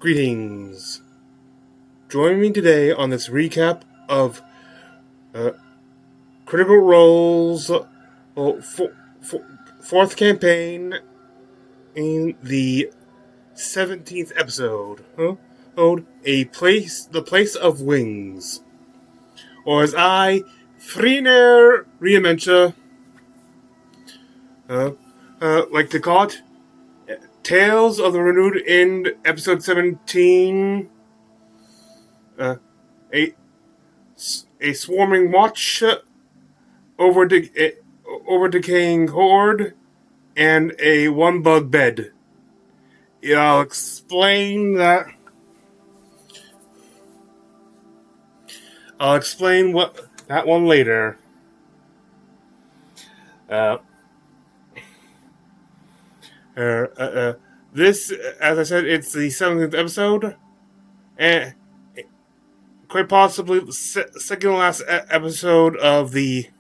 Greetings. Join me today on this recap of Critical Role's fourth campaign in the 17th episode. The Place of Wings. Or as I, Friner Riamentia, like to call it, Tales of the Renewed End, Episode 17. A swarming watch over decaying hoard and a one bug bed. Yeah, I'll explain that. I'll explain that one later. This, as I said, it's the 17th episode, and quite possibly the second to last episode of the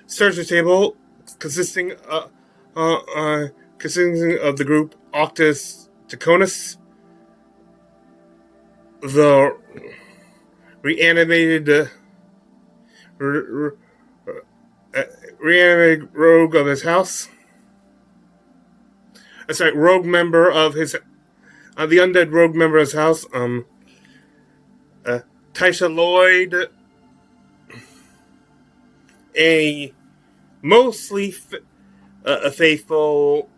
search table, consisting of the group Octus Deconus, the reanimated rogue of his house. Rogue member of his the undead rogue member of his house. Taisha Lloyd, a mostly a faithful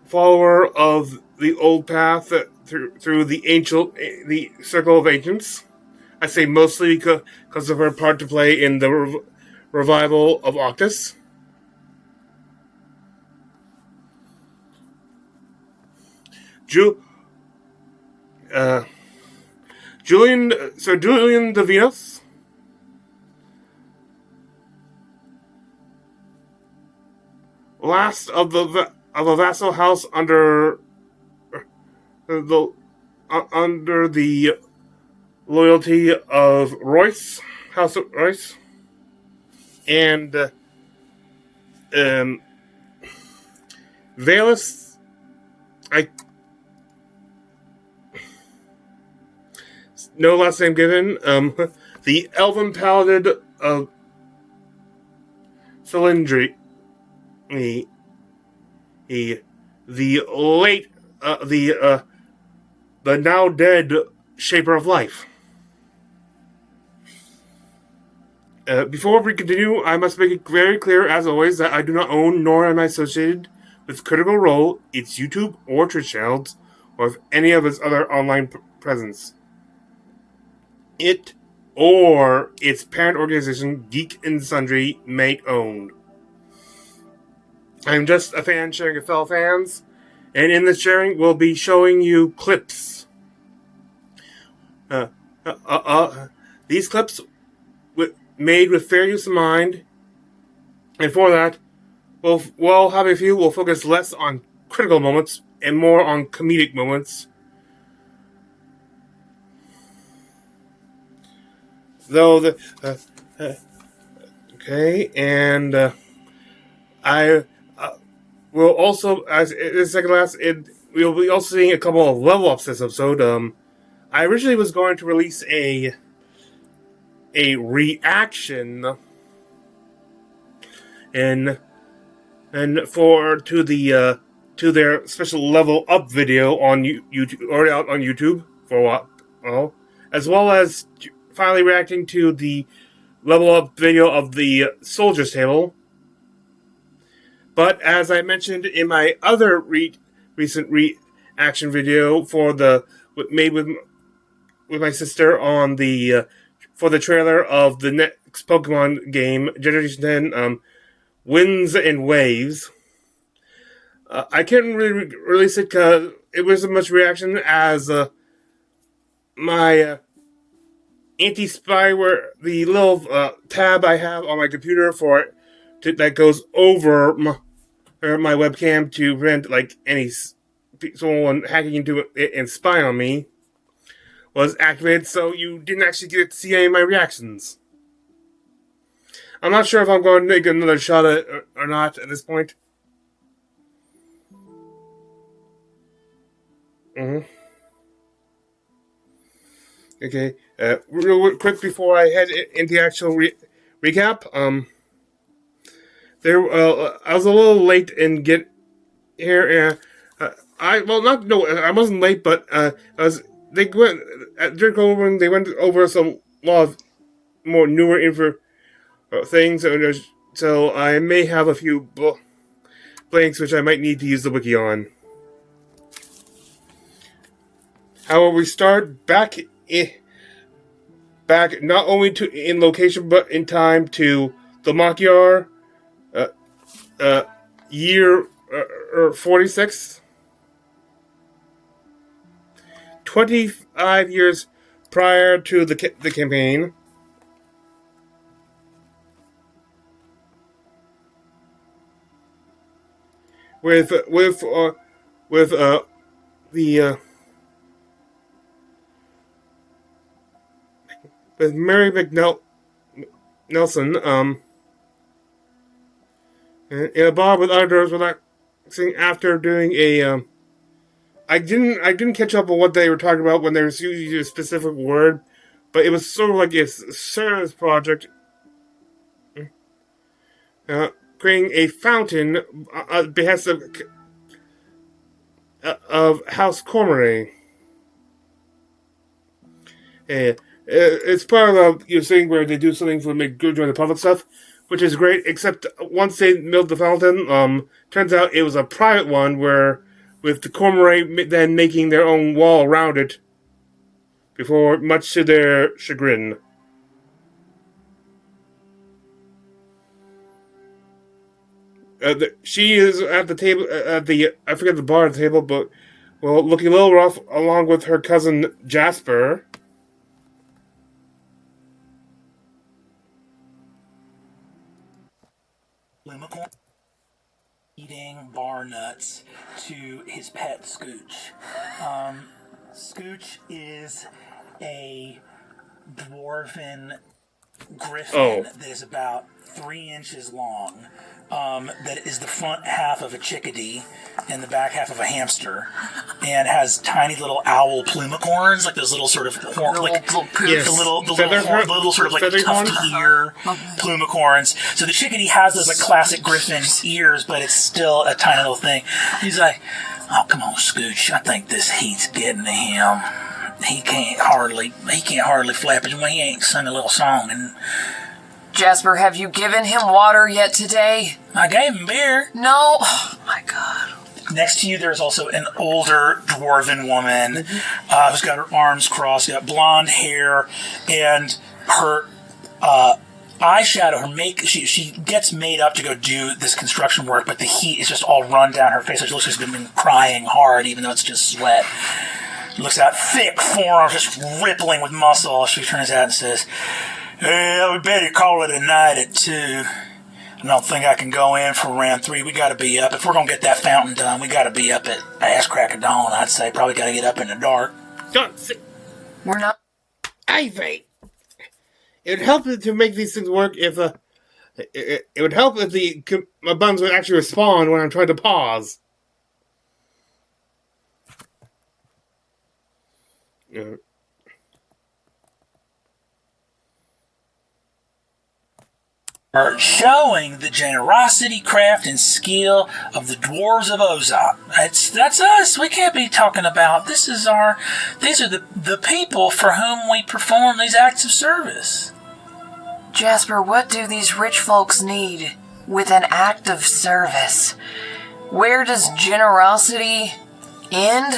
follower of the old path through the circle of ancients. I say mostly because of her part to play in the revival of Octus. Julian de Venus, last of the vassal house under the loyalty of Royce, House of Royce, and Valus. No last name given. The Elven Paladin of Cylindri. The now dead Shaper of Life. Before we continue, I must make it very clear, as always, that I do not own nor am I associated with Critical Role, its YouTube or Twitch channels, or with any of its other online presence. It or its parent organization, Geek and Sundry, may own. I'm just a fan sharing with fellow fans, and in this sharing, we'll be showing you clips. These clips made with fair use of mind, and for that, we'll have a few. We'll focus less on critical moments and more on comedic moments. Though I will also, as in second last, we'll be also seeing a couple of level ups this episode. I originally was going to release a reaction to their special level up video on YouTube, already out on YouTube for a while, as well as finally reacting to the level up video of the Soldiers Table. But as I mentioned in my other recent reaction video made with my sister on for the trailer of the next Pokemon game, Generation 10, Winds and Waves, I couldn't really release it because it wasn't much reaction as my anti-spyware, the little tab I have on my computer for it that goes over my webcam to prevent any someone hacking into it and spying on me was activated, so you didn't actually get to see any of my reactions. I'm not sure if I'm going to make another shot at it or not at this point. Okay. Real quick before I head into the actual recap. I was a little late in get here. I wasn't late, but they went they went over some lot of more newer info things, so I may have a few blanks which I might need to use the wiki on. However, we start back not only in location but in time to the Makyar, year 46, 25 years prior to the campaign. With Mary McNelson, in a bar with others relaxing after doing a, I didn't catch up on what they were talking about when they were using a specific word, but it was sort of like a service project, creating a fountain at behest of House Cormier. It's part of the thing where they do something for make good during the public stuff, which is great. Except once they built the fountain, turns out it was a private one where, with the Cormier then making their own wall around it, before much to their chagrin. She is at the table I forget the bar at the table, but looking a little rough, along with her cousin Jasper. Lumicorn eating bar nuts to his pet Scooch. Scooch is a dwarven griffin that is about 3 inches long. That is the front half of a chickadee and the back half of a hamster, and has tiny little owl plumicorns, like those little sort of horn, little sort of like tufty ear plumicorns. So the chickadee has those like classic griffin ears, but it's still a tiny little thing. He's like, "Oh, come on, Scooch. I think this heat's getting to him. He can't hardly flap his wing. He ain't sung a little song." And Jasper, have you given him water yet today? I gave him beer. No. Oh, my God. Next to you, there's also an older dwarven woman who's got her arms crossed, got blonde hair, and her eyeshadow, she gets made up to go do this construction work, but the heat is just all run down her face. It looks like she's been crying hard, even though it's just sweat. Looks out, thick forearms just rippling with muscle. She turns out and says, "Well, we better call it a night at 2. I don't think I can go in for round 3. We gotta be up. If we're gonna get that fountain done, we gotta be up at ass crack of dawn, I'd say. Probably gotta get up in the dark." We're not. Ivy! It would help to make these things work if it would help if my buttons would actually respond when I'm trying to pause. Are showing the generosity, craft, and skill of the dwarves of Ozok. That's us. We can't be talking about these are the people for whom we perform these acts of service. Jasper, what do these rich folks need with an act of service? Where does generosity end?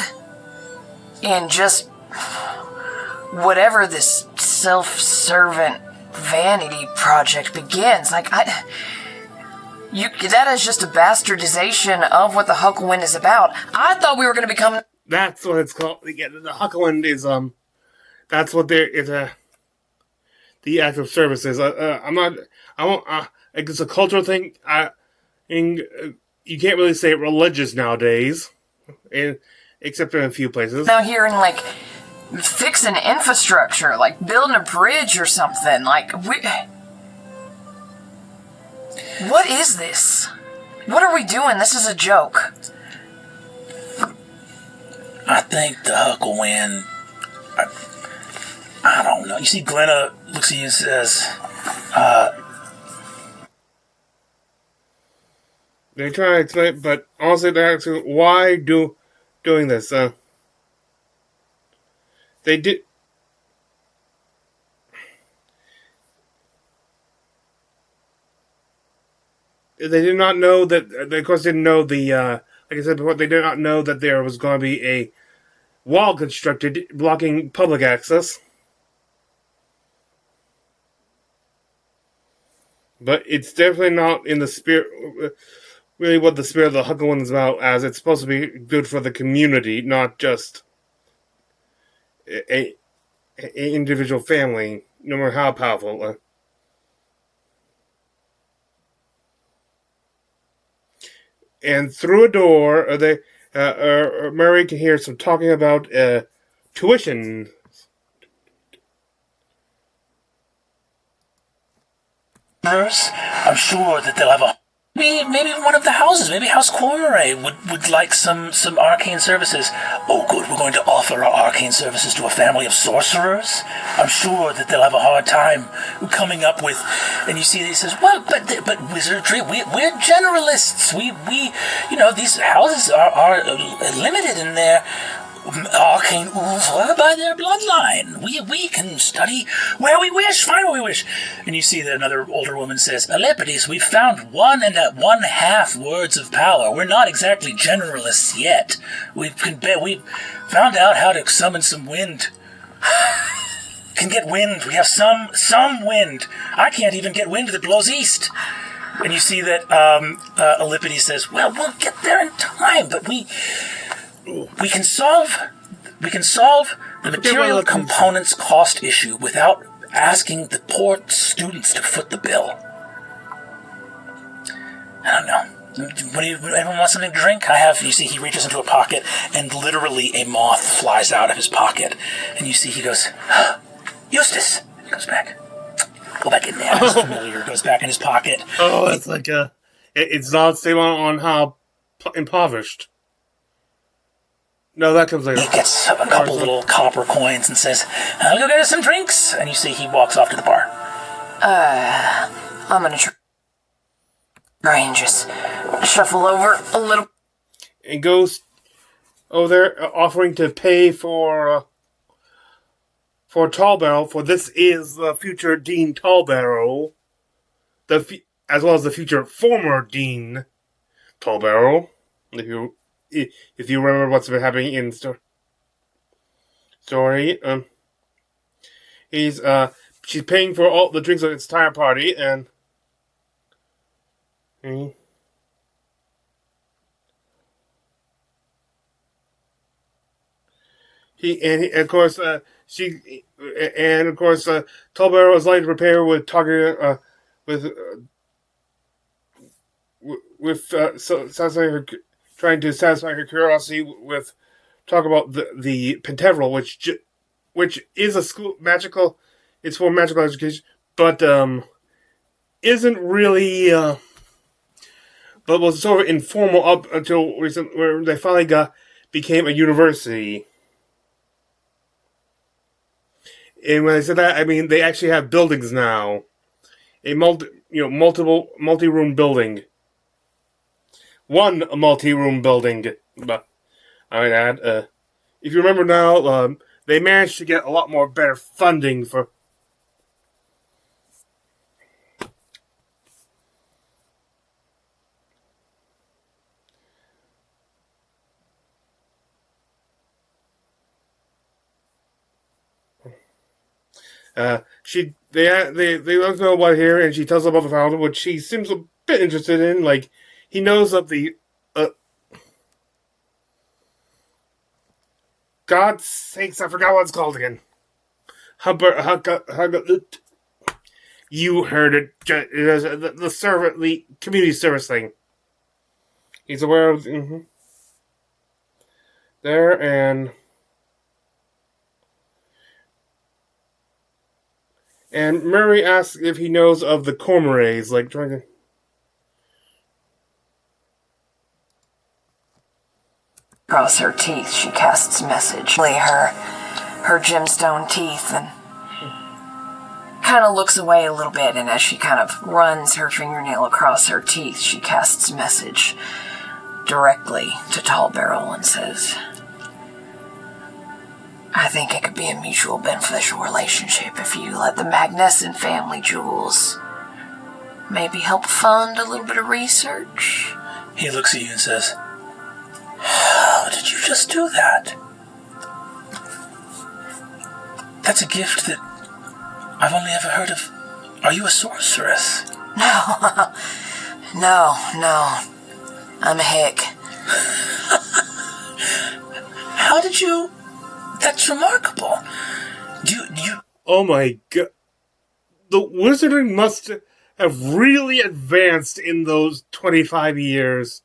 And just whatever this self-servant vanity project begins. That is just a bastardization of what the Hucklewind is about. I thought we were going to become... That's what it's called. Yeah, the Hucklewind is, that's what the act of service is. It's a cultural thing. You can't really say religious nowadays. except in a few places. Now hearing, like, fixing infrastructure, like building a bridge or something. Like, what is this? What are we doing? This is a joke. I think the Huck will win. I don't know. You see, Glenna looks at you and says, They try to explain, but honestly, they're asking, why doing this? They did. They did not know that. They, of course, didn't know the. Like I said before, they did not know that there was going to be a wall constructed blocking public access. But it's definitely not in the spirit. Really, what the spirit of the Huckle one is about, as it's supposed to be good for the community, not just a individual family, no matter how powerful. And through a door, Mary can hear some talking about tuition. I'm sure that they'll have a... Maybe one of the houses, maybe House Quarry would like some arcane services. Oh, good, we're going to offer our arcane services to a family of sorcerers. I'm sure that they'll have a hard time coming up with... And you see, he says, well, but wizardry, we're generalists. We these houses are limited in their arcane oeuvre by their bloodline. We can study where we wish, find where we wish. And you see that another older woman says, Alepides, we've found 1.5 words of power. We're not exactly generalists yet. We've found out how to summon some wind. Can get wind. We have some wind. I can't even get wind that blows east. And you see that Alepides says, well, we'll get there in time, but we can solve the material components cost issue without asking the poor students to foot the bill. I don't know. Anyone want something to drink? You see he reaches into a pocket and literally a moth flies out of his pocket. And you see he goes, Eustace! He goes back. Go back in there. His familiar goes back in his pocket. Oh, it's like it's not the same on how impoverished. No, that comes later. He gets a couple little copper coins and says, I'll go get us some drinks. And you see he walks off to the bar. I'm gonna try and just shuffle over a little. And goes over there offering to pay for Tallbarrow, for this is the future Dean Tallbarrow, as well as the future former Dean Tallbarrow, if you remember what's been happening in the story. She's paying for all the drinks of its entire party, and of course, Tallbarrow is like to prepare with talking satisfying her, trying to satisfy her curiosity with talk about the Penteveral, which is a school magical. It's for magical education, but isn't really. But was sort of informal up until recent, where they finally became a university. And when I said that, I mean they actually have buildings now, a multi-room building. One multi-room building. But I mean, if you remember now, they managed to get a lot more better funding for. They don't know about here, and she tells them about the fountain, which she seems a bit interested in. Like, he knows of the God's sakes, I forgot what it's called again. You heard it. The community service thing. He's aware of. there, and Murray asks if he knows of the Cormorants, like trying to. Across her teeth, she casts message. Her gemstone teeth, and kind of looks away a little bit, and as she kind of runs her fingernail across her teeth, she casts message directly to Tall Barrel and says, I think it could be a mutual beneficial relationship if you let the Magnuson family jewels maybe help fund a little bit of research. He looks at you and says, how did you just do that? That's a gift that I've only ever heard of. Are you a sorceress? No. No. I'm a hick. How did you... That's remarkable. Do you... Oh my god. The wizarding must have really advanced in those 25 years.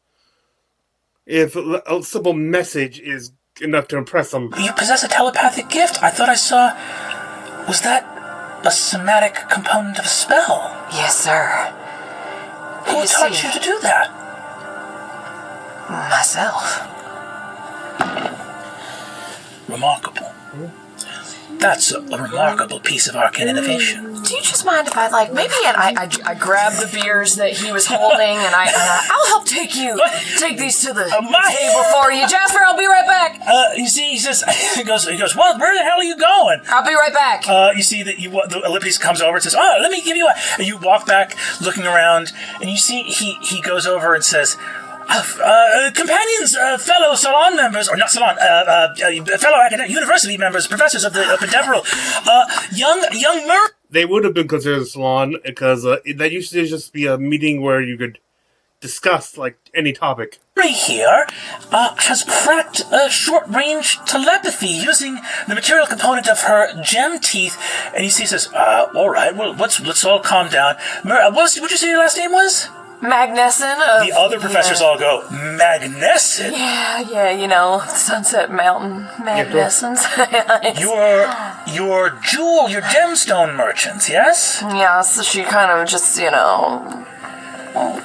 If a simple message is enough to impress them. You possess a telepathic gift. I thought I saw... Was that a somatic component of a spell? Yes, sir. Who taught you to do that? Myself. Remarkable. That's a remarkable piece of arcane innovation. Do you just mind if maybe I grab the beers that he was holding and I'll help take these to the table for you. Jasper, I'll be right back. You see, he says, he goes, well, where the hell are you going? I'll be right back. You see that the Ellipses comes over and says, oh, let me give you and you walk back looking around and you see he goes over and says, companions, fellow salon members, or not salon, fellow academic university members, professors of the Pentemporal, young Murray. They would have been considered a salon because that used to just be a meeting where you could discuss any topic. Here has cracked short-range telepathy using the material component of her gem teeth, and he says, "All right, well, let's all calm down." What did you say your last name was? Magnuson. The other professors all go, Magnuson? Yeah, Sunset Mountain Magnussons. Your gemstone merchants, yes? Yeah, so she kind of just,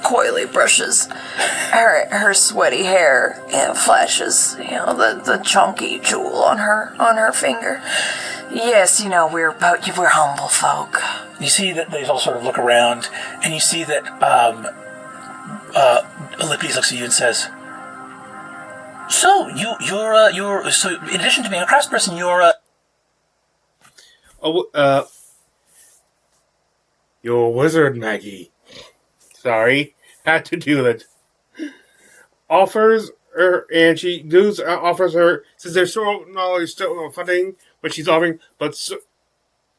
coyly brushes her sweaty hair and flashes, the chunky jewel on her finger. Yes, we're humble folk. You see that they all sort of look around, and you see that Ellipses looks at you and says, "So you're so in addition to being a craftsperson, you're you're a wizard, Maggie. Sorry, had to do it." Offers her, and she offers her, since there's still funding, but she's offering, but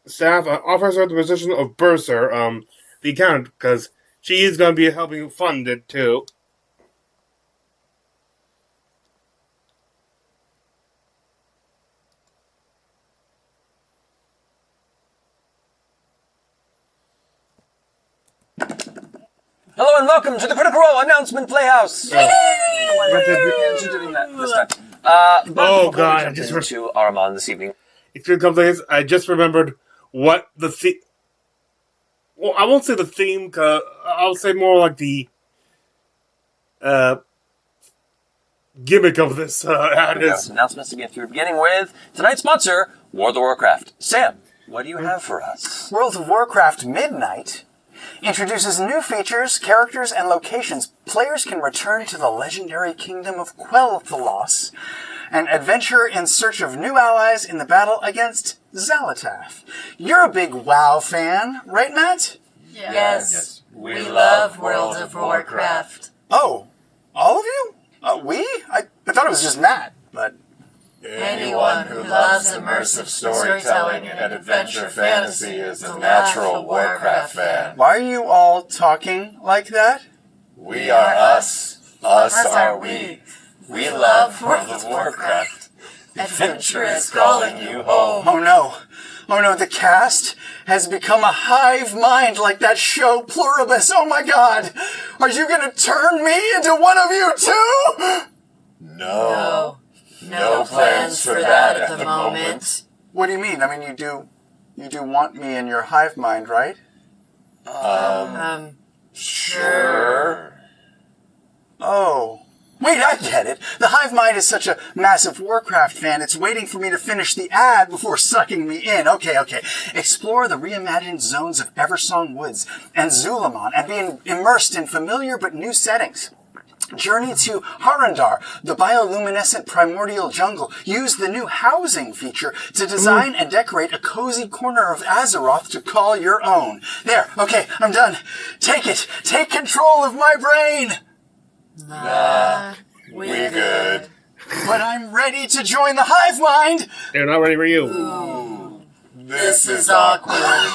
staff offers her the position of bursar, the accountant, because she is going to be helping fund it too. Hello and welcome to the Critical Role Announcement Playhouse. Doing that this time. Oh god, I just to Araman this evening. If you come to this, I just remembered what the theme. Well, I won't say the theme, cause I'll say more like the gimmick of this. Announcements to get through, beginning with tonight's sponsor, World of Warcraft. Sam, what do you have for us? World of Warcraft Midnight introduces new features, characters, and locations. Players can return to the legendary kingdom of Quel'Thalas and adventure in search of new allies in the battle against Xal'atath. You're a big WoW fan, right, Matt? Yes. We love World of Warcraft. Oh, all of you? We? I thought it was just Matt, but... Anyone who loves immersive storytelling and adventure fantasy is a natural Warcraft fan. Why are you all talking like that? We are us. Us are we. We love World of Warcraft. Adventure is calling you home. Oh no, the cast has become a hive mind like that show Pluribus. Oh my god! Are you gonna turn me into one of you too? No, plans for that at the moment. What do you mean? I mean, you do want me in your hive mind, right? Sure. Oh. Wait, I get it. The hive mind is such a massive Warcraft fan, it's waiting for me to finish the ad before sucking me in. Okay. Explore the reimagined zones of Eversong Woods and Zulamon and be immersed in familiar but new settings. Journey to Harandar, the bioluminescent primordial jungle. Use the new housing feature to design and decorate a cozy corner of Azeroth to call your own. There, okay, I'm done. Take it. Take control of my brain. Nah, we good. But I'm ready to join the hive mind. They're not ready for you. This is awkward.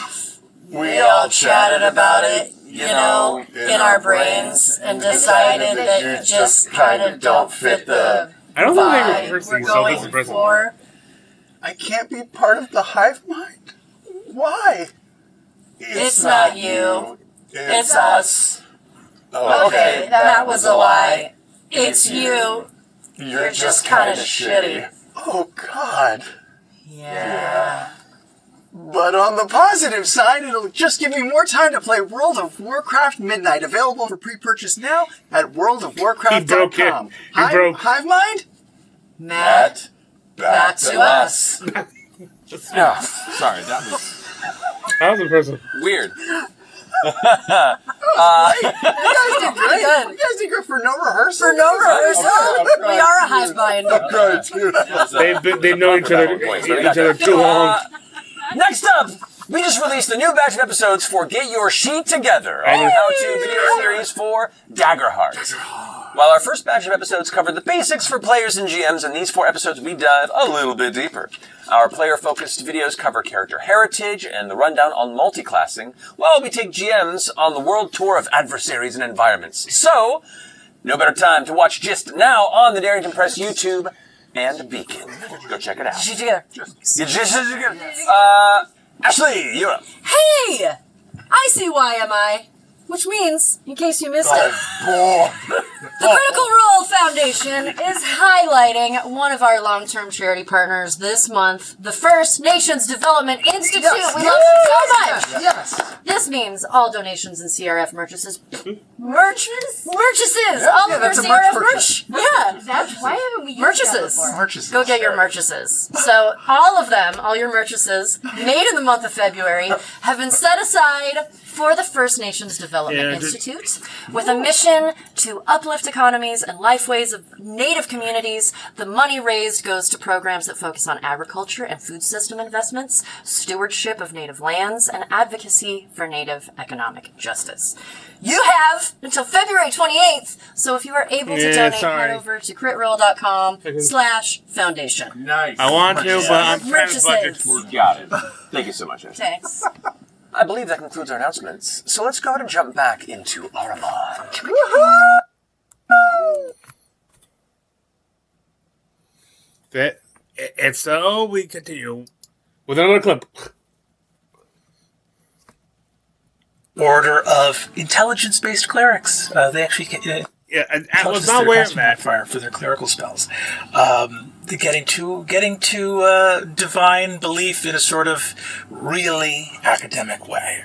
We all chatted about it, in our brains, and decided that you just kind of don't fit the I don't think they vibe were we're cursing, so this going is impressive. for. I can't be part of the hive mind? Why? It's not you. It's us. Oh, Okay, that was a lie. It's you. You're just kind of shitty. Oh, God. Yeah. But on the positive side, it'll just give me more time to play World of Warcraft Midnight, available for pre-purchase now at worldofwarcraft.com. He broke. Hive mind? Matt, back to us. Yeah, sorry, that was That was impressive. weird. You guys did great. Good. You guys did good for no rehearsal. For no rehearsal, we are a hive mind. They've known each other too long. Next up, we just released a new batch of episodes for Get Your Sheet Together, a how-to video series for Daggerheart. While our first batch of episodes covered the basics for players and GMs, in these 4 episodes we dive a little bit deeper. Our player-focused videos cover character heritage and the rundown on multi-classing, while we take GMs on the world tour of adversaries and environments. So, no better time to watch Gist now on the Darrington Press YouTube and Beacon. Go check it out. Sheet together. Ashley, you're up. Hey! ICYMI, which means, in case you missed it, the Critical Role Foundation is highlighting one of our long-term charity partners this month, the First Nations Development Institute. We love them so much. Yes. This means all donations and CRF purchases. All of that's our a merch CRF purchase. merch. Yeah. That's why haven't we used Merchases. Merchases. Go get your merchases. So all of them, all your merchases, made in the month of February, have been set aside for the First Nations Development Institute with a mission to uplift economies and lifeways of Native communities. The money raised goes to programs that focus on agriculture and food system investments, stewardship of Native lands, and advocacy for Native economic justice. You have until February 28th, so if you are able to donate, head over to critroll.com/foundation. Nice. I want to, but I'm trying to budget. Merchases. Got it. Thank you so much, Ashley. Thanks. I believe that concludes our announcements. So let's go ahead and jump back into Araman. And so we continue with another clip. Order of intelligence-based clerics. They actually get Yeah, I was not aware of that. fire for their clerical spells. The getting to divine belief in a sort of really academic way.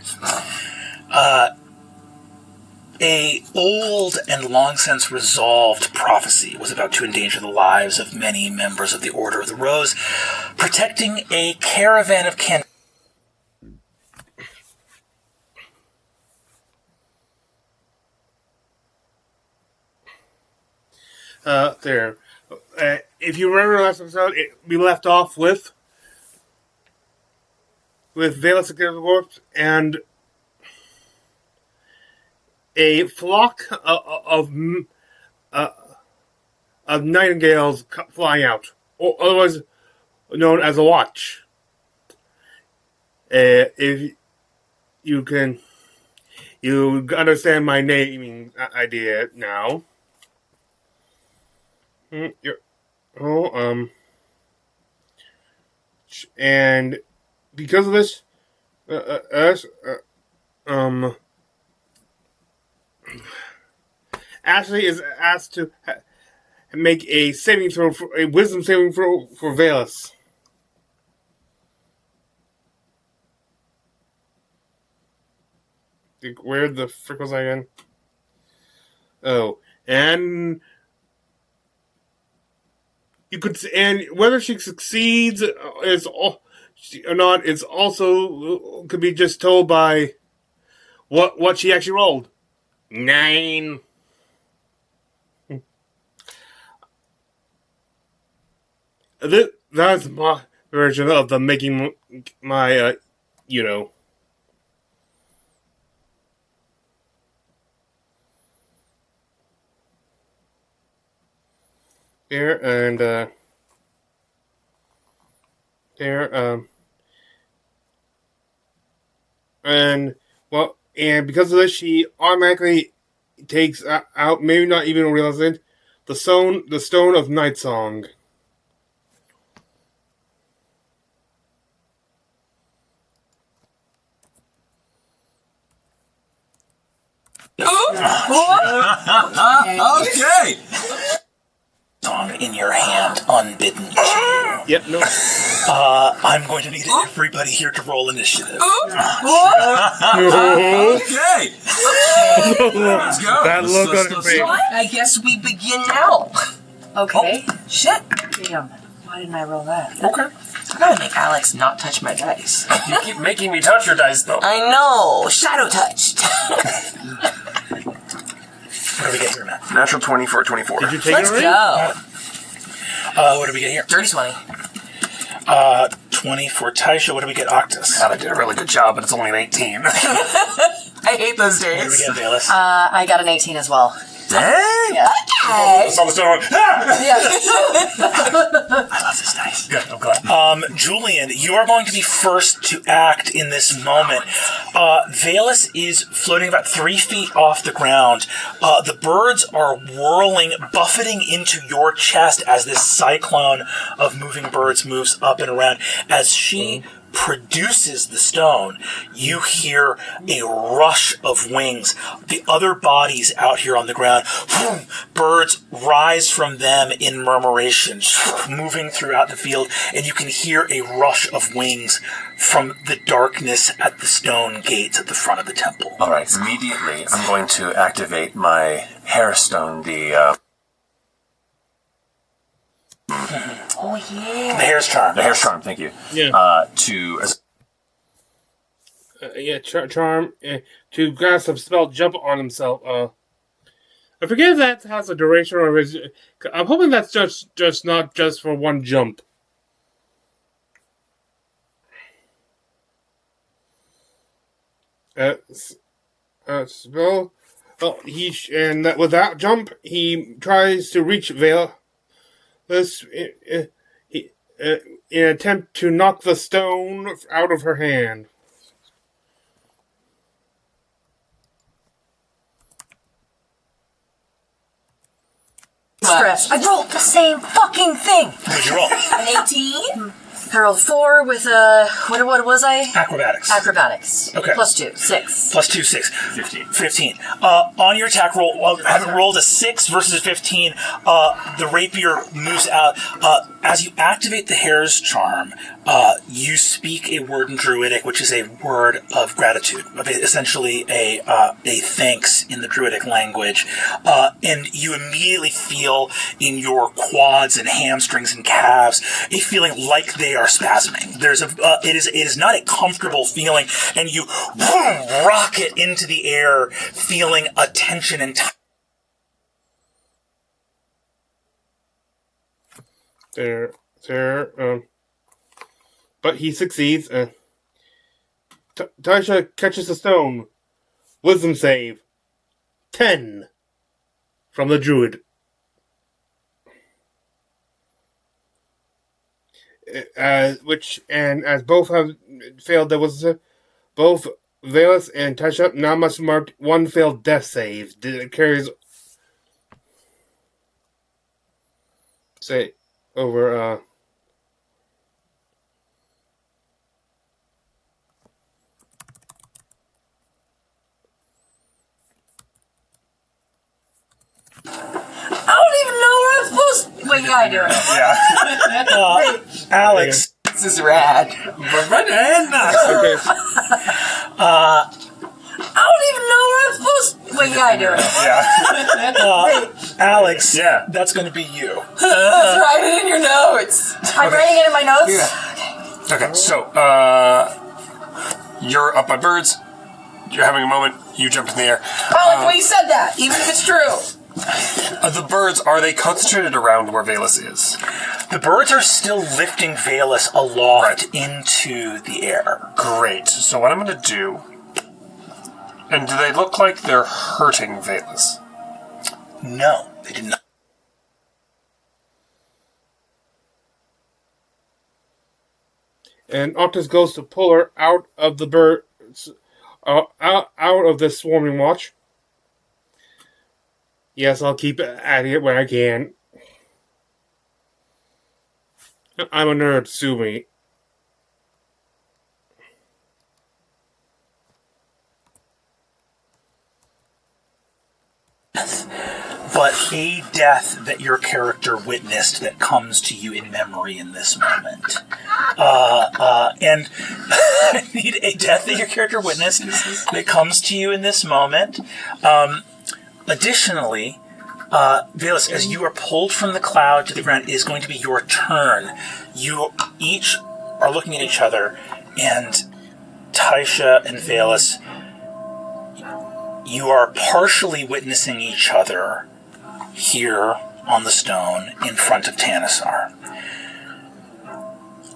A old and long since resolved prophecy was about to endanger the lives of many members of the Order of the Rose, protecting a caravan of there. If you remember last episode, we left off with Valus Corpse and a flock of nightingales flying out, or otherwise known as a watch. If you understand my naming idea now. And because of this, Ashley is asked to make a saving throw, a wisdom saving throw for Valus. Where the frick was I again? Oh, and you could, and whether she succeeds is all or not, it's also could be just told by what she actually rolled. 9. That's my version of the making my Here and here, and well, and because of this, she automatically takes out, maybe not even realize it, the stone of Night Song. Okay. Song in your hand, unbidden. Yep, no. I'm going to need everybody here to roll initiative. Okay. Let's go. That look on her face. I guess we begin now. Okay. Shit. Damn. Why didn't I roll that? Okay. I gotta make Alex not touch my dice. You keep making me touch your dice, though. I know. Shadow touched. What do we get here, Matt? Natural 20 for a 24. Did you take Let's it already? go. What do we get here? Dirty 20. 20 for Taisha. What do we get, Octus? God, I did a really good job, but it's only an 18. I hate those What do we days. get, Valus? I got an 18 as well. Dang. Yeah. Okay. It's on the stone. I love this dice. Good, I'm glad. Julian, you are going to be first to act in this moment. Valus is floating about 3 feet off the ground. The birds are whirling, buffeting into your chest as this cyclone of moving birds moves up and around. As she produces the stone, you hear a rush of wings. The other bodies out here on the ground, birds rise from them in murmuration, moving throughout the field, and you can hear a rush of wings from the darkness at the stone gates at the front of the temple. All right, immediately I'm going to activate my hairstone, the Oh, yeah. The hair's charm. hair charm, thank you. Yeah. Charm to cast a spell jump on himself. I forget if that has a duration or is. I'm hoping that's just not just for one jump. Spell. Oh, with that jump, he tries to reach Vale. This in an attempt to knock the stone out of her hand. Stress. I rolled the same fucking thing. What'd you roll? An 18. I rolled 4 with what was I? Acrobatics. Acrobatics. Okay. Plus 2, 6. Plus 2, 6. 15. On your attack roll, having rolled a 6 versus a 15, the rapier moves out. As you activate the hare's charm, you speak a word in Druidic, which is a word of gratitude, essentially a thanks in the Druidic language. And you immediately feel in your quads and hamstrings and calves a feeling like they are spasming. It is not a comfortable feeling, and you rocket into the air, feeling a tension and but he succeeds. Taisha catches the stone. Wisdom save. 10 from the druid. As both have failed, there was both Valus and Taisha now must mark one failed death save. It carries over I don't even know where I'm supposed guy doing? Alex. This is rad. Okay. I don't even know where I'm supposed to... What guy doing? Alex. Yeah. That's going to be you. Just write it in your notes. I'm writing it in my notes. Yeah. Okay, so, you're up by birds. You're having a moment. You jumped in the air. I like the way you said that, even if it's true. The birds, are they concentrated around where Valus is? The birds are still lifting Valus aloft into the air. Great. So what I'm going to do... And do they look like they're hurting Valus? No, they did not. And Octus goes to pull her out of the birds, out of the swarming watch. Yes, I'll keep at it when I can. I'm a nerd, sue me. But a death that your character witnessed that comes to you in memory in this moment. And I need a death that your character witnessed that comes to you in this moment. Additionally, Valus, as you are pulled from the cloud to the ground, it is going to be your turn. You each are looking at each other, and Taisha and Valus, you are partially witnessing each other here on the stone in front of Tanasar.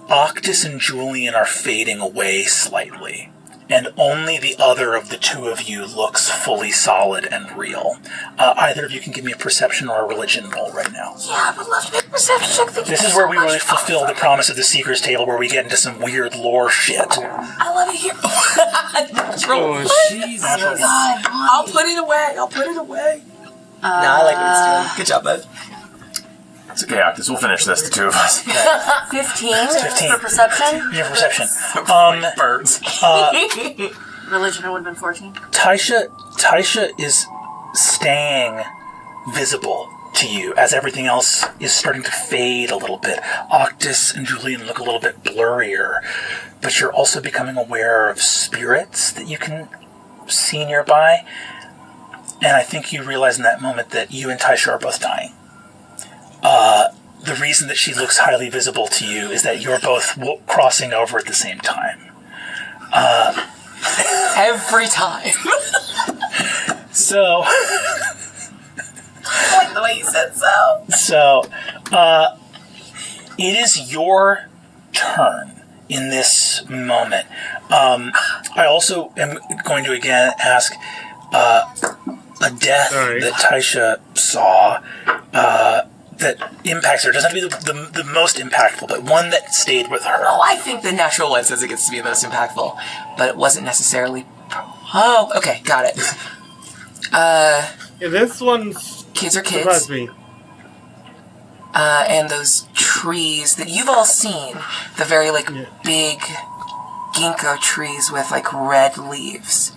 Octus and Julian are fading away slightly, and only the other of the two of you looks fully solid and real. Either of you can give me a perception or a religion roll right now. Yeah, I would love to make a perception check. This is where we really fulfill the promise of the Seeker's Table, where we get into some weird lore shit. I love it here. Jesus. God, I'll put it away. Nah, I like what it's doing. Good job, bud. It's okay, Octus. We'll finish this, the two of us. 15 15. for perception. Your perception. Birds. Religion would have been 14. Taisha is staying visible to you as everything else is starting to fade a little bit. Octus and Julian look a little bit blurrier, but you're also becoming aware of spirits that you can see nearby. And I think you realize in that moment that you and Taisha are both dying. The reason that she looks highly visible to you is that you're both crossing over at the same time. Every time. So... I like the way you said so. So, it is your turn in this moment. I also am going to again ask a death that Taisha saw that impacts her. It doesn't have to be the most impactful, but one that stayed with her. Oh, I think the natural one says it gets to be the most impactful, but it wasn't necessarily... Oh, okay, got it. Yeah, this one's Kids are kids. surprised me. And those trees that you've all seen, the very, big ginkgo trees with, red leaves.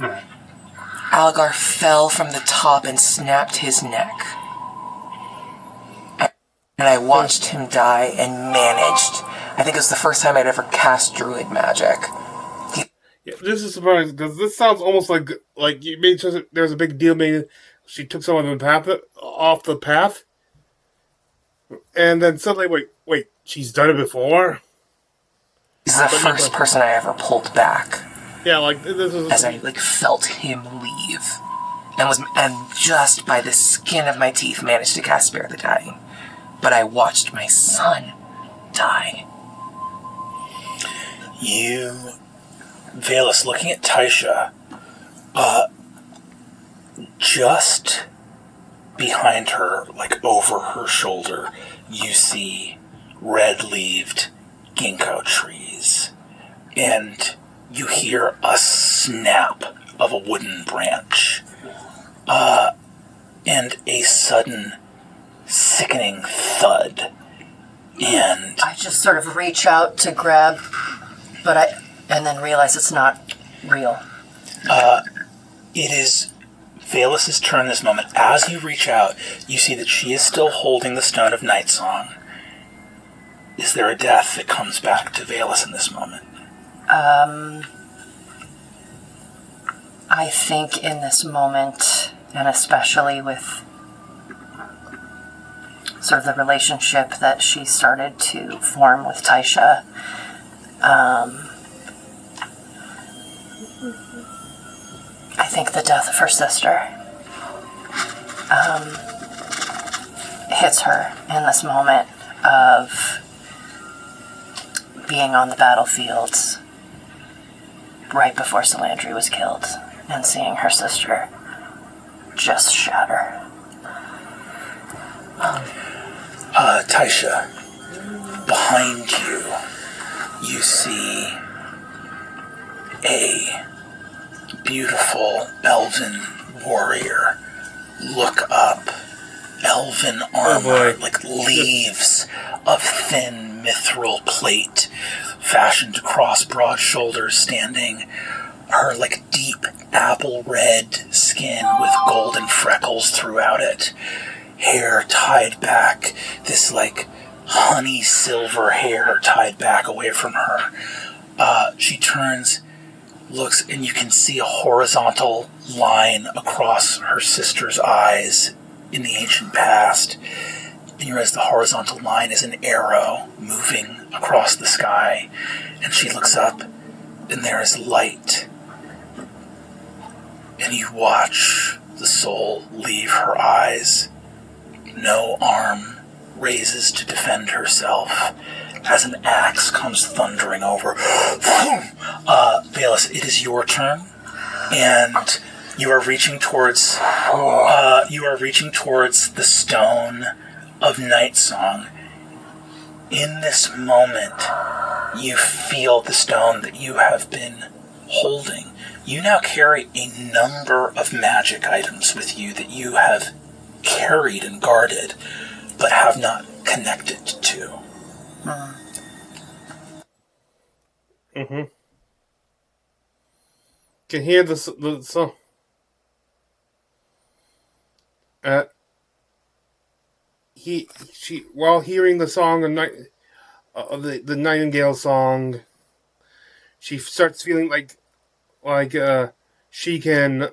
Algar fell from the top and snapped his neck. And I watched him die and managed. I think it was the first time I'd ever cast druid magic. Yeah, this is surprising, because this sounds almost like you made sure that there's a big deal made. She took someone off the path. And then suddenly, wait, she's done it before? This is the first person I ever pulled back. Yeah, this is... As I, felt him leave. And just by the skin of my teeth managed to cast Spare the Dying. But I watched my son die. You, Valus, looking at Taisha, just behind her, over her shoulder, you see red-leaved ginkgo trees. And you hear a snap of a wooden branch. And a sudden, sickening thud. And I just sort of reach out to grab, and then realize it's not real. it is Valus' turn this moment. As you reach out, you see that she is still holding the Stone of Night Song. is there a death that comes back to Valus in this moment? I think in this moment, and especially with sort of the relationship that she started to form with Taisha, I think the death of her sister hits her in this moment of being on the battlefield right before Salandri was killed and seeing her sister just shatter. Taisha, behind you, you see a beautiful elven warrior look up, elven armor, like leaves of thin mithril plate fashioned across broad shoulders, standing, her like deep apple red skin with golden freckles throughout it, hair tied back, this like honey silver hair tied back away from her. She turns, looks, and you can see a horizontal line across her sister's eyes in the ancient past. And you realize the horizontal line is an arrow moving across the sky. And she looks up, and there is light. And you watch the soul leave her eyes. No arm raises to defend herself as an axe comes thundering over. Valus, it is your turn, and you are reaching towards the stone of Night Song. In this moment, you feel the stone that you have been holding. You now carry a number of magic items with you that you have carried and guarded, but have not connected to. Can hear the song. While hearing the song of the Nightingale song, she starts feeling like she can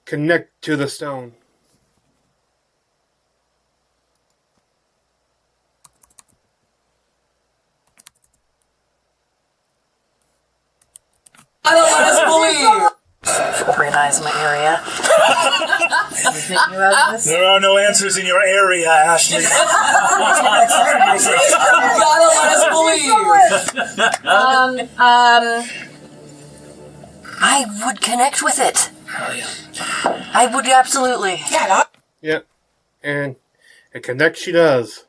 connect to the stone. I don't let us believe! Organize my area. There are no answers in your area, Ashley. You gotta let us believe! I would connect with it. Oh, yeah. I would absolutely. Yeah, and a connect she does.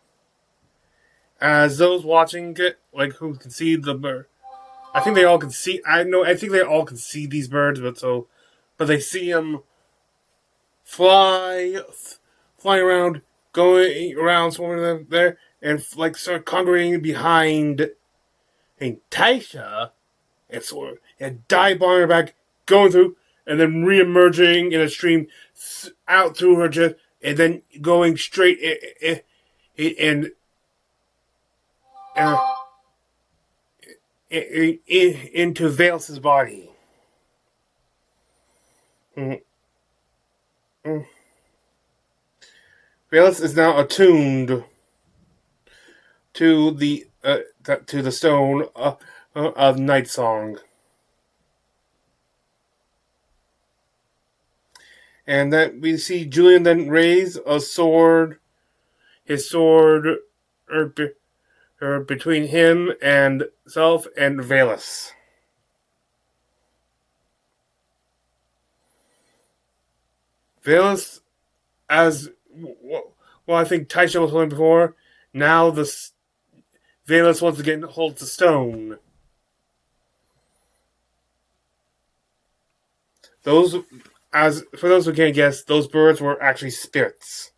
As those watching it, who can see the bird, I think they all can see. I think they all can see these birds, but they see them fly around, going around, swarming them there, and start congregating behind Taisha, and dive on her back, going through, and then re-emerging in a stream out through her chest, and then going straight into Vales's body. Valus is now attuned to the stone of Night Song, and that we see Julian then raise his sword between him and self and Valus. Valus, I think Taisha was holding before, now Valus once again holds the stone. For those who can't guess, those birds were actually spirits.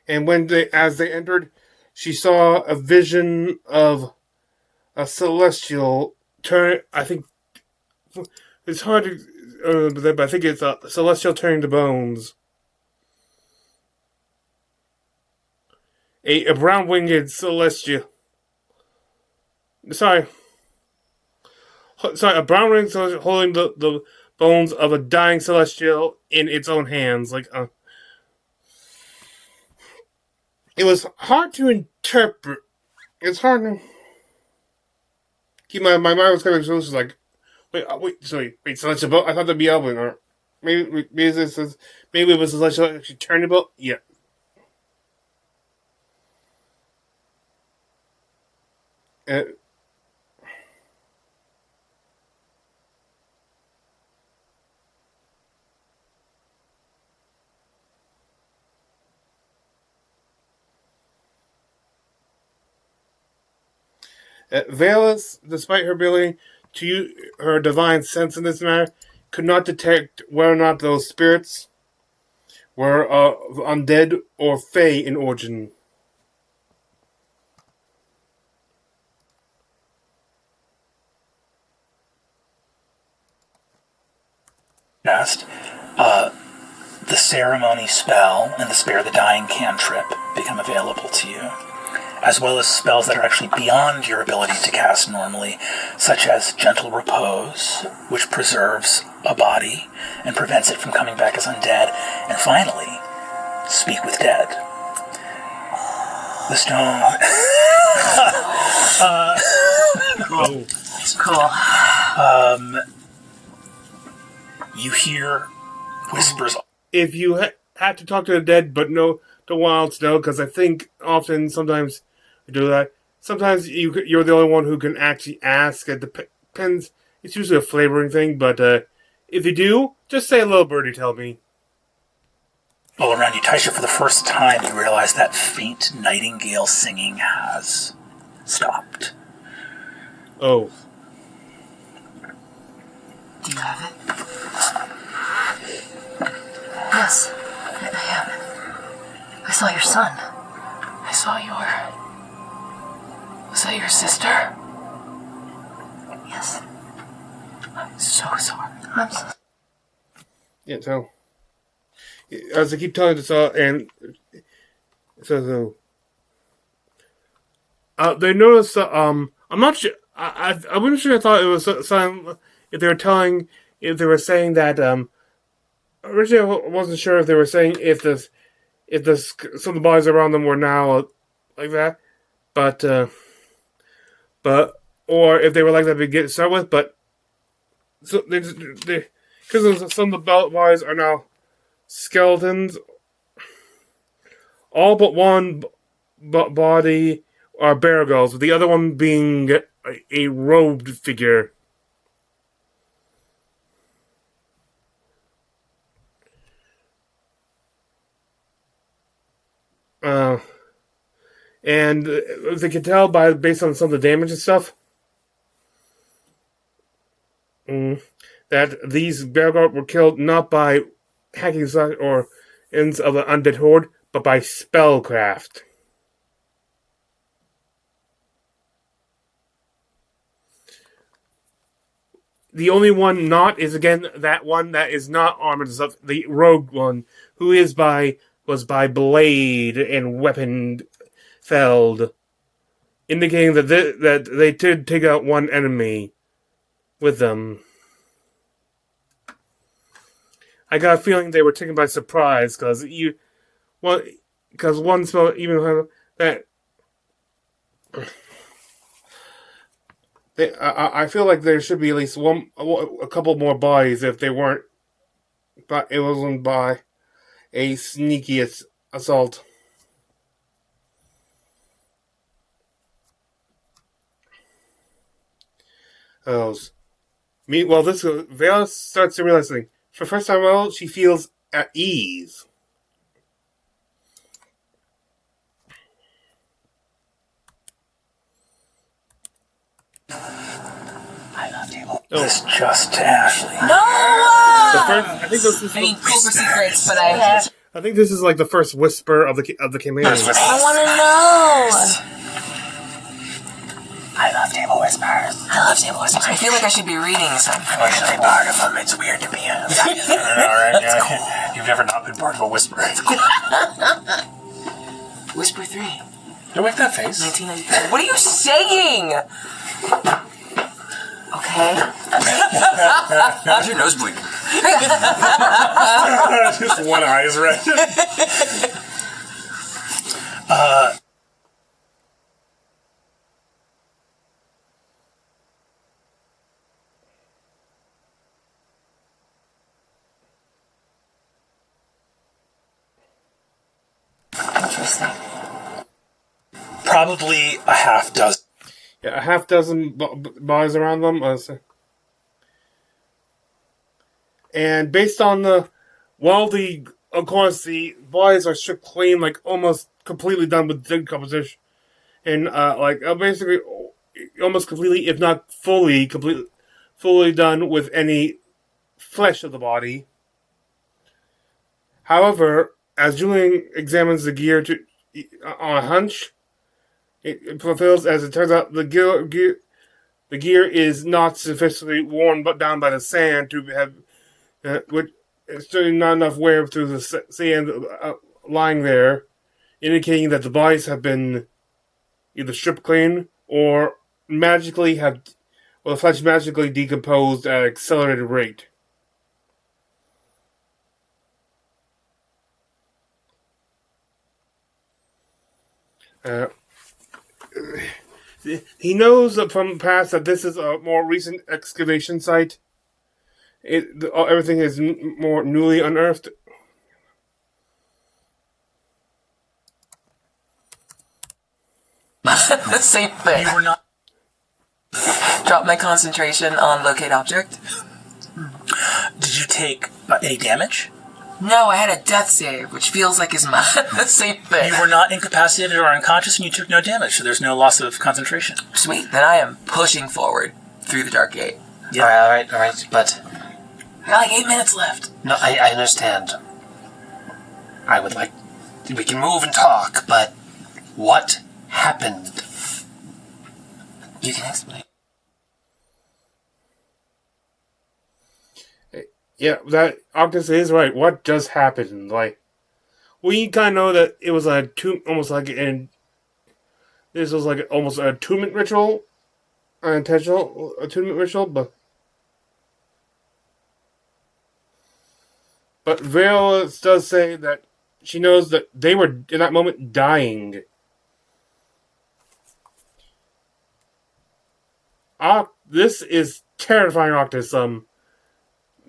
And as they entered, she saw a vision of a celestial turn. I think it's hard to, but I think it's a celestial turning to bones. a brown-winged celestial. Sorry, a brown-winged celestial holding the bones of a dying celestial in its own hands. It was hard to interpret. It's hard to keep my mind was kind of exposed. Like, wait, celestial boat. I thought that'd be Elvin, or maybe it was celestial actually turned the boat. Yeah. Valus, despite her ability to use her divine sense in this matter, could not detect whether or not those spirits were undead or fey in origin. Cast the ceremony spell and the spare the dying cantrip become available to you, as well as spells that are actually beyond your ability to cast normally, such as Gentle Repose, which preserves a body and prevents it from coming back as undead, and finally, Speak with Dead. The stone... Cool. You hear whispers. If you have to talk to the dead, but no, don't want to know, because I think sometimes I do that. Sometimes you're the only one who can actually ask. It depends. It's usually a flavoring thing, but if you do, just say hello, birdie. Tell me. All around you, Taisha, for the first time, you realize that faint nightingale singing has stopped. Oh. Do you have it? Yes, I have it. I saw your son. I saw Was that your sister? Yes. I'm so sorry. I'm so... Yeah, so... As I keep telling this, and... So... they noticed, I'm not sure... I wasn't sure I thought it was something... If they were saying that, originally I wasn't sure if they were saying if some of the bodies around them were now like that, but or if they were like that to get started with, but so because some of the bodies are now skeletons, all but one body are barragulls, with the other one being a robed figure. And they could tell based on some of the damage and stuff, that these Belgard were killed not by hacking or ends of an undead horde, but by spellcraft. The only one not is again that one that is not armored and stuff, the rogue one, who was by blade and weapon felled, indicating that they did take out one enemy with them. I got a feeling they were taken by surprise because one spell even that. I feel like there should be at least a couple more bodies if they weren't, but it wasn't by a sneaky assault. Meanwhile, Vela starts to realize something. For the first time, she feels at ease. I love table. This just to Ashley. No! I think this is. I mean, Cobra Secrets, but I think this is like the first whisper of the campaign. I want to know. I love table whispers. I feel like I should be reading something. Unfortunately, part of them, it's weird to be a... Alright, yeah. Cool. You've never not been part of a whisper. It's cool. Whisper 3. Don't make that face. 1993. What are you saying? Okay. How's your nose blinking? Just one eye is red. Interesting. Probably a half dozen. Yeah, a half dozen bodies around them. And based on of course, the bodies are stripped clean, like almost completely done with decomposition. And, basically almost completely, if not fully done with any flesh of the body. However, as Julian examines the gear on a hunch, it fulfills, as it turns out, the gear is not sufficiently worn down by the sand to have, which is certainly not enough wear through the sand lying there, indicating that the bodies have been either stripped clean or the flesh magically decomposed at an accelerated rate. He knows from the past that this is a more recent excavation site. Everything is more newly unearthed. Same thing. You were not. Drop my concentration on locate object. Did you take any damage? No, I had a death save, which feels like is my same thing. You were not incapacitated or unconscious, and you took no damage, so there's no loss of concentration. Sweet. Then I am pushing forward through the dark gate. Yeah. All right. But I got like 8 minutes left. no, I understand. I would like. We can move and talk, but what happened? You can explain. Yeah, that Octus is right. What just happened? We kind of know that it was this was almost an attunement ritual, an intentional attunement ritual, but Vale does say that she knows that they were in that moment dying. This is terrifying, Octus.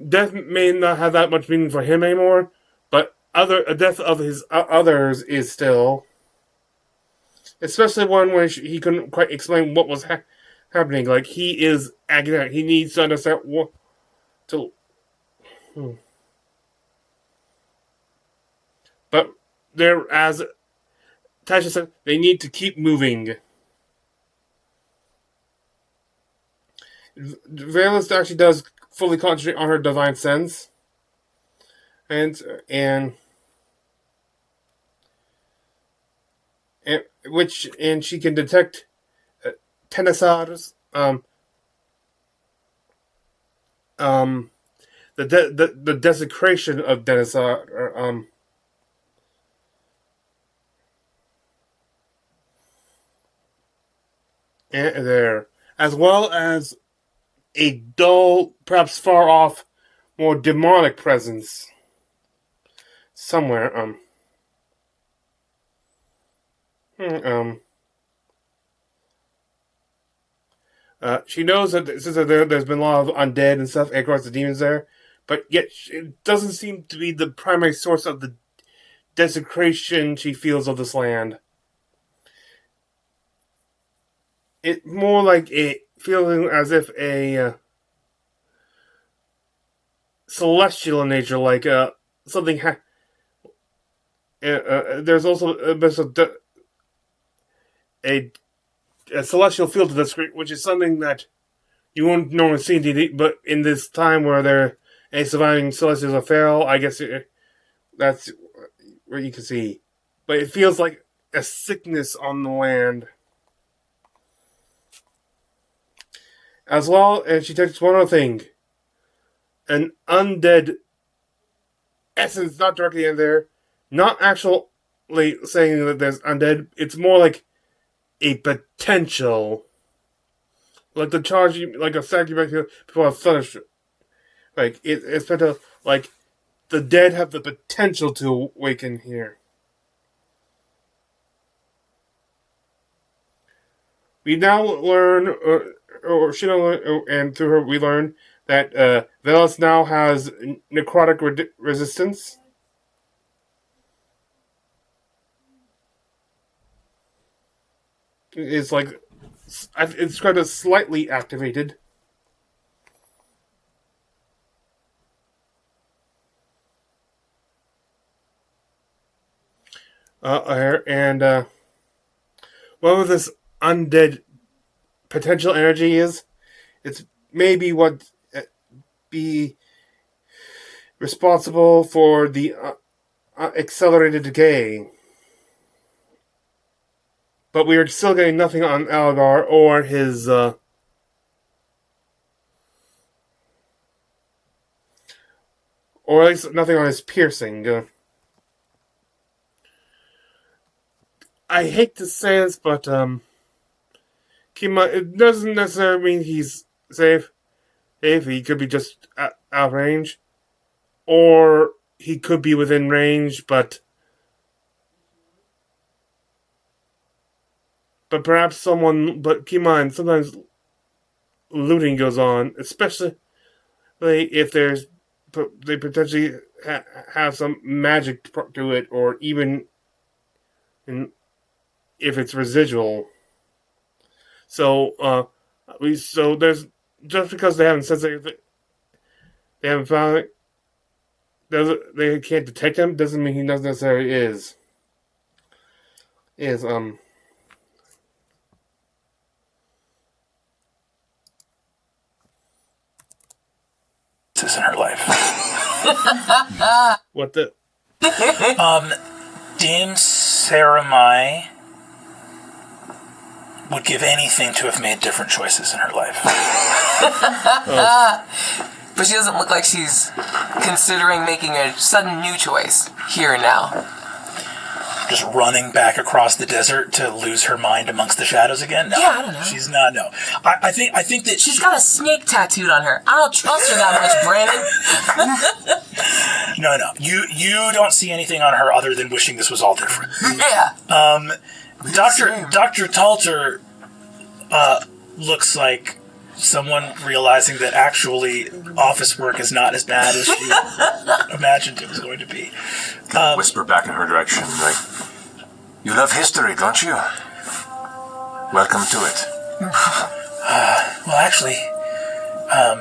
Death may not have that much meaning for him anymore, but a death of his others is still. Especially one where he couldn't quite explain what was happening. Like, he is agony. He needs to understand what to. But as Tasha said, they need to keep moving. Valence actually does fully concentrate on her divine sense, and she can detect Tenesar's the desecration of Tenesar there, as well as a dull, perhaps far off, more demonic presence somewhere. She knows that since there's been a lot of undead and stuff, and of course the demons there, but yet it doesn't seem to be the primary source of the desecration she feels of this land. It's more like a feeling as if a celestial in nature, like something. There's also a celestial feel to this, which is something that you won't normally see in D&D, but in this time where there are surviving celestials are feral, I guess that's what you can see. But it feels like a sickness on the land. As well, and she takes one other thing. An undead essence, not directly in there. Not actually saying that there's undead. It's more like a potential, like the charge, like a sack back here before a thunder. Like it's meant to, like the dead have the potential to awaken here. We now learn, or she don't learn, and through her we learn that Velos now has necrotic resistance. It's like it's kind of slightly activated. And what this undead potential energy is, it's maybe what be responsible for the accelerated decay. But we are still getting nothing on Algar or his or at least nothing on his piercing. I hate to say this, but it doesn't necessarily mean he's safe. He could be just out of range, or he could be within range, but perhaps someone. But keep in mind, sometimes looting goes on, especially if they potentially have some magic to it, or even if it's residual. So there's, just because they haven't said they haven't found it, they can't detect him, doesn't mean he doesn't necessarily is. This in her life. What the? Dame Saramai would give anything to have made different choices in her life. But she doesn't look like she's considering making a sudden new choice here and now. Just running back across the desert to lose her mind amongst the shadows again? No, yeah, I don't know. She's not, no. I think that she's got a snake tattooed on her. I don't trust her that much, Brandon. No. You don't see anything on her other than wishing this was all different. Yeah. Dr. Talter looks like someone realizing that actually office work is not as bad as she imagined it was going to be. Whisper back in her direction, like, you love history, don't you? Welcome to it. Well, actually,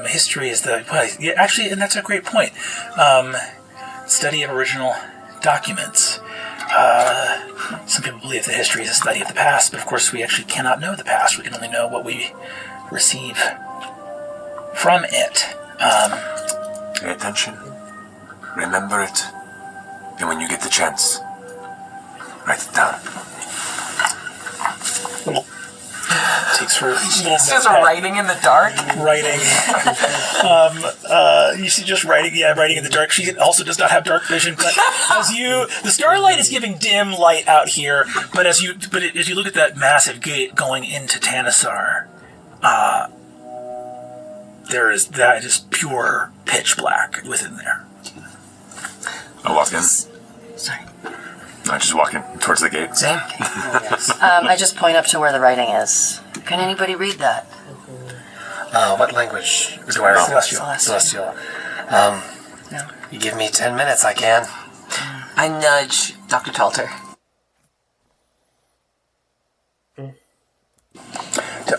history is actually, and that's a great point. Study of original documents. Some people believe that history is a study of the past, but of course we actually cannot know the past. We can only know what we receive from it. Pay attention. Remember it. And when you get the chance, write it down. Takes her. She's just writing in the dark. Writing. You see, just writing. Yeah, writing in the dark. She also does not have dark vision. But the starlight is giving dim light out here. But as you look at that massive gate going into Tanasar, that is pure pitch black within there. I walk in. Sorry. I just walk in towards the gate. Same. I just point up to where the writing is. Can anybody read that? What language do I know? Celestial. No. You give me 10 minutes, I can. I nudge Dr. Talter.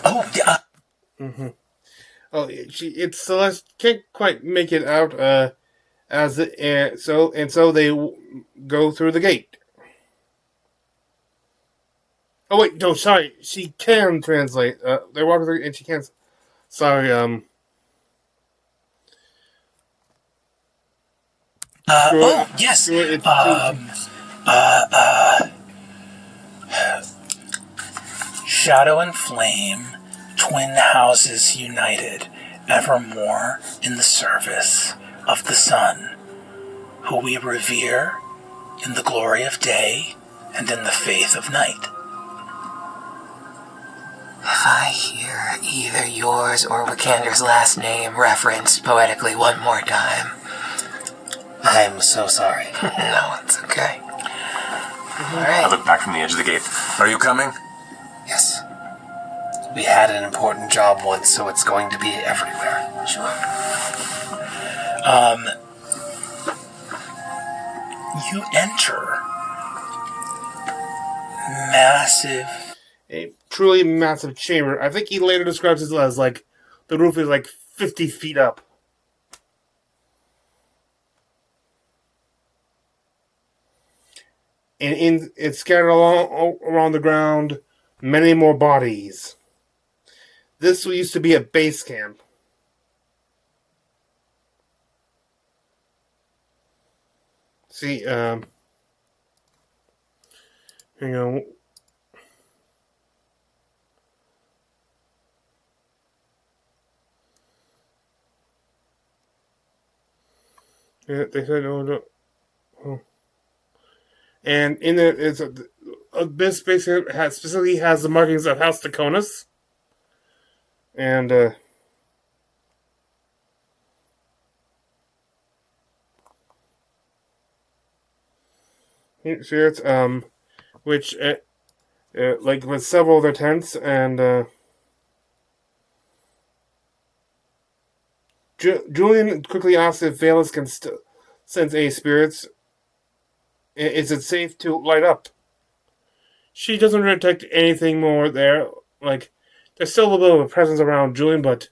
Oh, yeah. Mm-hmm. Oh, it's Celeste can't quite make it out. So they go through the gate. Oh wait, no, sorry. She can translate. They walk through and she can't. Sorry. Oh yes. Shadow and flame, twin houses united, evermore in the service of the sun, who we revere in the glory of day and in the faith of night. If I hear either yours or Wikander's last name referenced poetically one more time... I'm so sorry. No, it's okay. All I right. look back from the edge of the gate. Are you coming? Yes. We had an important job once, so it's going to be everywhere. Sure. You enter massive. A truly massive chamber. I think he later describes it as like the roof is like 50 feet up. And it's scattered around the ground, many more bodies. This used to be a base camp. See, hang on. Yeah, they said, oh. And in it is this space specifically has the markings of House Deconus. And here it's which like with several other tents, and Julian quickly asks if Valus can sense any spirits. Is it safe to light up? She doesn't detect anything more there. Like, there's still a little bit of a presence around Julian, but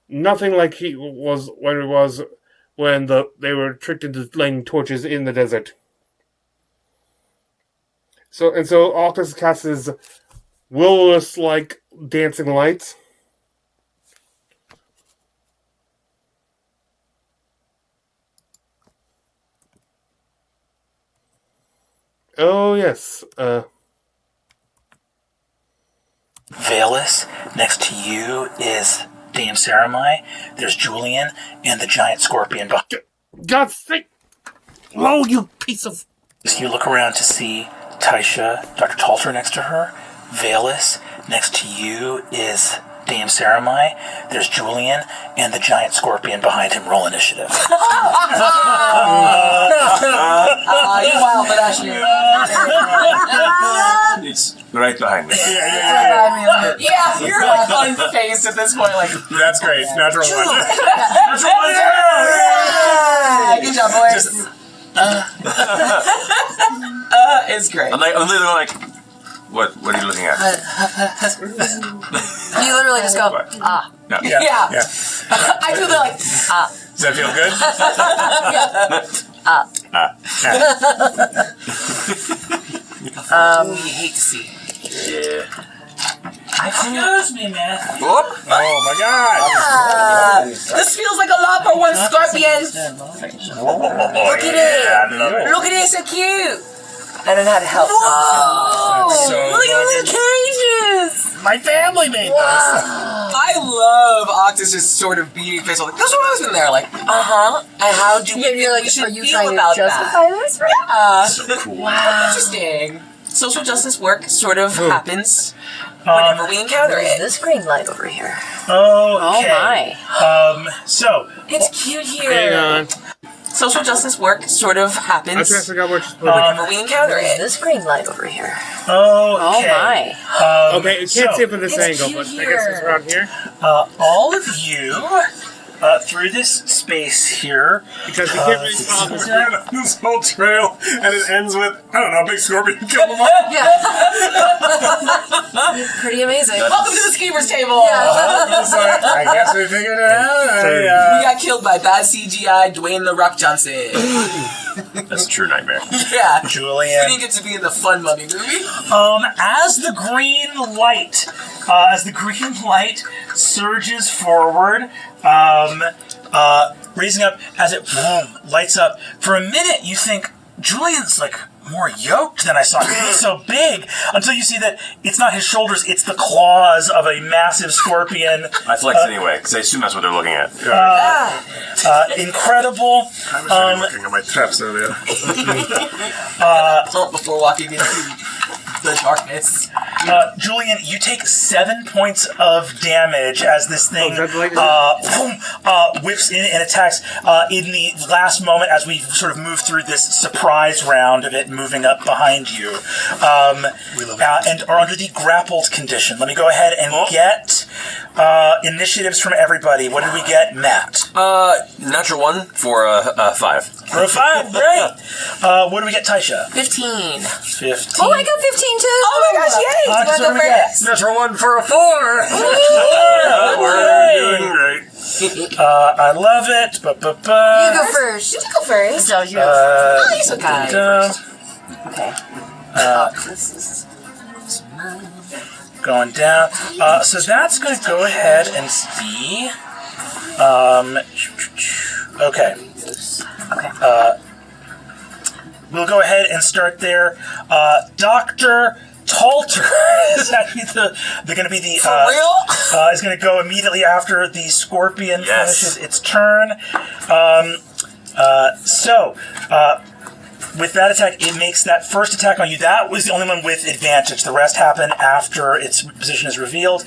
nothing like he was when they were tricked into lighting torches in the desert. So Octus casts his will-o-wisp like dancing lights. Oh, yes. Valus, next to you is Dame Saramai. There's Julian and the giant scorpion. God's sake! Whoa, you piece of... You look around to see Taisha, Dr. Talter next to her. Valus, next to you is Dame Saramai. There's Julian and the giant scorpion behind him. Roll initiative. You wild, but actually. It's right behind me. Yeah, you're like unfazed at this point. Like, That's great. Natural one. good job, boys. It's great. I'm literally like, what are you looking at? You literally just go, What? ah. No. Yeah. I do the like, ah. Does that feel good? You hate to see. Yeah. Excuse me, man. Oh my god! This feels like a lot for one scorpion. Look at it. Look at it, so cute. I don't know how to help. Whoa! So Look at the cages. My family made this. I love Octus just sort of beating face like, that's what I was in there, like, and how do You're like, we should are you feel trying to about justify that? this? Yeah. So cool. Wow. Interesting. Social justice work sort of happens whenever we encounter it. This green light over here. Okay. Oh my. So It's cute here. Hang on. Social justice work sort of I happens forgot what you're supposed whenever we encounter it. This green light over here. okay. Oh my. Okay, you can't see it from this it's angle, cute but I guess it's here. around here. All of you through this space here. Because you can't really follow this. This whole trail, and it ends with, I don't know, a big scorpion killed them all. Pretty amazing. Welcome to the schemers table. It's like, I guess we figured it out. We got killed by bad CGI Dwayne The Rock Johnson. That's a true nightmare. Yeah. We Julian. didn't get to be in the fun mummy movie. As the green light surges forward, raising up as it lights up. For a minute, you think Julian's like more yoked than I saw. He's so big until you see that it's not his shoulders; it's the claws of a massive scorpion. I flex anyway, because I assume that's what they're looking at. Incredible. Looking at my traps earlier. Before walking into the darkness. Julian, you take 7 points of damage as this thing whips in and attacks in the last moment as we sort of move through this surprise round of it moving up behind you. And are under the grappled condition. Let me go ahead and get initiatives from everybody. What did we get, Matt? Natural 1 for a 5. For a 5, great. What do we get, Taisha? 15. 15. Oh, I got 15 too. Oh my gosh, yay! So what do we get? Natural 1 for a 4. We're doing great. I love it. You go first. You go first. So you Oh, you're so kind. okay. This is Going down. So that's going to go ahead and be... okay. Okay. We'll go ahead and start there. Dr. Talter is actually they're going to be the... For real? Is going to go immediately after the scorpion finishes its turn. With that attack, it makes that first attack on you. That was the only one with advantage. The rest happen after its position is revealed.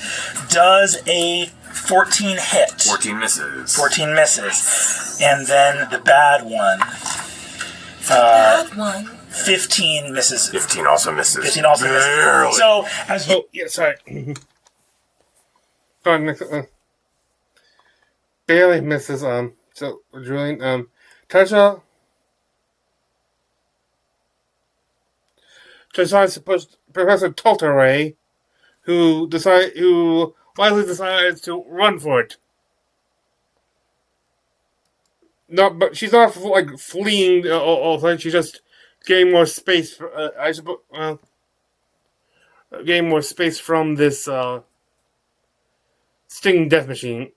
Does a 14 hit. 14 misses. 14 misses. And then the bad one. Bad one. 15 misses. 15 also misses. 15 also misses. Barely. So, as you... Oh, yeah, sorry. Go on, next, barely misses, so, Julian, Tasha decides to push Professor Talteray, who wisely decides to run for it. But she's not like fleeing all the time. She's just getting more space. Getting more space from this stinging death machine.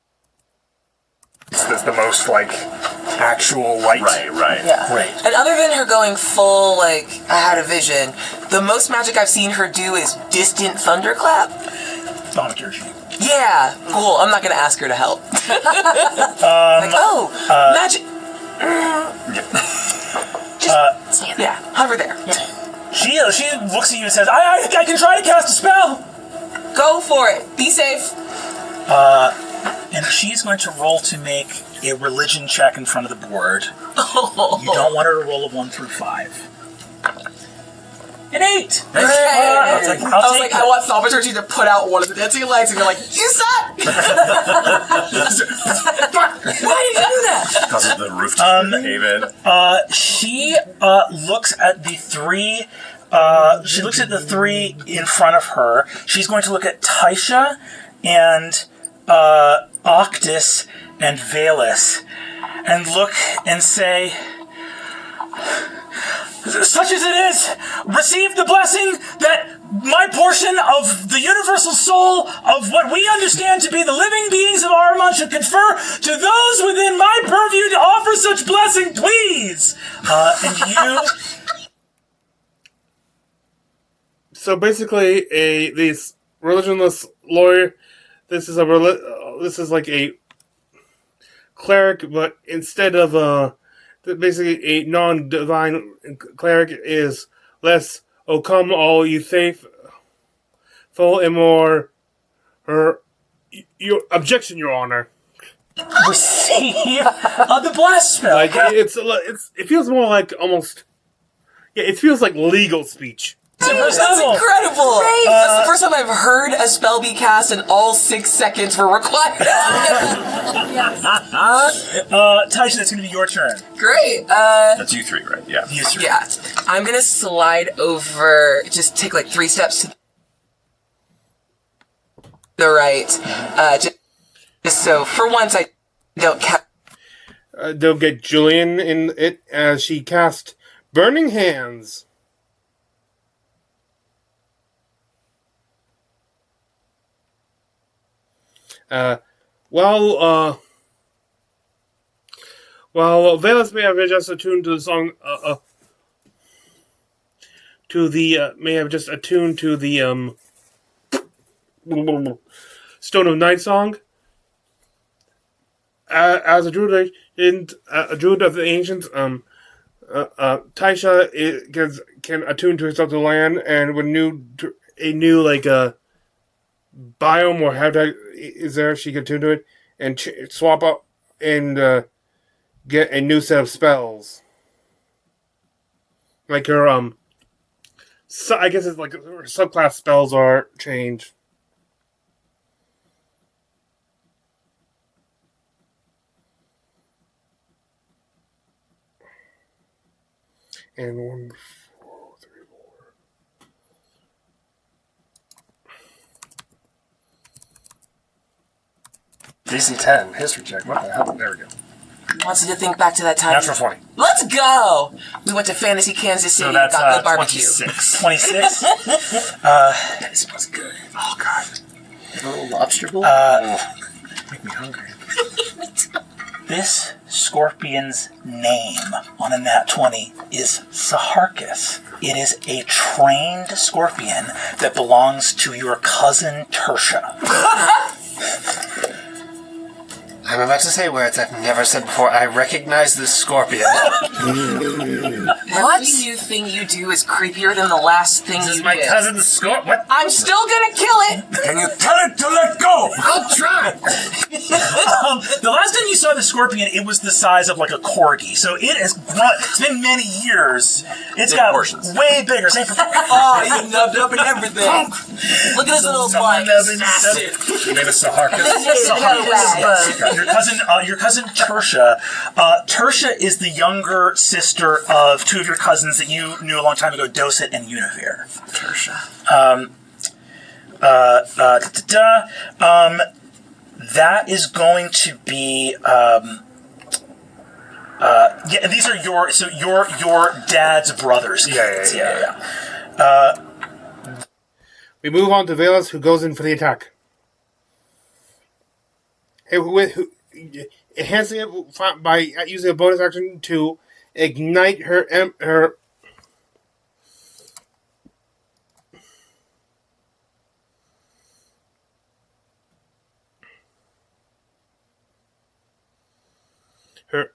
That's the most, like, actual light. Right. Yeah. Great. And other than her going full, like, I had a vision, the most magic I've seen her do is distant thunderclap. Thaumaturgy. Yeah, cool. I'm not going to ask her to help. Magic. Just stand there. Yeah, hover there. She looks at you and says, I can try to cast a spell! Go for it. Be safe. And she's going to roll to make a religion check in front of the board. You don't want her to roll a 1 through 5. An 8! I was like, it. I want Thaumaturgy to put out one of the dancing lights, and you're like, you suck! Why did you do that? Because of the roof to cave in. She looks at the 3... she looks at the 3 in front of her. She's going to look at Taisha and Octus and Valus and look and say, such as it is, receive the blessing that my portion of the universal soul of what we understand to be the living beings of Araman should confer to those within my purview to offer such blessing, please. And you... So basically, this religionless lawyer. This is like a cleric, but instead of basically a non-divine cleric is less. Oh, come all you faithful, and more. Your objection, Your Honor. Receive the bless spell. Like it feels more like almost. Yeah, it feels like legal speech. That's incredible! That's the first time I've heard a spell be cast and all 6 seconds were required. Taisha, it's going to be your turn. Great. That's you 3, right? Yeah. You 3. Yeah. I'm going to slide over, just take like 3 steps to the right. Just so, for once, I don't They'll get Julian in it as she casts Burning Hands. While Valus may have just attuned to the song, Stone of Night song. As a druid, a druid of the ancients, Taisha can attune to herself to the land, and when new a new biome or habitat is there, she can tune to it and swap up and get a new set of spells. Like her I guess it's like her subclass spells are changed. And 1, 4, 3, 4. DC 10, history check. What the hell? There we go. Wants you to think back to that time. Natural 20. Let's go! We went to Fantasy Kansas City So that's and got good barbecue. 26. 26? That smells good. Oh, God. A little lobster bowl? Make me hungry. This scorpion's name on a nat 20 is Saharkus. It is a trained scorpion that belongs to your cousin Tertia. I'm about to say words I've never said before. I recognize this scorpion. Every new thing you do is creepier than the last thing This you is my did. cousin's scorpion. What? I'm still gonna kill it! Can you tell it to let go? I'll try. The last time you saw the scorpion, it was the size of like a corgi. So it has grown. It's been many years. It's Big got portions. way bigger. Same for Oh, you nubbed up and everything. Look at this little bite. Your name is Saharkus. Your cousin Tertia. Tertia is the younger sister of two of your cousins that you knew a long time ago, Docet and Univere. Tertia. That is going to be. Yeah, these are your dad's brothers. Yeah. We move on to Velas, who goes in for the attack. Enhancing it by using a bonus action to ignite her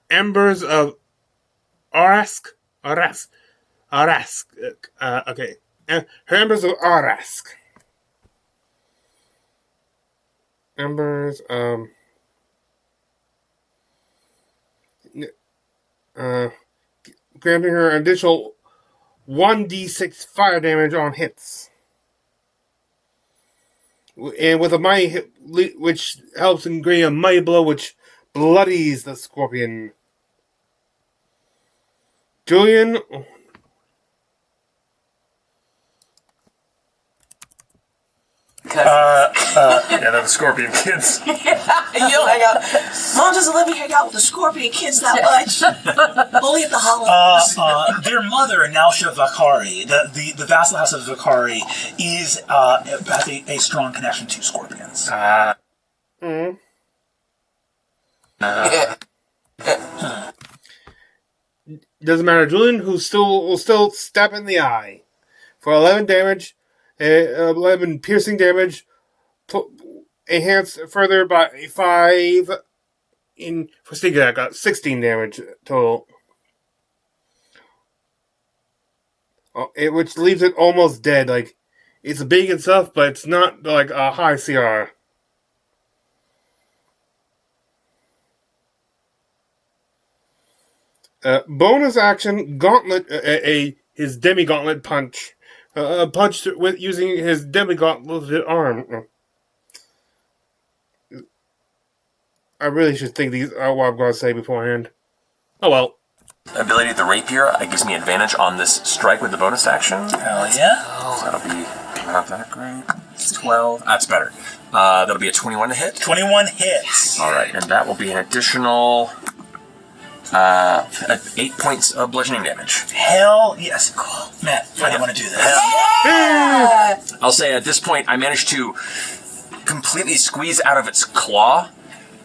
embers of Arask. Okay. Her embers of Arask. Embers, granting her an additional 1d6 fire damage on hits. And with a mighty hit, which helps in granting a mighty blow, which bloodies the scorpion. Julian. Yeah, they're the scorpion kids. You don't hang out. Mom doesn't let me hang out with the scorpion kids that much. Only at the holidays. Their mother, Nausha Vakari, the vassal house of Vakari, has a strong connection to scorpions. Doesn't matter. Julian, who will still stab in the eye for 11 damage, 11 piercing damage, enhanced further by 5 for sneak attack. Got 16 damage total. Which leaves it almost dead. Like, it's big and stuff, but it's not like a high CR. Bonus action, gauntlet, his demi-gauntlet punch. Punched with using his demi-gauntleted arm. I really should think these are what I'm going to say beforehand. Oh well. Ability of the rapier gives me advantage on this strike with the bonus action. Hell yeah. So that'll be not that great. It's 12. That's better. That'll be a 21 to hit. 21 hits. All right, and that will be an additional 8 points of bludgeoning damage. Hell yes. Cool. Matt, I didn't want to do this. I'll say at this point, I managed to completely squeeze out of its claw.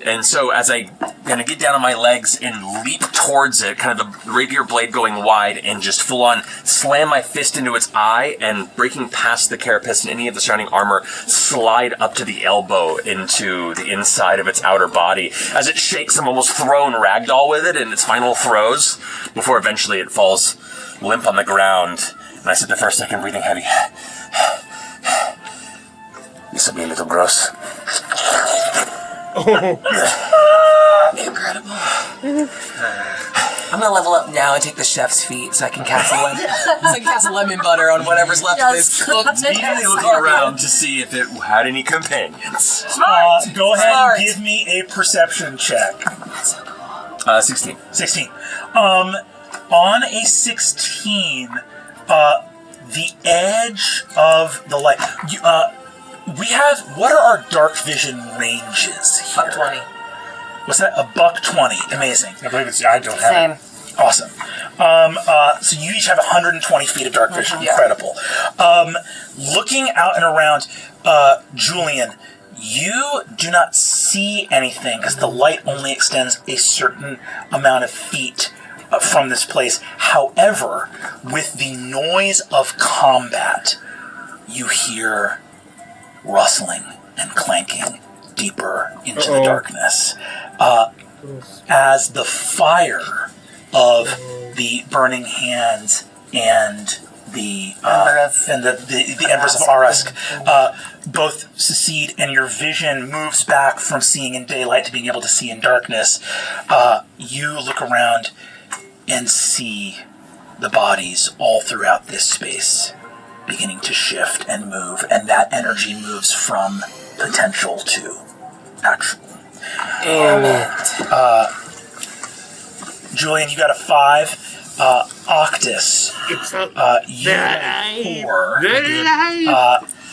And so as I kind of get down on my legs and leap towards it, kind of the rapier blade going wide, and just full on slam my fist into its eye, and breaking past the carapace and any of the surrounding armor, slide up to the elbow into the inside of its outer body. As it shakes, I'm almost thrown ragdoll with it in its final throes, before eventually it falls limp on the ground. And I sit there for a second, breathing heavy. This will be a little gross. Incredible. I'm gonna level up now and take the chef's feet so I can cast lemon butter on whatever's left of this cooked. Immediately looking around to see if it had any companions. Go ahead and give me a perception check. 16. 16. On a 16, the edge of the light. What are our dark vision ranges here? Buck 20. What's that? A buck 20. Amazing. I believe it's. I don't have. Same. Awesome. So you each have 120 feet of dark vision. Yeah. Incredible. Looking out and around, Julian, you do not see anything because the light only extends a certain amount of feet from this place. However, with the noise of combat, you hear rustling and clanking deeper into the darkness. As the fire of the burning hands and the Embers of Arask both secede, and your vision moves back from seeing in daylight to being able to see in darkness. You look around and see the bodies all throughout this space beginning to shift and move, and that energy moves from potential to actual. Damn it. Julian, you got a 5. Octus, It's not you got a 4.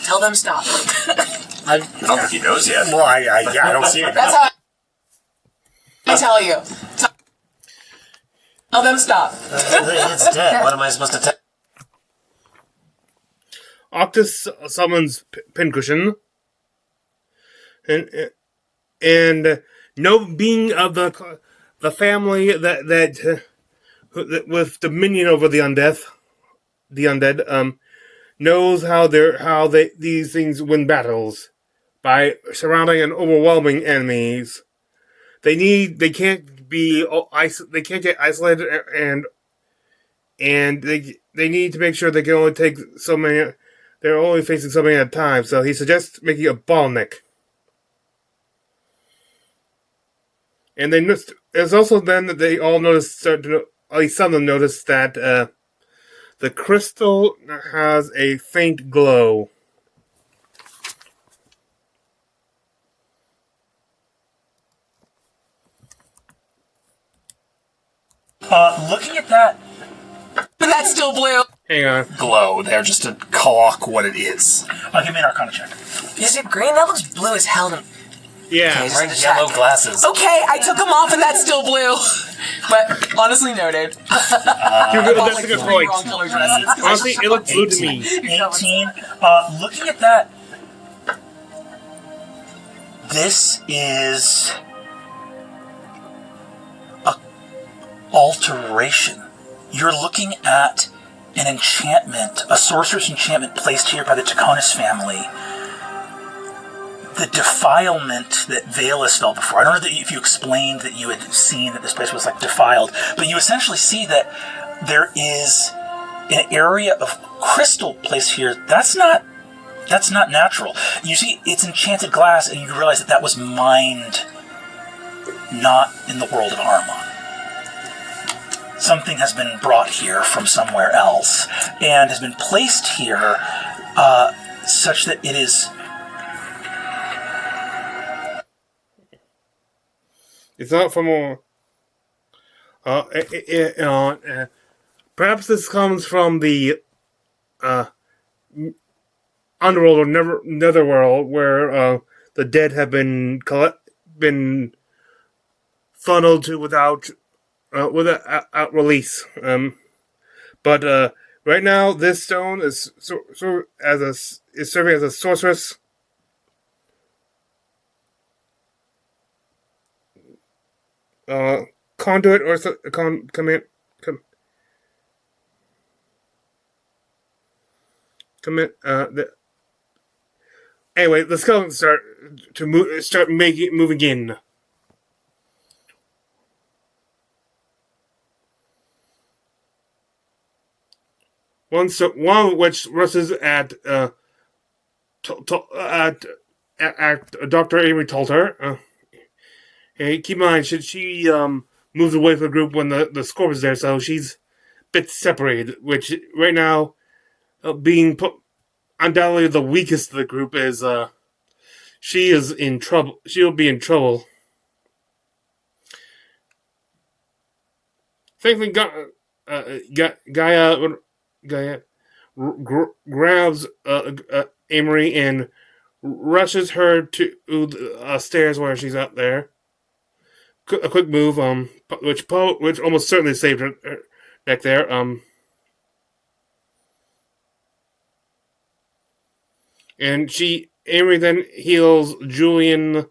Tell them stop. I don't think he knows yet. Well, I don't see it. That's how I tell you. Tell them stop. It's dead. What am I supposed to tell? Octus summons Pincushion, and no being of the family that with dominion over the undead, knows how these things win battles by surrounding and overwhelming enemies. They can't get isolated, and they need to make sure they can only take so many. They're only facing so many at a time, so he suggests making a bottleneck. And it's also then that they all notice, at least some of them notice, that the crystal has a faint glow. Looking at that That's still blue. Hang on. Glow there just to clock what it is. give me an Arcana check. Is it green? That looks blue as hell to me. Yeah. Okay, Wearing just yellow check. glasses. Okay, I took them off and that's still blue. But honestly noted. That's a good point. Wrong color dresses. Honestly, it looks blue to me. 18. Looking at that, this is a alteration. You're looking at an enchantment, a sorcerer's enchantment placed here by the Taconis family. The defilement that Valus felt before. I don't know if you explained that you had seen that this place was like defiled, but you essentially see that there is an area of crystal placed here. That's not natural. You see, it's enchanted glass, and you realize that was mined not in the world of Araman. Something has been brought here from somewhere else, and has been placed here such that it is... It's not from perhaps this comes from the underworld or netherworld, where the dead have been funneled to without release. But right now, this stone is serving as a sorceress. Conduit or commit. Anyway, the skeletons start moving in. One of which rushes at Dr. Avery told her. Hey, keep in mind, she moved away from the group when the score was there, so she's a bit separated. Which right now, being undoubtedly the weakest of the group is she is in trouble. She'll be in trouble. Thankfully, Gaia grabs Amory and rushes her to the stairs where she's up there. A quick move, which almost certainly saved her neck there. And Amory then heals Julian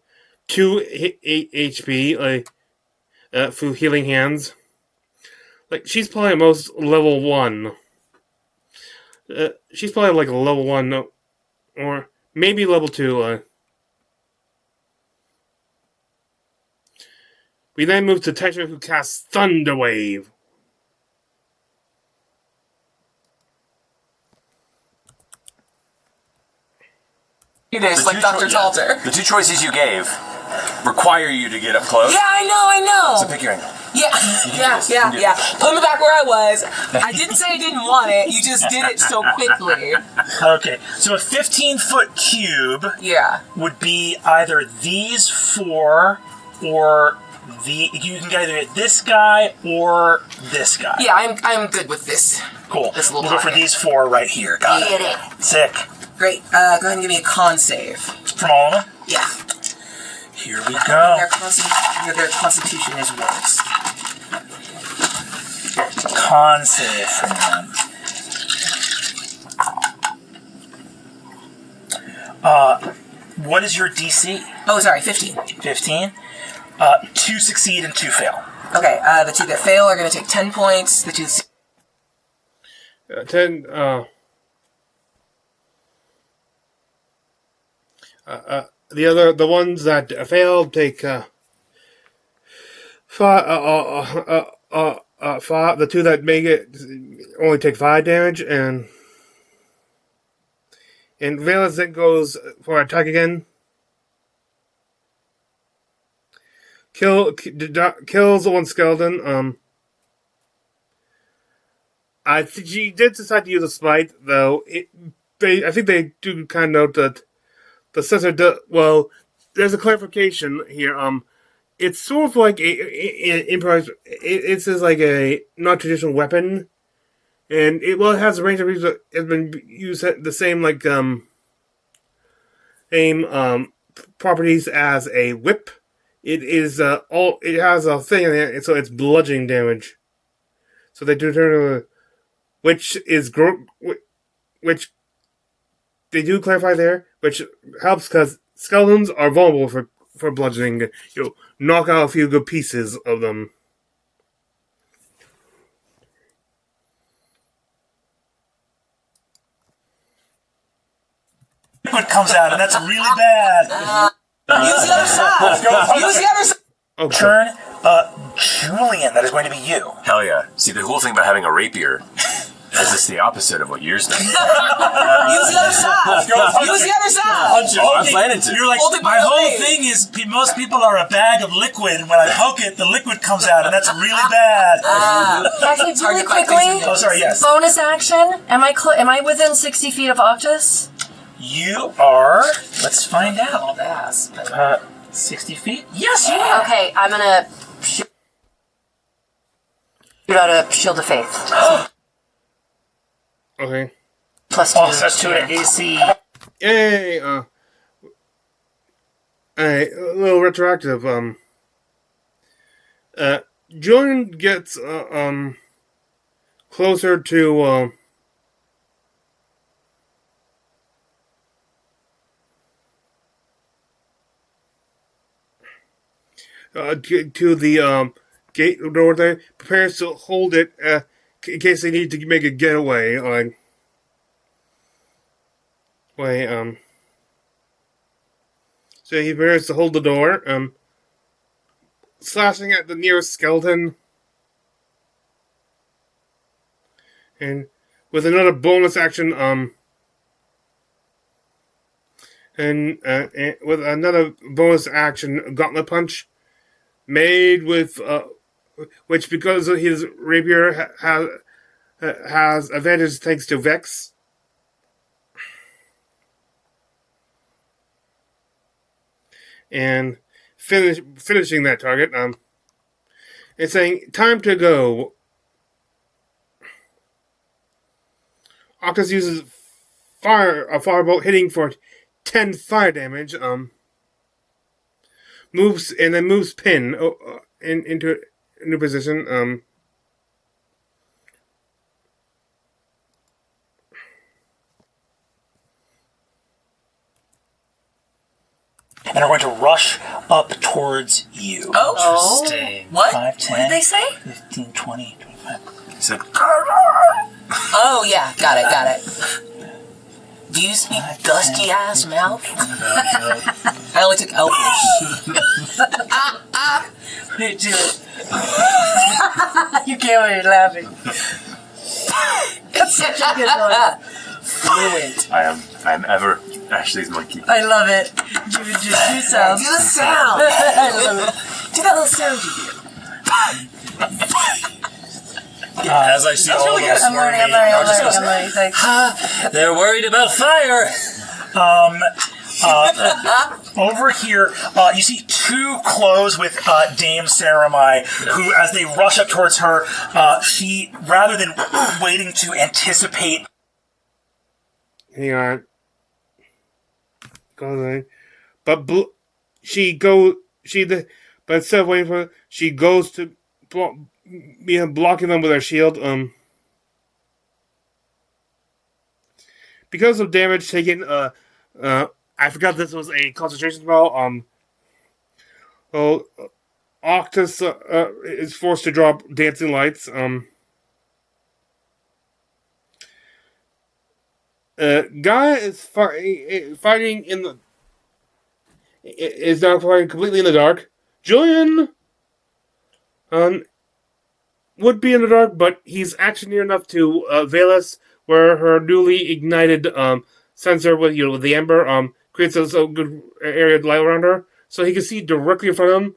2 HP, through healing hands. Like, she's probably at most level 1. She's probably like a level 1, or maybe level 2. We then move to Tetra, who casts Thunder Wave. It is like Dr. Talter. The two choices you gave require you to get up close. Yeah, I know. So pick your angle. Yeah. Put me back where I was. I didn't say I didn't want it. You just did it so quickly. Okay, so a 15-foot cube would be either these 4 or you can either get this guy or this guy. Yeah, I'm good with this. Cool. This little we'll go for these 4 right here. Got it. Sick. Great. Go ahead and give me a con save. From all of them? Yeah. Here we go. Their constitution is worse. Con save from them. What is your DC? Oh, sorry, 15. 15? 2 succeed and 2 fail. Okay, the 2 that fail are going to take 10 points. The 2 10, the ones that failed take 5. The 2 that make it only take 5 damage, and Valence then goes for attack again. Kills the one skeleton. I think she did decide to use a smite, though. I think they do kind of note that the sensor there's a clarification here. It's sort of like it's like a non-traditional weapon, and it has a range of use. It's been used the same properties as a whip. It is it has a thing in it, so it's bludgeoning damage. So they do turn, which they do clarify there, which helps because skeletons are vulnerable for bludgeoning. Knock out a few good pieces of them. Liquid comes out, and that's really bad. Use the other side. Use the other side. Okay. Turn, Julian. That is going to be you. Hell yeah. See, the cool thing about having a rapier is it's the opposite of what yours does. Use the other side. Use the other side. I'm planning to. You're like, my whole thing is most people are a bag of liquid, and when I poke it, the liquid comes out, and that's really bad. Actually, really quickly, Oh, sorry, yes. bonus action. Am I within 60 feet of Octus? You are, let's find out. 60 feet? Yes, you are. Okay, I'm gonna shoot out a Shield of Faith. Okay. Plus 2. Oh, so that's 2 to AC. Yay! A little retroactive. Julian gets closer to the gate door there, prepares to hold it in case they need to make a getaway. So he prepares to hold the door, slashing at the nearest skeleton, and with another bonus action, and with another bonus action, Gauntlet Punch, made with which because his rapier has advantage thanks to Vex. And finishing that target, it's saying, time to go. Octus uses a firebolt hitting for 10 fire damage, moves Pin into a new position, and are going to rush up towards you. Oh, Interesting. what? 5, 10, What did they say? 15, 20, 25. He said, Oh, yeah, got it. Do you speak dusty ass mouth? I only took Elfish. Do it. You can't wait laughing. That's such a good one. Fluent. I am ever Ashley's monkey. I love it. Just do sounds. Do the sound. I love it. Do that little sound you do. As I see all those I'm learning. Thanks. they're worried about fire. Over here, you see two clothes with Dame Saramai, who, as they rush up towards her, she, rather than waiting to anticipate... Hang on. But instead of waiting for it, she goes to blocking them with her shield. Because of damage taken, I forgot this was a concentration spell. Octus is forced to drop Dancing Lights. Guy is fighting in the... is now fighting completely in the dark. Julian would be in the dark, but he's actually near enough to Valus, where her newly ignited sensor with the ember creates a good area of light around her, so he can see directly in front of him.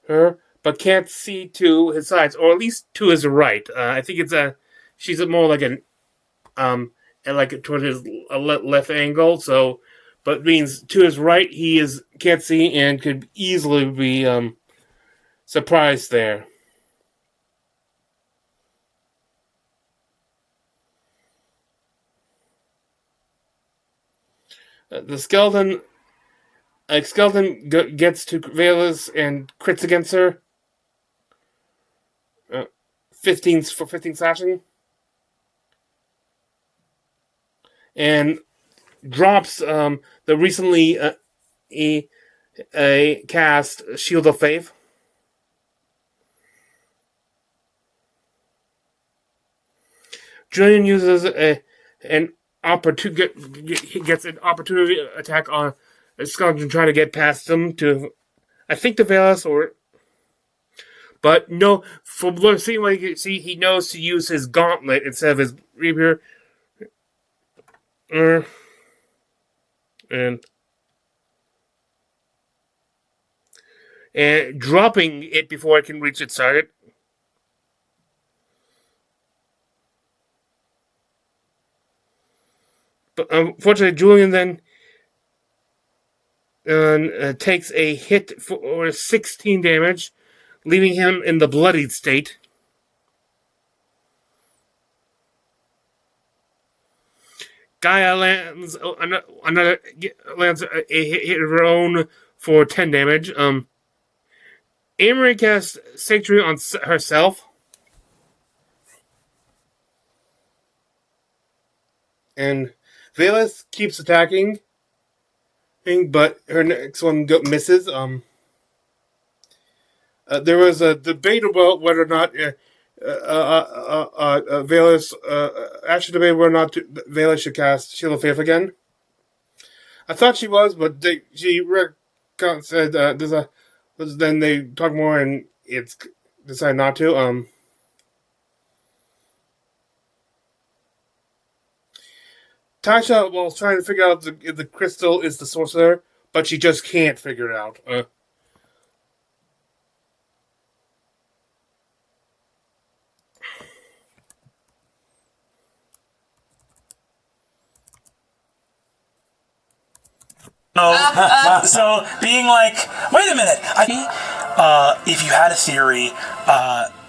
Her, but can't see to his sides, or at least to his right. I think she's more like like toward his left angle. So, but means to his right he can't see and could easily be surprised there. The skeleton gets to Valus and crits against her. 15 slashing. And drops the recently cast Shield of Faith. Julian uses an gets an opportunity attack on a skeleton trying to get past him to, I think, to Valus, but no, from what seeing like you see, he knows to use his gauntlet instead of his rapier, and dropping it before it can reach its target. But unfortunately, Julian then takes a hit for 16 damage, leaving him in the bloodied state. Gaia lands a hit of her own for 10 damage. Amory casts Sanctuary on herself. And Valus keeps attacking, but her next one misses. There was a debate about whether or not Valus actually debated whether or not Valus should cast Shield of Faith again. I thought she was, but she said then they talked more and it's decided not to. Tasha was trying to figure out if the crystal is the sorcerer, but she just can't figure it out. So being like, wait a minute, if you had a theory,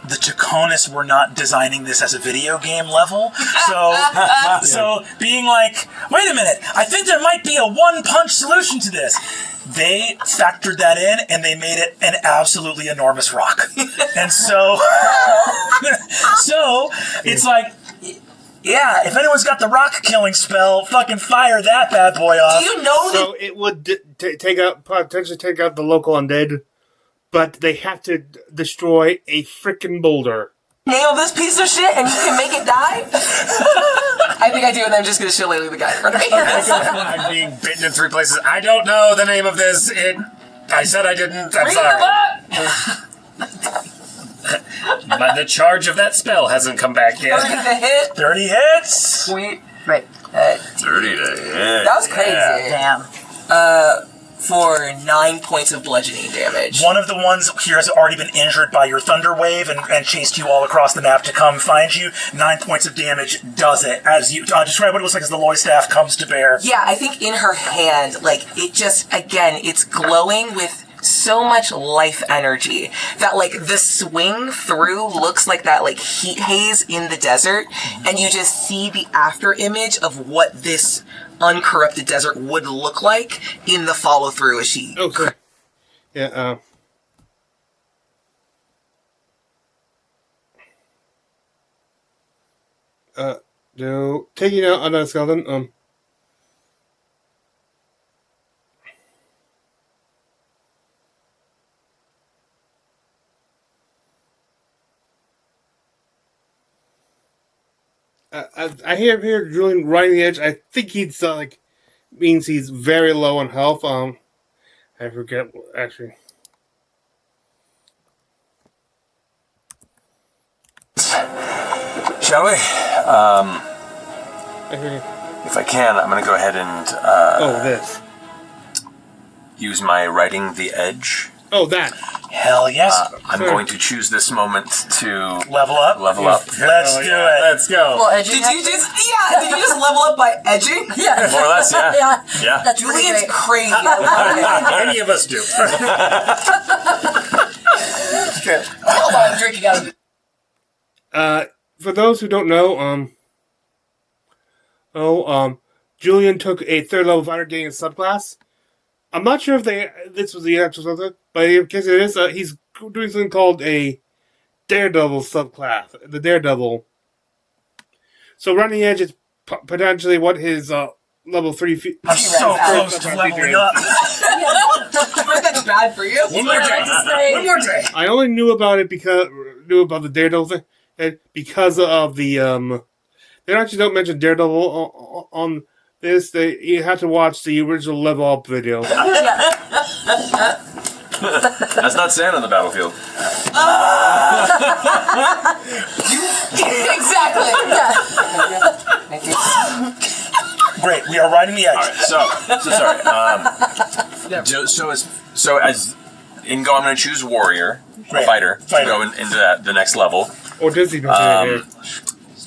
the Taconis were not designing this as a video game level. So being like, wait a minute, I think there might be a one-punch solution to this. They factored that in, and they made it an absolutely enormous rock. And so it's like, yeah, if anyone's got the rock killing spell, fucking fire that bad boy off. Do you know So it would potentially take out the local undead, but they have to destroy a freaking boulder. nail this piece of shit and you can make it die? I think I do, and I'm just gonna shillelagh the guy in front of me. I'm being bitten in 3 places. I don't know the name of this. I said I didn't. I'm sorry. But the charge of that spell hasn't come back yet. 30 to hit. 30 hits. Sweet. Right. 30 to hit. That was crazy. Damn. For 9 points of bludgeoning damage. One of the ones here has already been injured by your thunder wave and chased you all across the map to come find you. 9 points of damage does it. As you describe what it looks like as the Loystaff comes to bear. Yeah, I think in her hand, like, it just, again, it's glowing with so much life energy that, like, the swing through looks like that, like, heat haze in the desert, and you just see the after image of what this uncorrupted desert would look like in the follow through as she. Okay. Yeah. No, taking out another skeleton. I hear Julian riding the edge. I think he's means he's very low on health. I forget actually. Shall we? If I can, I'm going to go ahead and this. use my riding the edge. Oh, that. Hell yes. I'm going to choose this moment to level up. Let's do it. Let's go. Well, Did you just level up by edging? Yeah. More or less, yeah. Yeah. That's really Julian's great. crazy. Any of us do. Hold on, I'm drinking out of. For those who don't know, Julian took a 3rd level fighter getting a subclass. I'm not sure if this was the actual subclass, but in case it is, he's doing something called a Daredevil subclass. The Daredevil. So running edge is potentially what his level 3. I'm so close to leveling up. That's bad for you. One more day. I only knew about it because the Daredevil thing because of the They actually don't mention Daredevil on this. You have to watch the original level up video. That's not sand on the battlefield. Exactly. Great, we are riding the edge. Right, so as in go, I'm going to choose warrior, fighter, to go into the next level. Or does he mention it here?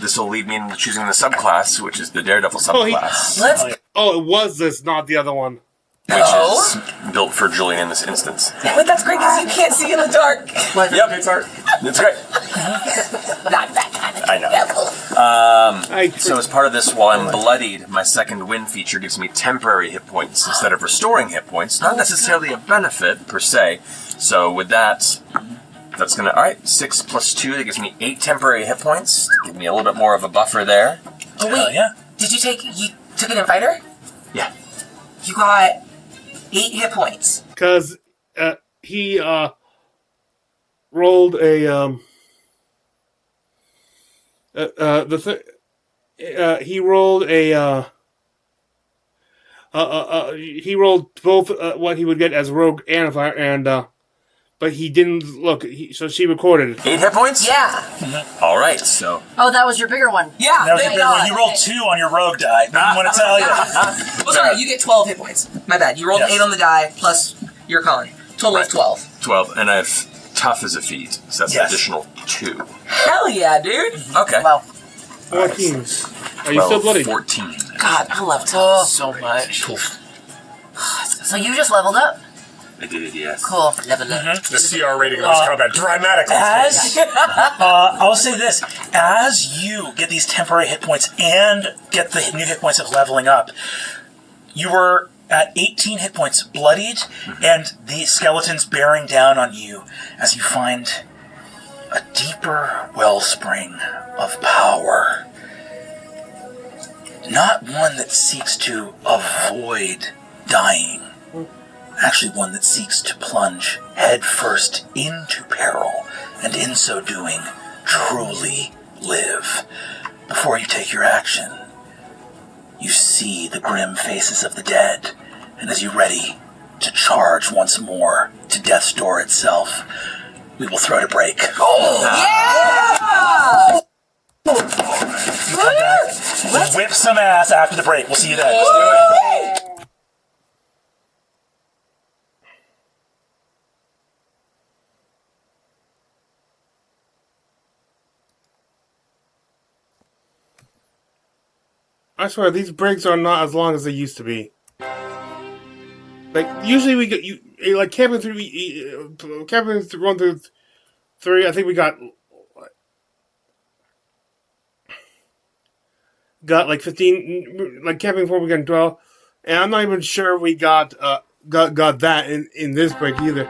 This will lead me into choosing the subclass, which is the Daredevil subclass. It was this, not the other one. Which is built for Julian in this instance. But that's great because you can't see in the dark. Yep, it's great. Not that kind of I know. So as part of this, while I'm bloodied, my second wind feature gives me temporary hit points instead of restoring hit points. Not necessarily a benefit, per se. So with that, that's going to... Alright, 6 plus 2, that gives me 8 temporary hit points. Give me a little bit more of a buffer there. Oh wait, you took it in fighter? Yeah. You got 8 hit points. Because he rolled a he rolled both what he would get as rogue and fire, and but he didn't look. So she recorded it. 8 hit points? Yeah. All right, so. Oh, that was your bigger one. Yeah. That was thank your big one. God. You rolled 2 on your rogue die. I want to tell you. Well, sorry, you get 12 hit points. My bad. You rolled Yes. 8 on the die plus your con. Total of 12. 12, and I have tough as a feat, so that's an Yes. additional 2. Hell yeah, dude. Okay. Well, 14. Are you still bloody? 14. God, I love tough so much. So you just leveled up. I did, yes. Cool. Level up. The CR rating on this combat dramatically. I'll say this: as you get these temporary hit points and get the new hit points of leveling up, you were at 18 hit points, bloodied, and the skeletons bearing down on you as you find a deeper wellspring of power. Not one that seeks to avoid dying. Actually one that seeks to plunge headfirst into peril, and in so doing, truly live. Before you take your action, you see the grim faces of the dead, and as you ready to charge once more to death's door itself, we will throw to break. Yeah! You come back, we'll whip some ass after the break. We'll see you then. Let's do it. I swear these breaks are not as long as they used to be. Like usually we get you like camping through 1 through 3. I think we got like 15. Like camping 4 we got 12, and I'm not even sure we got that in this break either.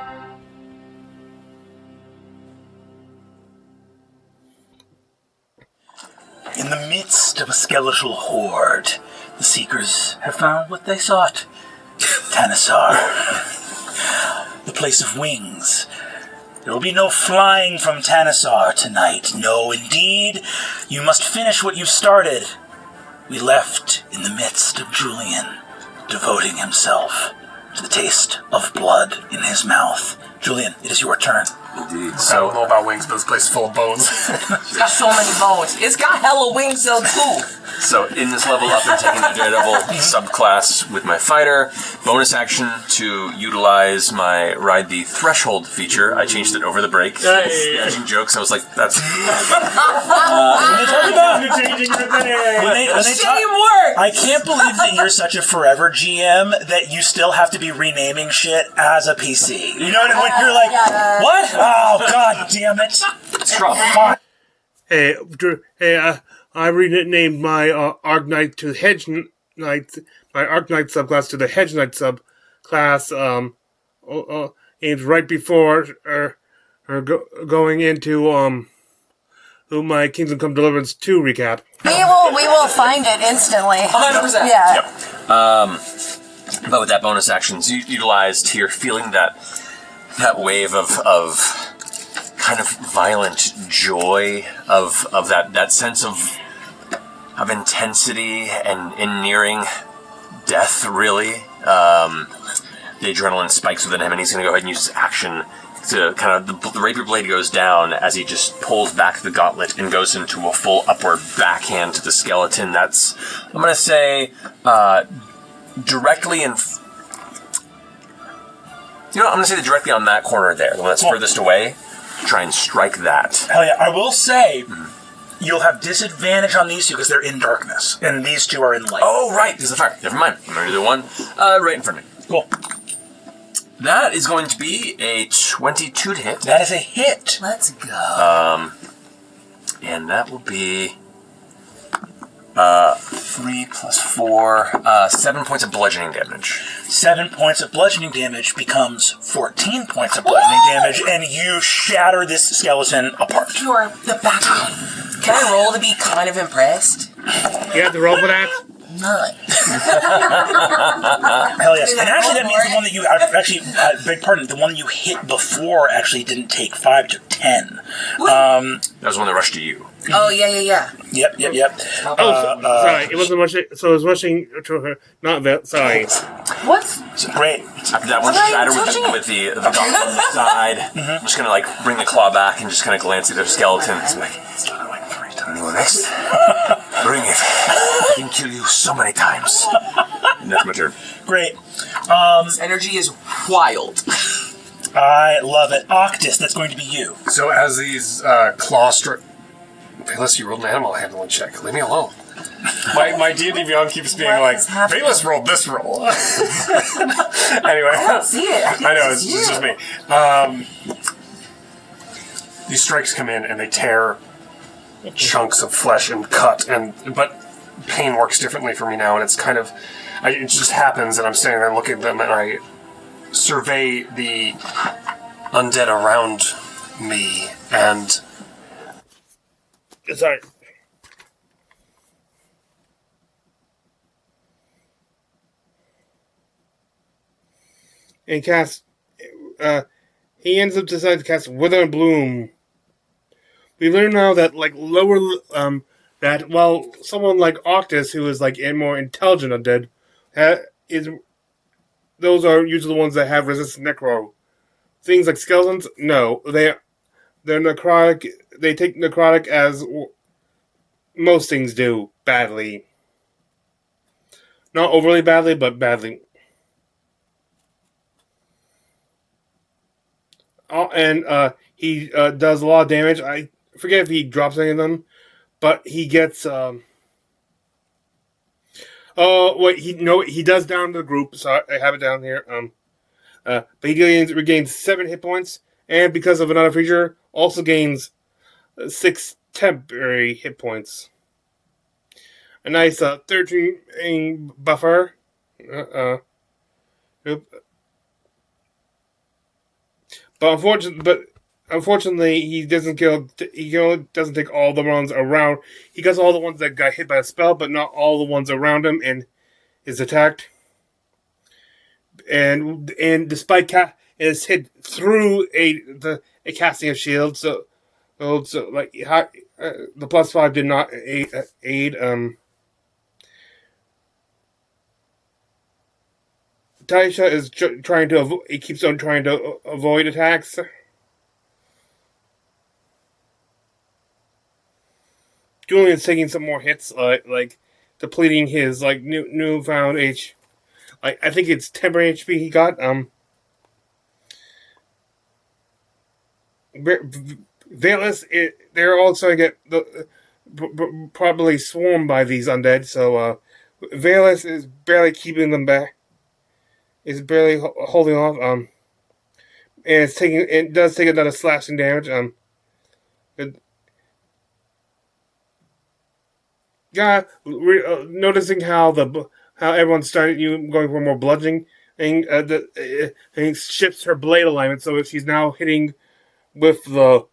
In the midst of a skeletal horde, the Seekers have found what they sought. Tanasar. The place of wings. There will be no flying from Tanasar tonight. No, indeed. You must finish what you started. We left in the midst of Julian, devoting himself to the taste of blood in his mouth. Julian, it is your turn. Indeed. I So, don't know about wings, but this place is full of bones. It's got so many bones. It's got hella wings though too. so in this level up, I'm taking the Daredevil subclass with my fighter. Bonus action to utilize my Ride the Threshold feature. I changed it over the break. Making jokes, I was like, that's... When they talk about Shame work. I can't believe that you're such a forever GM that you still have to be renaming shit as a PC. You know what I mean? You're like, what? Oh, god damn it. It's strong. Hey, I renamed my Arc Knight to Hedge Knight. My Arc Knight subclass to the Hedge Knight subclass. Aimed right before going into my Kingdom Come Deliverance 2 recap. We will find it instantly. 100%. Yeah. But with that bonus actions utilized here, feeling that wave of kind of violent joy of that sense of intensity and in nearing death, really. The adrenaline spikes within him, and he's going to go ahead and use his action to kind of the rapier blade goes down as he just pulls back the gauntlet and goes into a full upward backhand to the skeleton. That's, I'm going to say, directly in. You know, I'm going to say directly on that corner there, the one that's furthest away. Try and strike that. Hell yeah. I will say, you'll have disadvantage on these two because they're in darkness, and these two are in light. Oh, right, because of the fire. Never mind. I'm going to do one right in front of me. Cool. That is going to be a 22 to hit. That is a hit. Let's go. And that will be 3 plus 4, 7 points of bludgeoning damage. 7 points of bludgeoning damage becomes 14 points of bludgeoning damage, and you shatter this skeleton apart. You're the background. Can I roll to be kind of impressed? You have to roll for that? None. Hell yes. And actually that means the one that you, actually, beg pardon, the one you hit before actually didn't take 5, took 10. That was the one that rushed to you. Oh, yeah. Yep. Sorry, it wasn't rushing. So it was rushing to her. Not that. Sorry. What's Great. After that one shatter with the goblin on the side, I'm just gonna like bring the claw back and just kind of glance at their skeletons. Like, anyone next? Bring it. I can kill you so many times. And that's my turn. Great. This energy is wild. I love it. Octus, that's going to be you. So as these claw Bayless, you rolled an animal handling check. Leave me alone. My D&D Beyond keeps being Bayless rolled this roll. Anyway. I don't see it. I know, it's just me. These strikes come in and they tear chunks of flesh and cut, but pain works differently for me now, and it's kind of... it just happens, and I'm standing there looking at them, and I survey the undead around me, and... Sorry. And cast... he ends up deciding to cast Wither and Bloom. We learn now that, that while someone like Octus, who is, a more intelligent undead, those are usually the ones that have resistant necro. Things like skeletons, no. They're necrotic. They take necrotic as most things do, badly. Not overly badly, but badly. He does a lot of damage. I forget if he drops any of them, but he gets... he does down the group, so I have it down here. But he regains 7 hit points, and because of another feature, also gains 6 temporary hit points. A nice 13 buffer. But unfortunately, he doesn't kill. He doesn't take all the ones around. He gets all the ones that got hit by a spell, but not all the ones around him, and is attacked. And despite is hit through a casting of shield, so the +5 did not aid. Taisha is trying to. He keeps on trying to avoid attacks. Julian's taking some more hits, like depleting his newfound H. I think it's temporary HP he got. Veilus, they're all starting to get probably swarmed by these undead. So Veilus is barely keeping them back. Is barely holding off. And it does take another slashing damage. Noticing how everyone's starting going for more bludgeoning, and shifts her blade alignment, so she's now hitting with the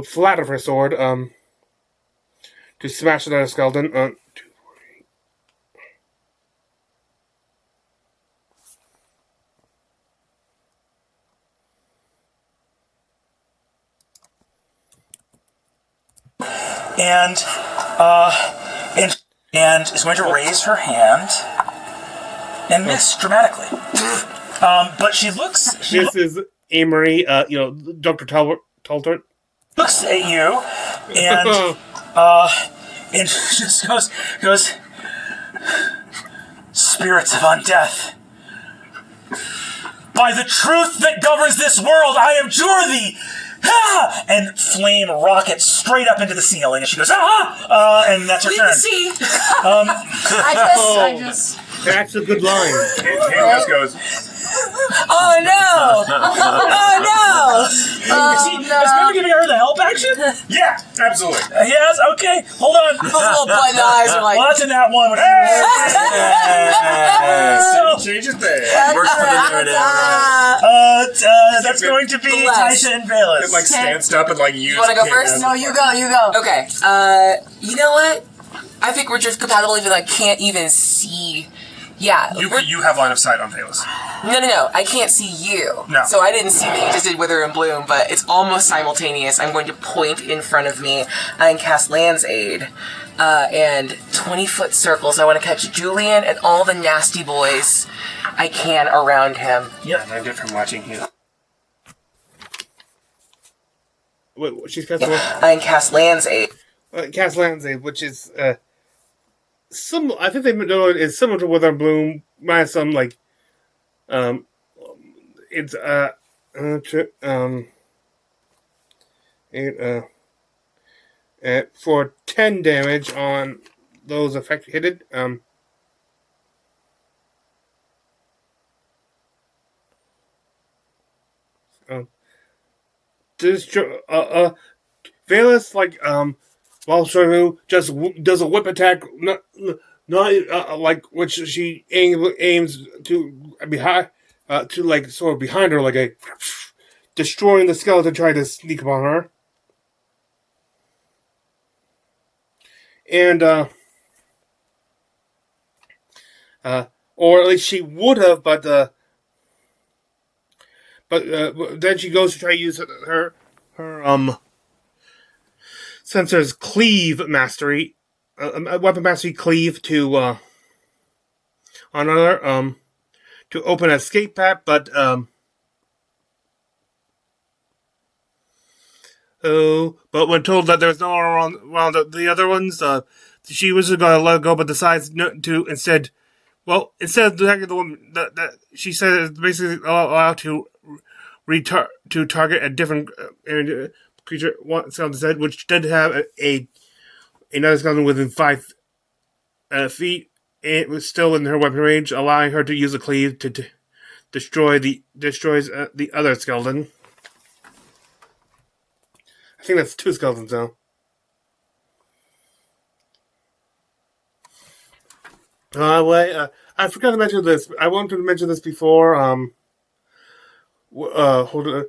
flat of her sword to smash another skeleton. 2, 4, 8. And is going to raise her hand and miss dramatically. But she looks. This is Amory, Dr. Taltort. Looks at you and she just goes, spirits of undeath. By the truth that governs this world, I abjure thee! Ah! And flame rockets straight up into the ceiling, and she goes, and that's her turn. See. I just. That's a good line. Taylor just goes, Oh no! Oh no! Is Mary giving her the help action? yeah, absolutely. Yes, okay, hold on. The little button eyes are like. Well, that's in that one. Change it there. Works for the narrative. That's going to be Taisha and Bayless. It stands up and use. You want to go first? No, you go. Okay. You know what? I think we're just compatible even I can't even see Yeah. You have line of sight on Valus. No. I can't see you. No. So I didn't see that you just did Wither and Bloom, but it's almost simultaneous. I'm going to point in front of me and cast Land's Aid. And 20-foot circles. I want to catch Julian and all the nasty boys I can around him. Yeah, I learned it from watching you. Wait, she's casting what? And cast Land's Aid. Cast Land's Aid, which is I think they know it is similar to Wither and Bloom, minus some like it's for 10 damage on those hit. Valus, like, while Shoryu just does a whip attack, not like which she aims to behind, to like sort of behind her, like a destroying the skeleton trying to sneak upon her, and or at least she would have, but then she goes to try to use her Sensor's Cleave Mastery, Weapon Mastery Cleave to on another to open an escape path, but when told that there's no one around the other ones, she was going to let it go, but decides to instead. Well, instead of attacking the woman, that she said it's basically allowed to target a different creature skeleton, which did have another skeleton within 5 feet. It was still in her weapon range, allowing her to use a cleave to destroys the other skeleton. I think that's 2 skeletons now. I forgot to mention this. I wanted to mention this before. Hold on.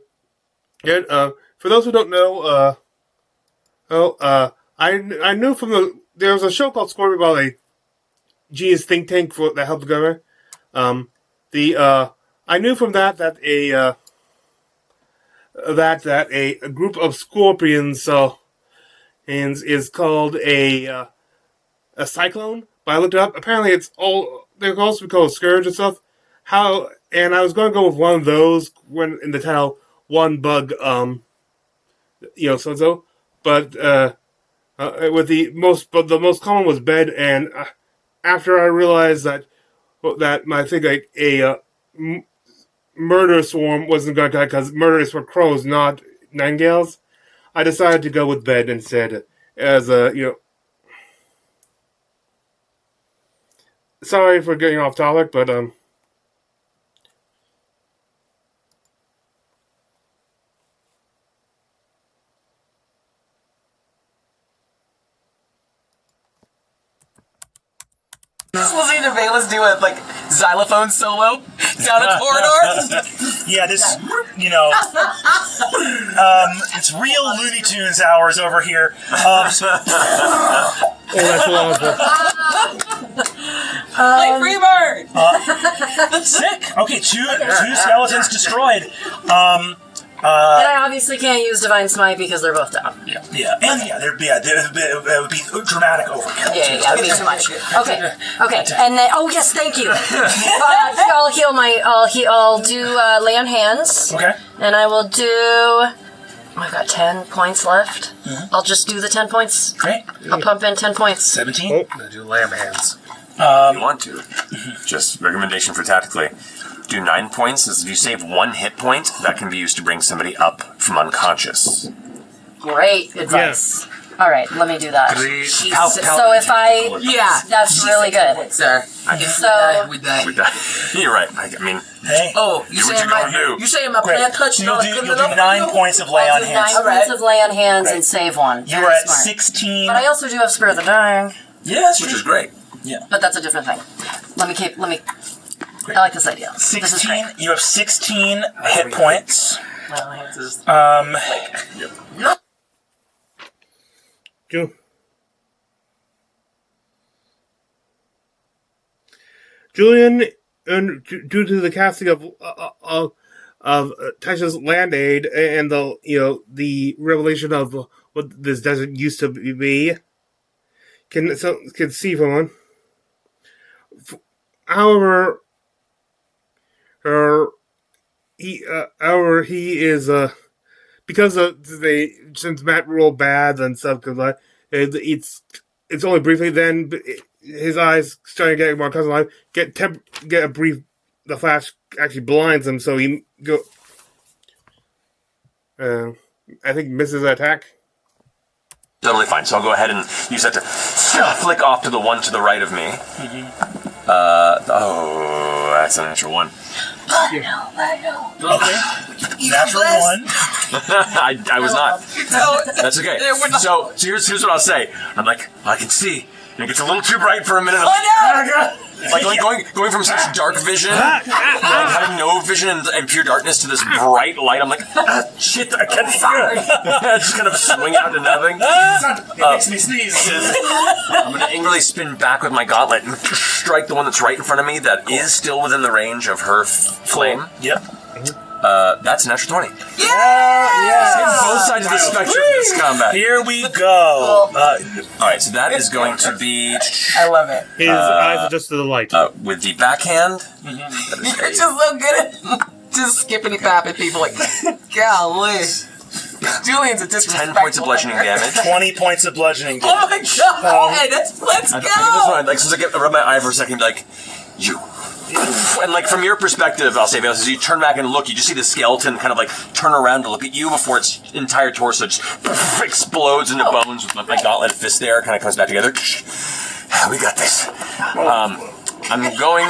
Again, for those who don't know, I knew from there was a show called Scorpion about a genius think tank that helped the government. I knew from that a group of scorpions is called a cyclone. But I looked it up. Apparently, they're also called Scourge and stuff. And I was going to go with one of those when in the title, one bug, so. But with the most common was bed. And after I realized that I think a murder swarm wasn't going to die because murder is for crows, not nightingales, I decided to go with bed instead as Sorry for getting off topic, but Listening to Valus do a xylophone solo down a corridor. Yeah, this, it's real Looney Tunes hours over here. that's awesome. Play Freebird! Sick. Okay, two skeletons destroyed. And I obviously can't use Divine Smite because they're both down. Yeah, it would be dramatic overkill. Yeah, it'd be too much. Okay, and then yes, thank you. I'll heal I'll do lay on hands. Okay. And I will do. I've got 10 points left. Mm-hmm. I'll just do the 10 points. Great. I'll pump in 10 points. 17. I'm gonna do lamb hands. If you want to, just recommendation for tactically. Do 9 points. If you save 1 hit point, that can be used to bring somebody up from unconscious. Great advice. Yeah. All right, let me do that. So if I... Yeah. That's really good. Sir. We die. You're right. I mean... Hey. Oh, you saying my plan touched You'll do 9 points of lay on hands. 9 points of lay on hands and save 1. You were at 16. But I also do have Spirit of the Dying. Yes. Which is great. Yeah. But that's a different thing. Let me... I like this idea. 16. You have 16 hit points. Julian, due to the casting of Tasha's Land Aid and the revelation of what this desert used to be, can see someone. However, he is because since Matt rolled bad and stuff, because it's only briefly. Then his eyes starting to get more accustomed. Get a brief. The flash actually blinds him, so he go. I think misses the attack. Totally fine. So I'll go ahead and use that to flick off to the one to the right of me. That's a natural one. I know. Natural one. I was not. That's okay. So here's what I'll say. I'm like, I can see. And it gets a little too bright for a minute. Like going from such dark vision, like having no vision and pure darkness to this bright light. I'm like, shit, I can't see. I just kind of swing out to nothing. It makes me sneeze. I'm going to angrily spin back with my gauntlet and strike the one that's right in front of me that is still within the range of her flame. Yep. That's an extra 20. Yeah! Both sides of the spectrum of this combat. Here we go. Alright, so that is going to be... I love it. His eyes are just to the light. With the backhand. You're just so good at just skipping and clapping people like, golly. Julian's a disrespectful. 10 points of bludgeoning damage. 20 points of bludgeoning damage. Oh my god! Let's go! I think that's right. Like, since I rub my eye for a second, like, you. And like from your perspective, I'll say, as you turn back and look, you just see the skeleton kind of like turn around to look at you before its entire torso just explodes into bones with my gauntlet fist there, kind of comes back together. We got this. I'm going...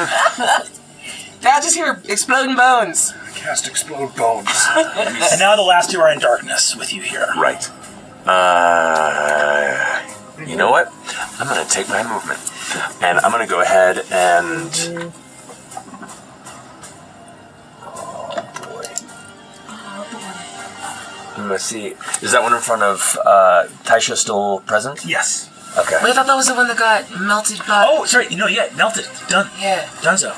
Now just hear exploding bones. Cast explode bones. And now the last two are in darkness with you here. Right. You know what? I'm going to take my movement. And I'm going to go ahead and... I'm going to see. Is that one in front of Taisha still present? Yes. Okay. Wait, I thought that was the one that got melted by... Oh, sorry. Melted. Done. Yeah. Donezo.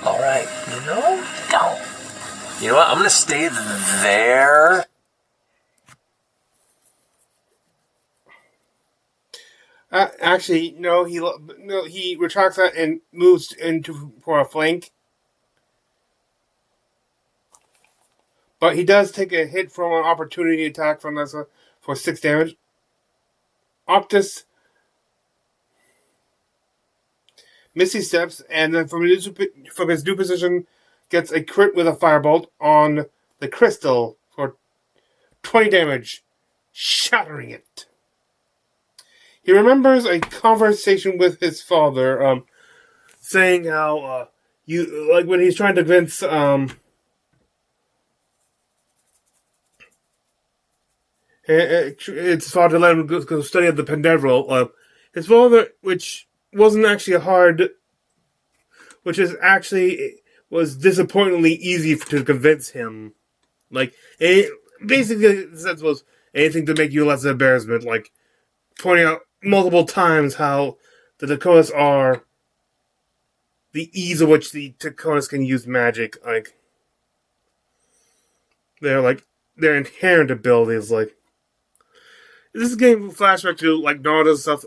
All right. You know what? I'm going to stay there. Actually, no. He retracts that and moves for a flank. But he does take a hit from an opportunity attack from Nessa for 6 damage. Optus Misty steps, and then from his new position, gets a crit with a firebolt on the crystal for 20 damage, shattering it. He remembers a conversation with his father, saying how when he's trying to convince it's father to let him go study at the Pendeveril. His father, which wasn't actually was disappointingly easy to convince him. Like, basically, the sense was anything to make you less embarrassment. Like, pointing out multiple times how the Dakotas are the ease of which the Dakotas can use magic. Like, their inherent abilities, like. This game flashback to like Naruto stuff.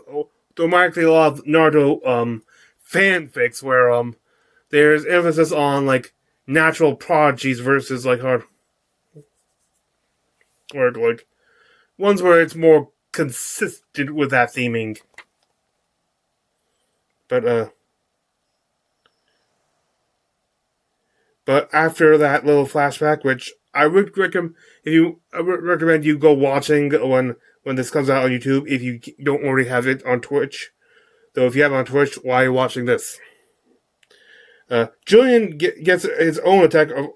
Automatically a lot of Naruto fanfics where there's emphasis on like natural prodigies versus like hard, or like ones where it's more consistent with that theming. But after that little flashback, which I would recommend you go watching when this comes out on YouTube, if you don't already have it on Twitch. Though if you have it on Twitch, why are you watching this? Julian gets his own attack of...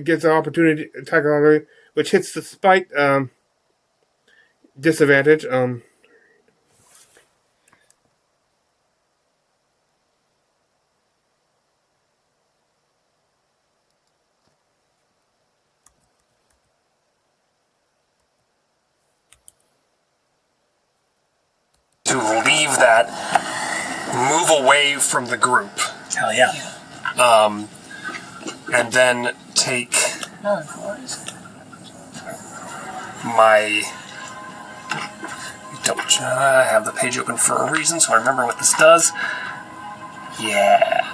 gets an opportunity attack which hits despite disadvantage. leave that, move away from the group. Hell yeah. And then take my... I have the page open for a reason, so I remember what this does. Yeah.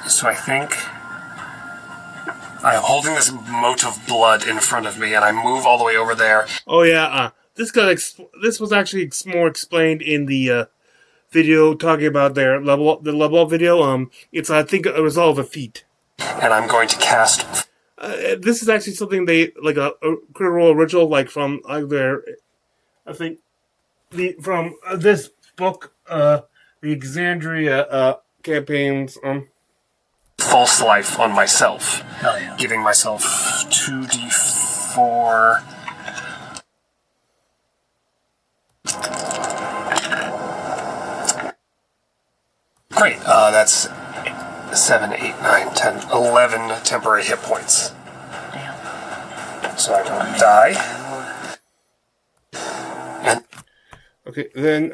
So I think I am holding this mote of blood in front of me, and I move all the way over there. Oh yeah, this was actually more explained in the video talking about the level up video. It's I think a result of a feat. And I'm going to cast. This is actually something they like a Critical Role original, like from their, I think, from this book, the Exandria campaigns. False life on myself. Hell yeah. Giving myself 2d4. Great. That's 7, 8, 9, 10, 11 temporary hit points. Damn. So I don't die. And Okay, then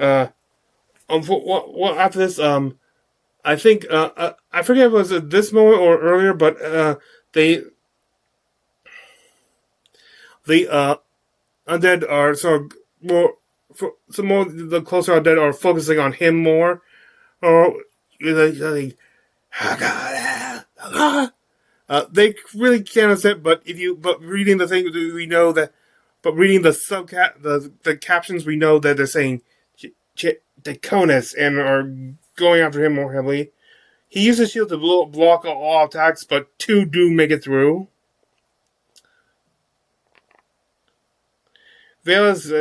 what after this? I think I forget if it was at this moment or earlier, but the undead are the closer undead are focusing on him more, or they really can't understand. But reading the thing, we know that. But reading the captions, we know that they're saying Deconus and are going after him more heavily. He uses shield to block all attacks, but 2 do make it through. Velas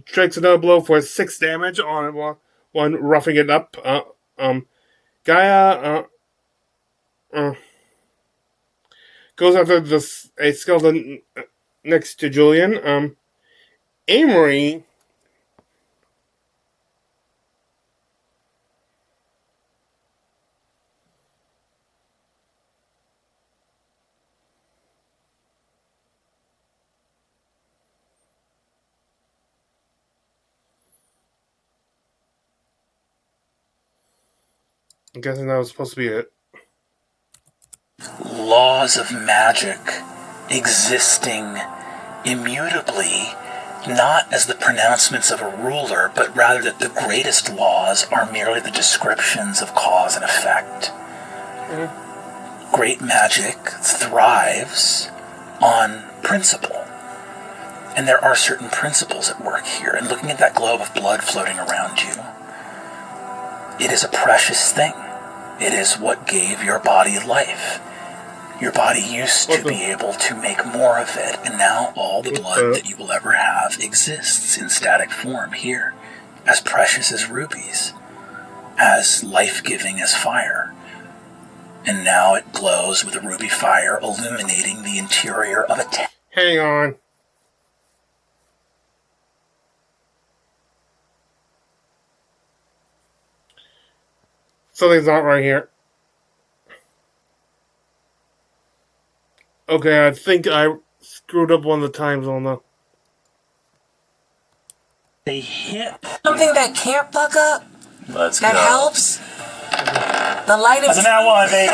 strikes another blow for 6 damage on one, roughing it up. Gaia goes after a skeleton next to Julian. Amory I'm guessing that was supposed to be it. Laws of magic existing immutably, not as the pronouncements of a ruler, but rather that the greatest laws are merely the descriptions of cause and effect. Mm-hmm. Great magic thrives on principle. And there are certain principles at work here. And looking at that globe of blood floating around you, it is a precious thing. It is what gave your body life. Your body used to be able to make more of it, and now all the blood that you will ever have exists in static form here, as precious as rubies, as life-giving as fire. And now it glows with a ruby fire illuminating the interior of a tent. Hang on. Something's not right here. Okay, I think I screwed up one of the time zone though. They hit. Something that can't fuck up. Let's that go. helps. The light is. As of now on, they.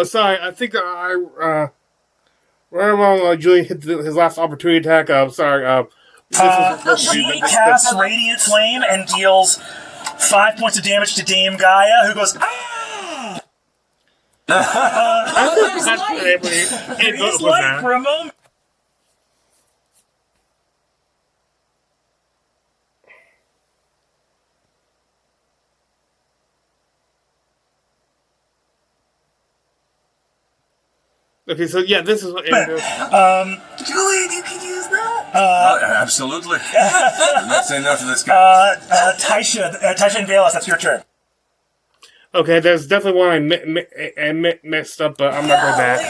Sorry, I think right around Julian hit his last opportunity attack. Sorry. She casts Radiant Flame and deals 5 points of damage to Dame Gaia, who goes, ah! It was light for a moment. Okay, so yeah, this is what Julian, you can use that. Absolutely. I'm not saying enough of this guy. Tasha and Velas, that's your turn. Okay, there's definitely one I messed up, but I'm not going back.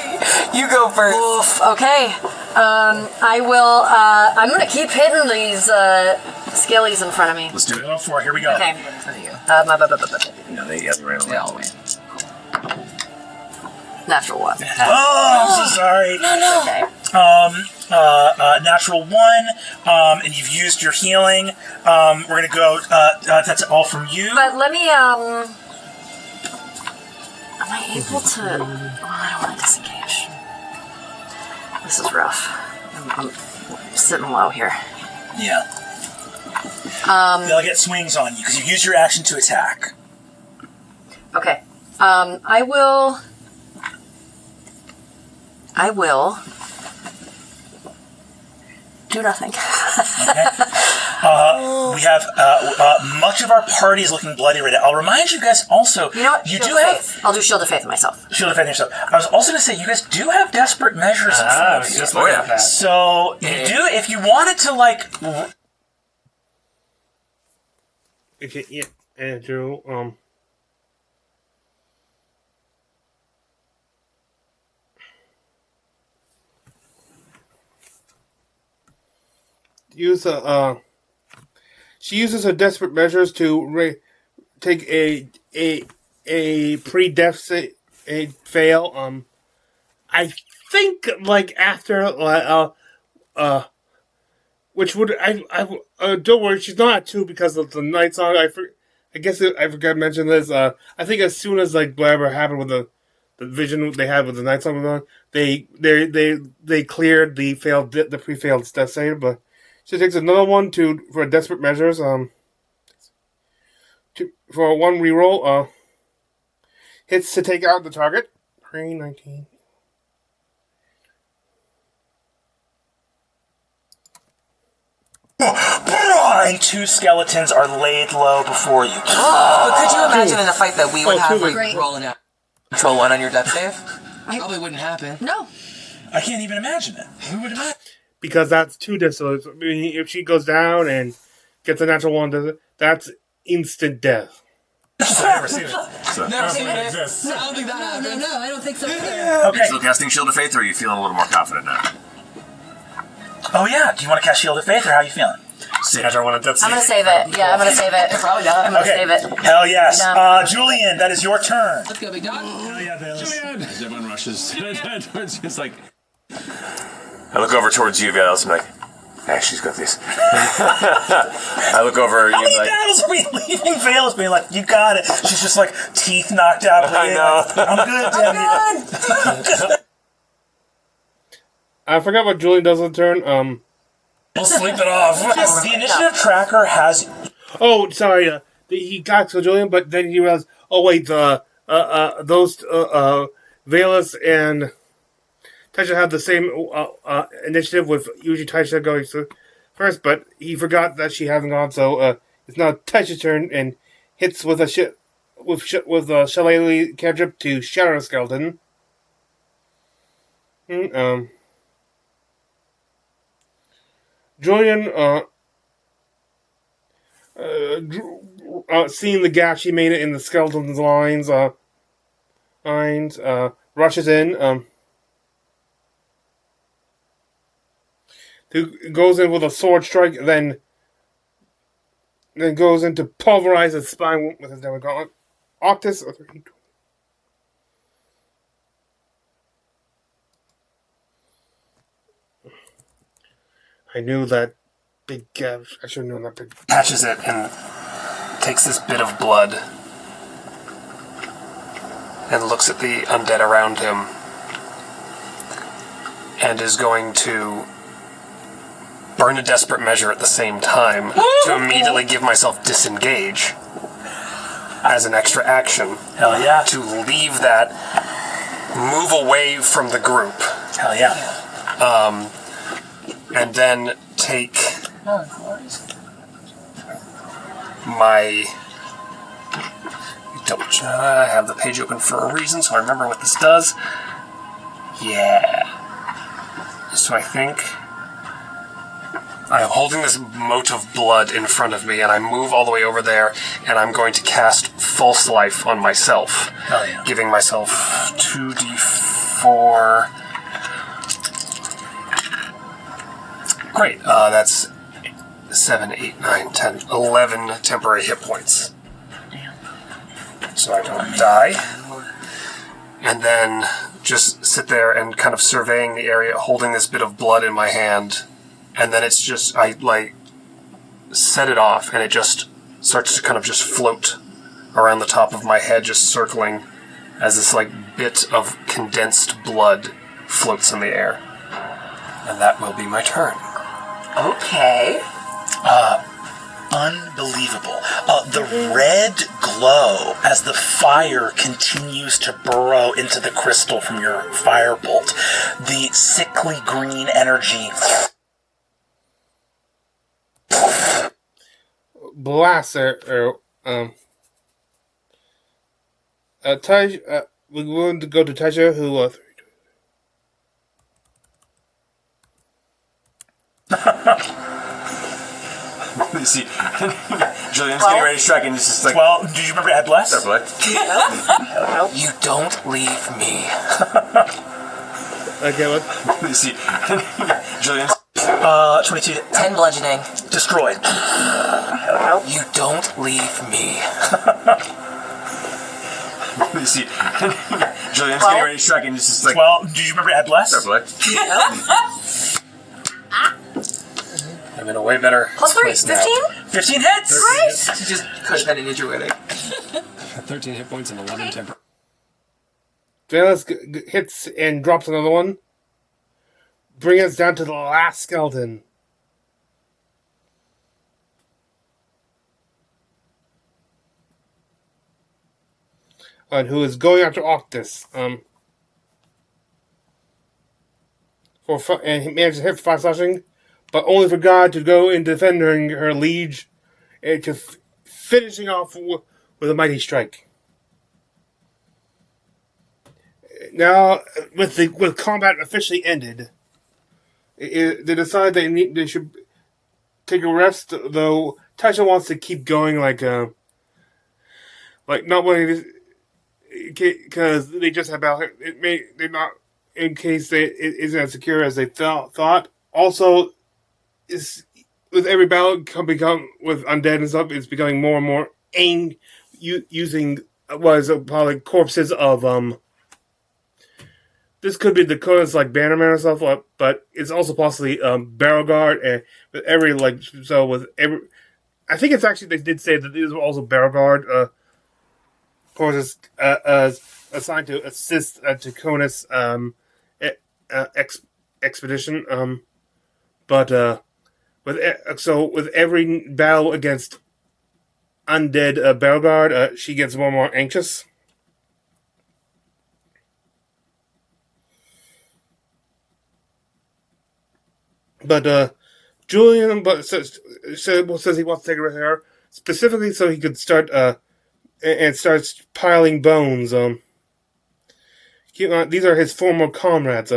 You go first. Oof, okay. I will. I'm gonna keep hitting these skillies in front of me. Let's do it. Go for it. Here we go. Okay. For you. Yeah, they ran away. They all win. Natural one. Oh, I'm so sorry. No. Okay. natural 1, and you've used your healing. We're going to go, that's all from you. But let me, am I able to... Oh, I don't want to disengage. This is rough. I'm sitting low here. Yeah. They'll get swings on you because you've used your action to attack. Okay. I will do nothing. Okay. We have much of our party is looking bloody right now. I'll remind you guys also. You know what? You Shield do of have Faith. I'll do Shield of Faith myself. Shield of Faith yourself. I was also going to say you guys do have desperate measures in front of you. Just looking at that. So you do, if you wanted to Okay, yeah, Andrew. She uses her desperate measures to take a pre-death fail. I think after which would I don't worry, she's not at 2 because of the night song. I guess I forgot to mention this. I think as soon as whatever happened with the vision they had with the night song on, they cleared the pre-failed death save, but she takes another one for desperate measures. For 1 reroll, hits to take out the target. 19. and 2 skeletons are laid low before you. But could you imagine in a fight that we would have Great. rolling out control 1 on your death save? Probably wouldn't happen. No. I can't even imagine it. Who would imagine? Because that's 2 deaths. So I mean, if she goes down and gets a natural 1, that's instant death. I've never seen it. Never seen it. Exists. I don't think that happens. No, I don't think so either. Are you still casting Shield of Faith, or are you feeling a little more confident now? Oh yeah, do you want to cast Shield of Faith, or how are you feeling? I want to I'm going to save it. Yeah, I'm going to save it. Probably not. I'm going to save it. Hell yes. Yeah. Julian, that is your turn. Let's go, big dog. Hell yeah, Bayless. As everyone rushes towards you, it's like... I look over towards you, Vales, and I'm like, she's got this. I look over, How you're many like... battles are we leaving Vales being like, you got it? She's just like, teeth knocked out. I know. I'm good, Debbie. I forgot what Julian does on turn. We'll sleep it off. The initiative tracker has... Oh, sorry. He got to Julian, but then he realized, oh wait, those Valus and Taisha have the same initiative, with usually Taisha going first, but he forgot that she hasn't gone, so it's now Taisha's turn and hits with a Shillelagh cantrip to shatter a skeleton. Julian, seeing the gap she made it in the skeleton's lines, rushes in, goes in with a sword strike, then goes in to pulverize his spine with his Devil Gauntlet. Octus, I knew that big gap. I should have known that big. Patches it and takes this bit of blood and looks at the undead around him and is going to burn a desperate measure at the same time to immediately give myself disengage as an extra action. Hell yeah. To leave that, move away from the group. Hell yeah. And then take my... I have the page open for a reason, so I remember what this does. Yeah. So I think I'm holding this mote of blood in front of me, and I move all the way over there, and I'm going to cast False Life on myself. Hell yeah. Giving myself 2d4... Great. That's 7, 8, 9, 10, 11 temporary hit points. So I don't die. And then just sit there and kind of surveying the area, holding this bit of blood in my hand, and then it's just, I, like, set it off, and it just starts to kind of just float around the top of my head, just circling as this, like, bit of condensed blood floats in the air. And that will be my turn. Okay. Unbelievable. The red glow as the fire continues to burrow into the crystal from your firebolt. The sickly green energy blaster. We want to go to Tasha, who. You see, Julian's getting ready to strike, and it's just like. Well, do you remember Ed Bless? You don't leave me. Okay, what? You see, Julian's. 22. 10 bludgeoning. Destroyed. You don't leave me. You see, Julian's getting ready to strike, and it's just like. Well, do you remember Ed Bless? I'm in a way better Plus 3, place 15? now. 15 hits! Right? Just push that in your wedding. 13 hit points and 11 temper. Dallas hits and drops another one. Bring us down to the last skeleton. And who is going after Octus. And he managed to hit for 5 slashing, but only for God to go in defending her liege, and to finishing off with a mighty strike. Now, with combat officially ended, they decide they should take a rest. Though Tasha wants to keep going, like not wanting to, because they just have battle. They're not, in case it isn't as secure as they thought. Also, with every battle become with undead and stuff, it's becoming more and more using probably corpses of This could be the Dakota's like Bannerman and stuff, but it's also possibly Barrel Guard, and with every I think it's actually they did say that these were also Barrel Guard courses assigned to assist Dakota's expedition. But with every battle against undead Barrel Guard, she gets more and more anxious. But Julian says he wants to take a rest here, specifically so he could start and starts piling bones. These are his former comrades.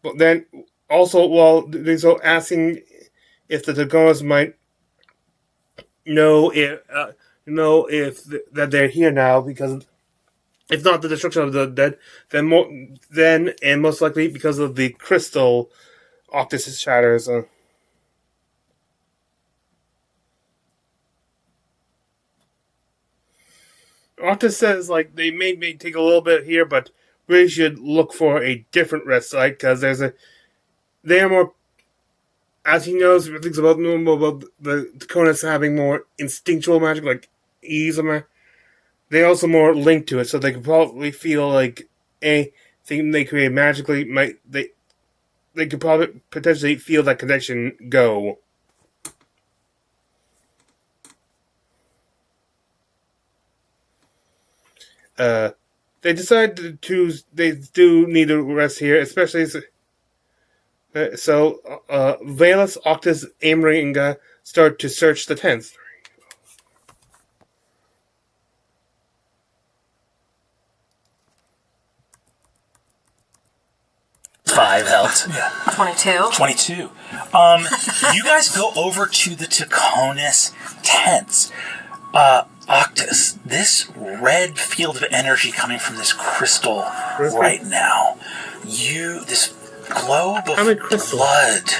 But then also, they're asking if the Dagonas might know if that they're here now, because if not the destruction of the dead, then and most likely because of the crystal Octus shatters. Octus says they may take a little bit here, but really should look for a different rest site, because they are more, as he knows, thinks about the Dakonas having more instinctual magic, like ease of magic. They also more linked to it, so they could probably feel like anything they create magically they could probably potentially feel that connection go. They decide they do need a rest here, especially so Valus, Octus, Amory, and start to search the tents. 5 helped. Yeah. 22. 22. You guys go over to the Taconis tents. Octus, this red field of energy coming from this crystal right now. This globe of blood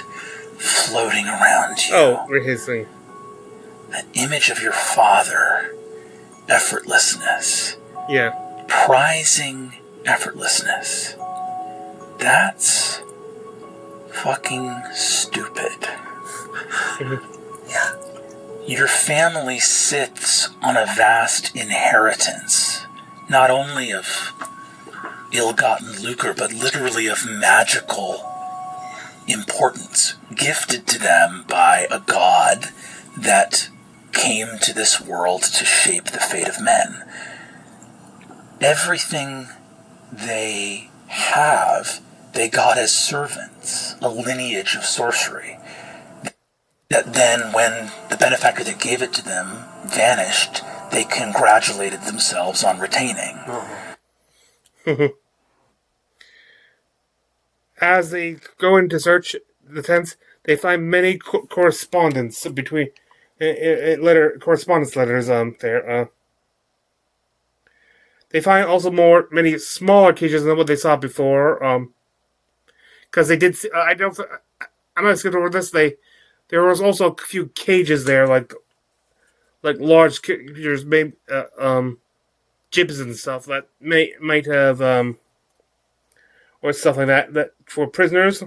floating around you. Oh, we're hissing. That image of your father. Effortlessness. Yeah. surprising effortlessness. That's fucking stupid. Yeah. Your family sits on a vast inheritance, not only of ill-gotten lucre, but literally of magical importance, gifted to them by a god that came to this world to shape the fate of men. Everything they have, they got as servants, a lineage of sorcery, that then when the benefactor that gave it to them vanished, they congratulated themselves on retaining. As they go in to search the tents, they find many correspondence between correspondence letters there. They find also many smaller cages than what they saw before. Because they did. I'm not skipping over this. There was also a few cages there, like large cages, maybe jibs and stuff that might have or stuff like that for prisoners.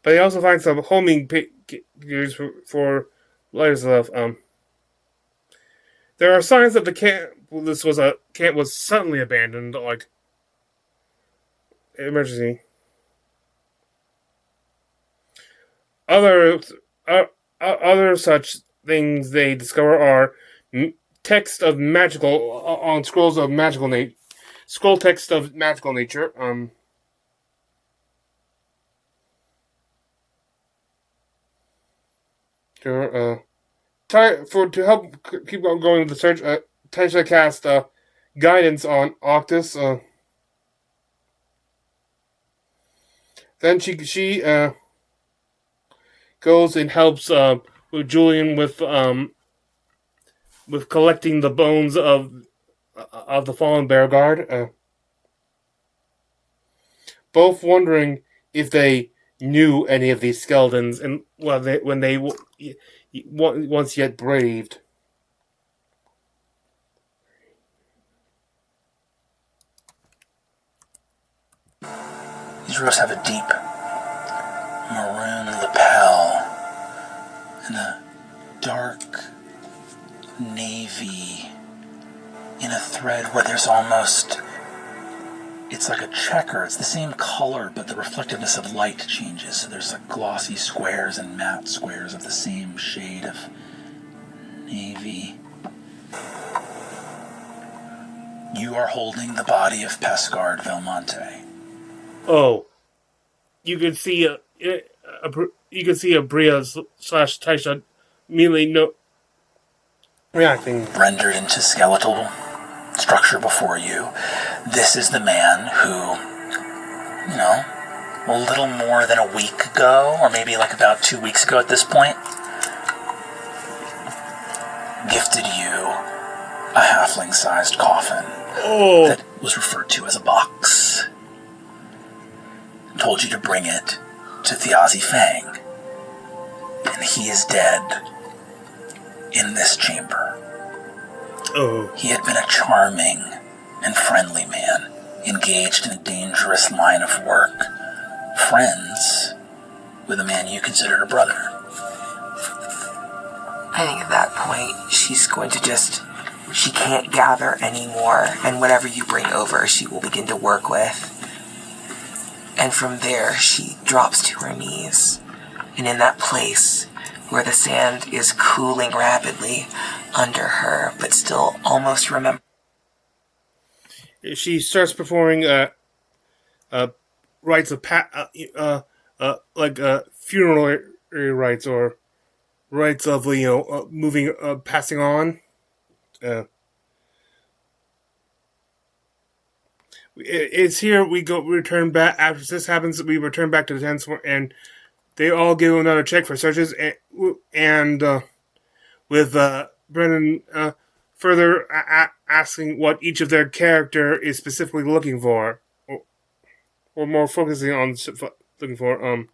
But they also find some homing cages for letters of. There are signs that the camp. This was a camp was suddenly abandoned, like emergency. Other such things they discover are text of magical on scrolls of magical nature, scroll text of magical nature. To help keep on going with the search, Tasha cast guidance on Octus. Then she goes and helps with Julian with collecting the bones of the fallen bear guard. Both wondering if they knew any of these skeletons and when they once yet braved. These robes have a deep maroon lapel and a dark navy in a thread where there's almost, it's like a checker. It's the same color, but the reflectiveness of light changes. So there's like glossy squares and matte squares of the same shade of navy. You are holding the body of Pescard Velmonte. Oh, you could see a Bria / Taisha immediately reacting. Rendered into skeletal structure before you. This is the man who, a little more than a week ago, or maybe like about 2 weeks ago at this point, gifted you a halfling-sized coffin that was referred to as a box. Told you to bring it to Thiazi Fang. And he is dead in this chamber. Oh. He had been a charming and friendly man, engaged in a dangerous line of work, friends with a man you considered a brother. I think at that point, she's going to she can't gather anymore, and whatever you bring over, she will begin to work with. And from there, she drops to her knees. And in that place where the sand is cooling rapidly under her, but still almost remember. She starts performing rites of funeral rites or rites of moving, passing on. It's here we return back after this happens. We return back to the tents and they all give another check for searches and with Brennan further asking what each of their character is specifically looking for, or more focusing on looking for.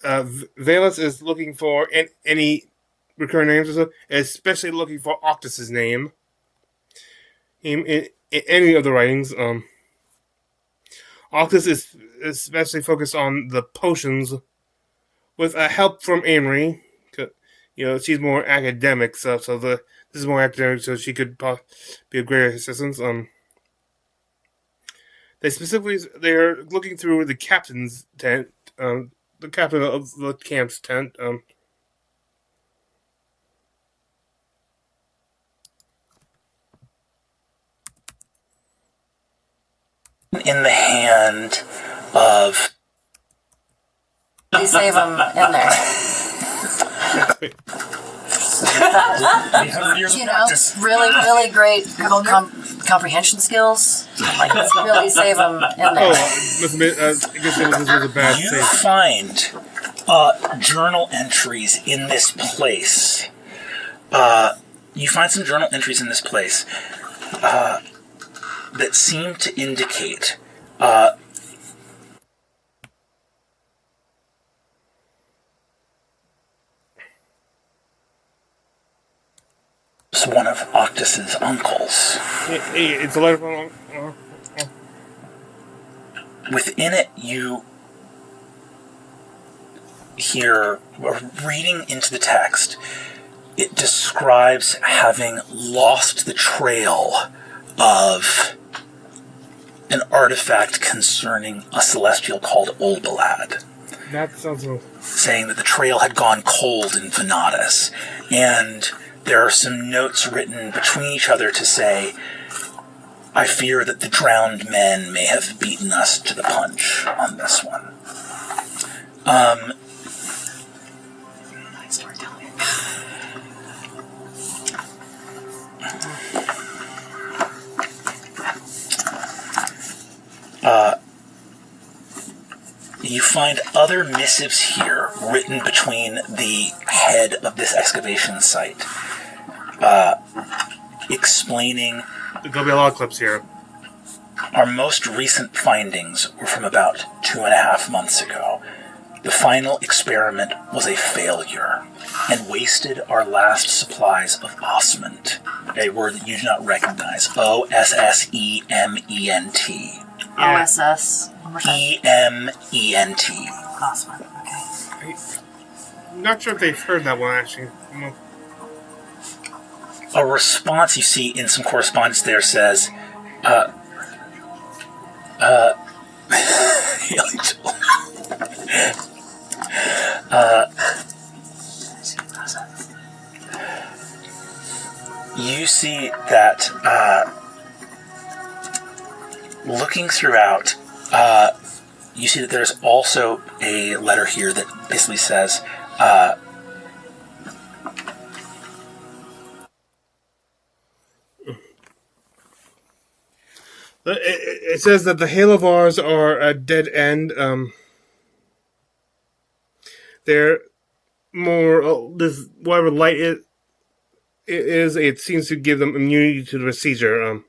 Valus is looking for any recurring names, or so, especially looking for Octus's name. In any of the writings, Octus is especially focused on the potions, with help from Amory. She's more academic, so this is more academic, so she could be of greater assistance. They're looking through the captain's tent, the captain of the camp's tent. In the hand of. They save them in there. Really great comprehension skills. Let's really save them in there. I guess this was a bad You save. find journal entries in this place. You find some journal entries in this place that seem to indicate one of Octus's uncles. It's a letter from. Within it, you hear, reading into the text, it describes having lost the trail of an artifact concerning a celestial called Olbalad. That sounds cool. Saying that the trail had gone cold in Venatus, and there are some notes written between each other to say, I fear that the drowned men may have beaten us to the punch on this one. You find other missives here written between the head of this excavation site, explaining... There'll be a lot of clips here. Our most recent findings were from about 2.5 months ago. The final experiment was a failure and wasted our last supplies of osment, a word that you do not recognize. O-S-S-E-M-E-N-T. OSS. E-M-E-N-T. Osman. Okay. I'm not sure if they've heard that one, actually. A response you see in some correspondence there says, you see that, looking throughout, you see that there's also a letter here that basically says, it says that the Halovars are a dead end. They're more this whatever light it seems to give them immunity to the seizure.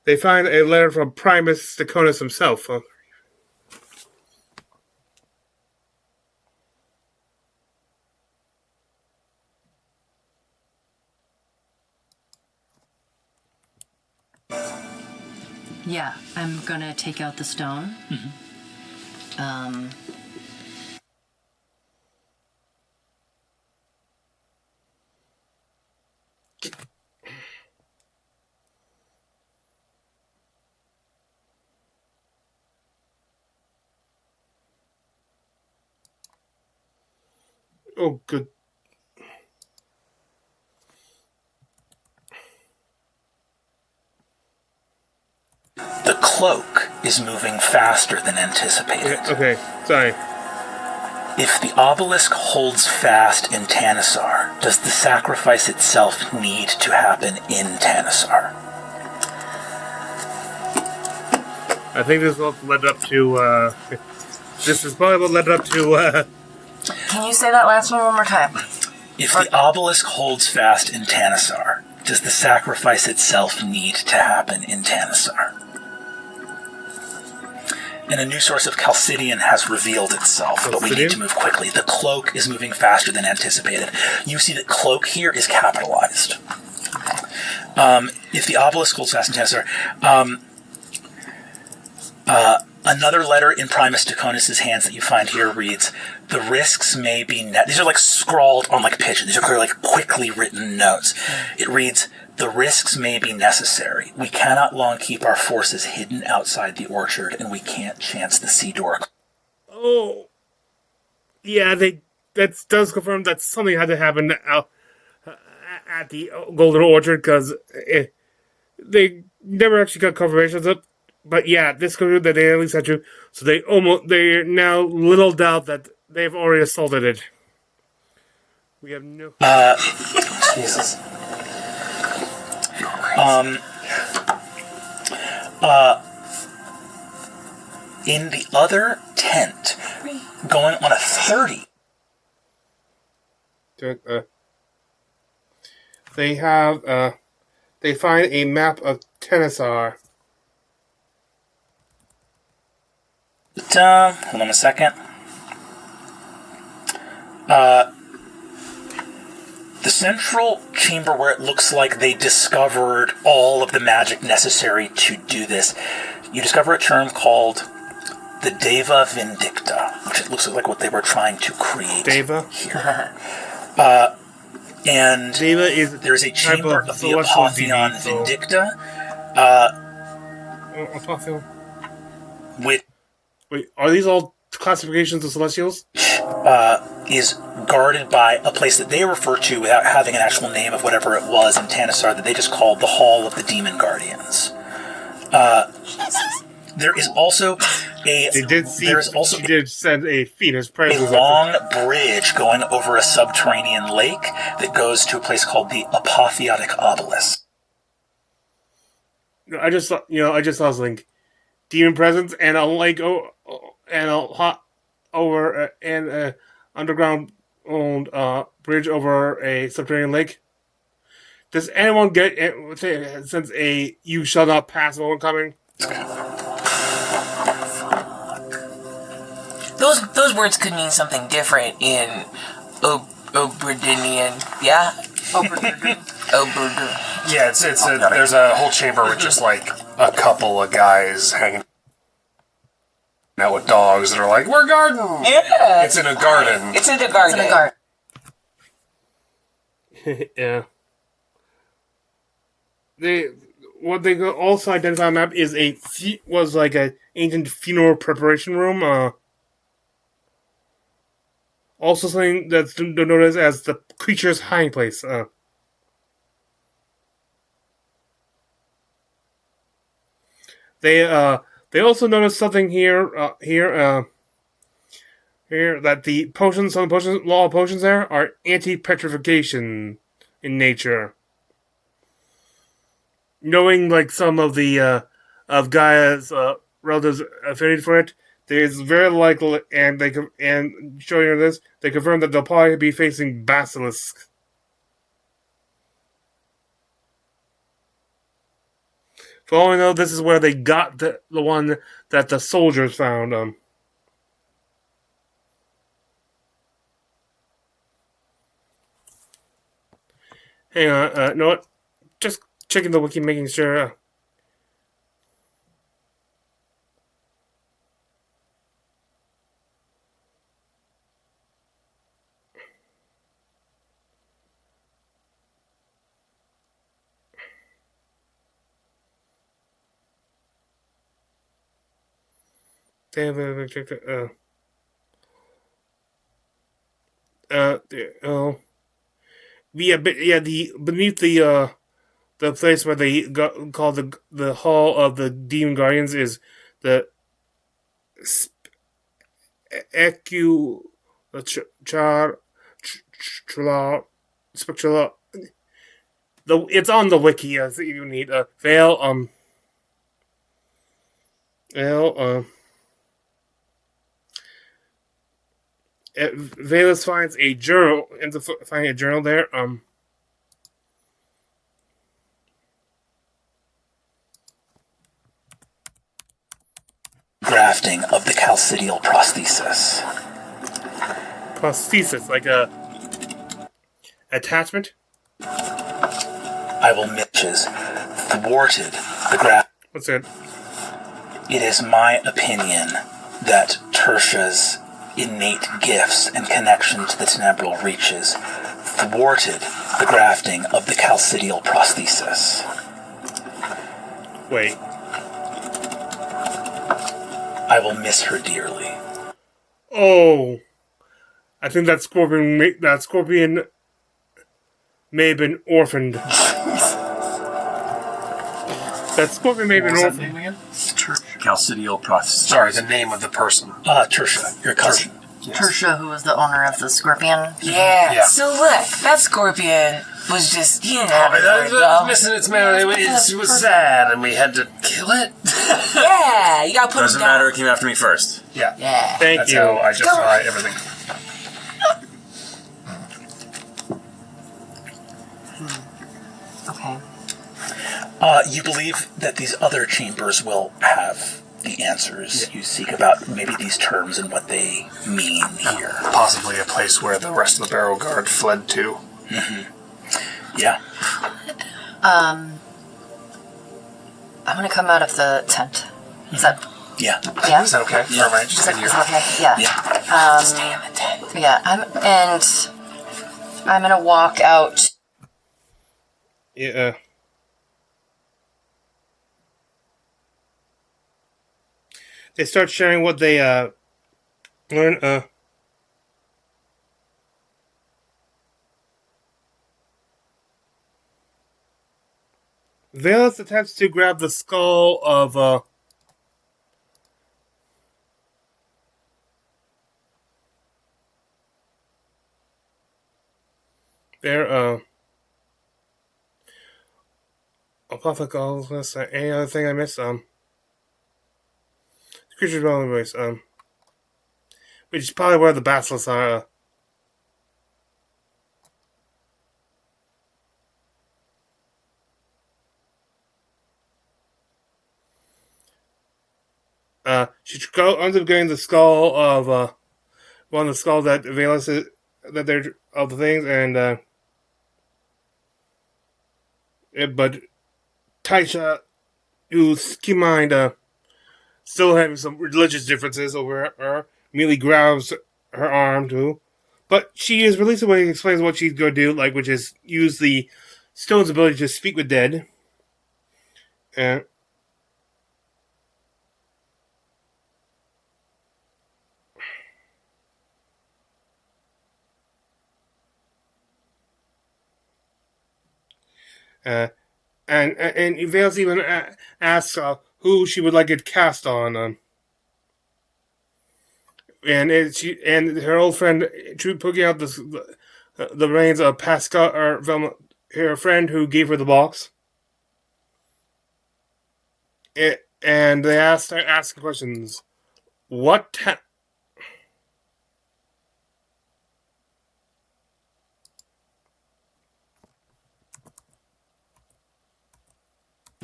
They find a letter from Primus Deconus himself. Yeah, I'm gonna take out the stone. Mm-hmm. Oh, good. The cloak is moving faster than anticipated. Okay, sorry. If the obelisk holds fast in Tanasar, does the sacrifice itself need to happen in Tanasar? I think this will lead up to, this is probably what led up to, Can you say that last one more time? If the obelisk holds fast in Tanasar, does the sacrifice itself need to happen in Tanasar? and a new source of Chalcidian has revealed itself, but we need to move quickly. The cloak is moving faster than anticipated. You see that cloak here is capitalized. If the obelisk holds fast in Tennessee, another letter in Primus Deconus' hands that you find here reads, "The risks may be these are like scrawled on like pigeon. These are clearly like quickly written notes. It reads, "The risks may be necessary. We cannot long keep our forces hidden outside the orchard, and we can't chance the sea door." Oh, yeah, that does confirm that something had to happen out at the Golden Orchard, because they never actually got confirmation of it. But yeah, this could that they at least had to. So they're now little doubt that they've already assaulted it. We have no. Jesus. In the other tent, going on a 30. They have they find a map of Tennessee. Hold on a second. The central chamber where it looks like they discovered all of the magic necessary to do this, you discover a term called the Deva Vindicta, which it looks like what they were trying to create Deva? here. And Deva is there's a chamber of the Apotheon Vindicta. Apotheon? With Wait, are these all classifications of Celestials? Is guarded by a place that they refer to without having an actual name of whatever it was in Tannissar that they just called the Hall of the Demon Guardians. There is also a... They did see... She did send a Phoenix presence. A long bridge going over a subterranean lake that goes to a place called the Apotheotic Obelisk. I just saw something. Demon presence and a lake and a hot over and underground owned bridge over a subterranean lake. Does anyone get since a "you shall not pass" moment coming? Those words could mean something different in Oberdinian. Yeah. Oberdur. Yeah, there's a whole chamber with just like a couple of guys hanging out with dogs that are like, "We're garden." Yeah. It's in a garden. It's in a garden. Yeah. What they also identify on the map is was like an ancient funeral preparation room. Also something that's known as the creature's hiding place. They also noticed something here that the potions, some of the law of potions there are anti-petrification in nature. Knowing like some of the of Gaia's relatives affiliated for it, there's very likely, and showing her this, they confirm that they'll probably be facing basilisks. For all we know, this is where they got the one that the soldiers found. Hang on, you know what? Just checking the wiki, making sure. Yeah, beneath the place where they got called the Hall of the Demon Guardians is the Spectral. It's on the wiki. So you need a veil. Valus finds a journal, ends up finding a journal there. grafting of the calcidial prosthesis. Prosthesis, like a attachment? I will Mitches thwarted the graft. What's that? It is my opinion that Tertia's innate gifts and connection to the tenebral reaches thwarted the grafting of the calcidial prosthesis. Wait. I will miss her dearly. Oh. I think that scorpion may have been orphaned. That scorpion may have been orphaned. Name again? Calcidial prosthesis. Sorry, the name of the person. Tertia, your cousin. Tertia, who was the owner of the scorpion. Yeah. So look, that scorpion was just, he didn't have it It very well. was missing its memory. It was sad, and we had to kill it. Yeah, you gotta put it Doesn't down. matter, it came after me first. Yeah. Yeah. Thank That's you. how I justify everything. Okay. You believe that these other chambers will have the answers you seek about maybe these terms and what they mean here. Possibly a place where the rest of the barrel guard fled to. Yeah. I'm gonna come out of the tent. Is that Yeah. yeah? Is that okay? Yeah. Or am I Is just that, in is here? that okay? Yeah. Yeah. Stay in the tent. Yeah. I'm gonna walk out. Yeah. They start sharing what they learn. Valus attempts to grab the skull of their Godless. Any other thing I missed? Creature's dwelling voice. Which is probably where the basilisks are. She ends up getting the skull of one of the skulls that Valus is, that they're of the things, and but Taisha, who's keep in mind still having some religious differences over her, immediately grabs her arm too. But she is released when he explains what she's going to do, like which is use the stone's ability to speak with dead. And Vales even asks who she would like it cast on. And her old friend poking out the reins of Pascal, or Velma, her friend who gave her the box. And they start asking questions. What?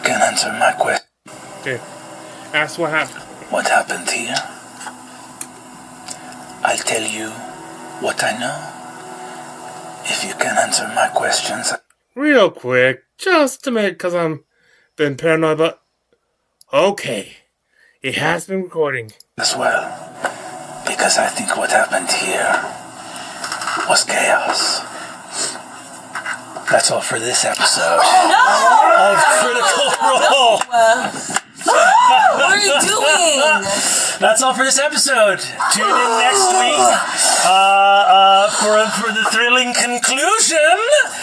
Can answer my question. Okay. Ask what happened. What happened here? I'll tell you what I know. If you can answer my questions. Real quick, just to make, because I'm been paranoid, but okay. It has been recording. As well. Because I think what happened here was chaos. That's all for this episode of Critical Role. What are you doing? That's all for this episode. Tune in next week for the thrilling conclusion.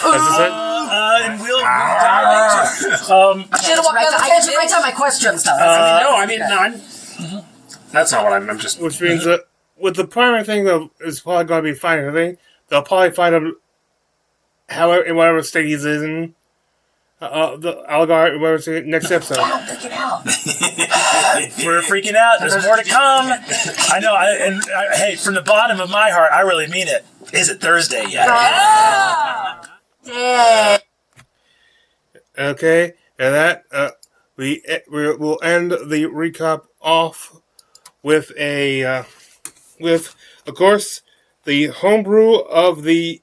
And we'll dive into. I should have walked out. I get to write down my questions though. That's not what I'm just. Which means that with the primary thing that is probably going to be fighting, I think they'll probably fight him. However, in whatever state he's in, the Algar, whatever state, next episode. I'm freaking out. We're freaking out. There's more to come. I know. Hey, from the bottom of my heart, I really mean it. Is it Thursday yet? Yeah. Okay, and that we'll end the recap off with of course the homebrew of the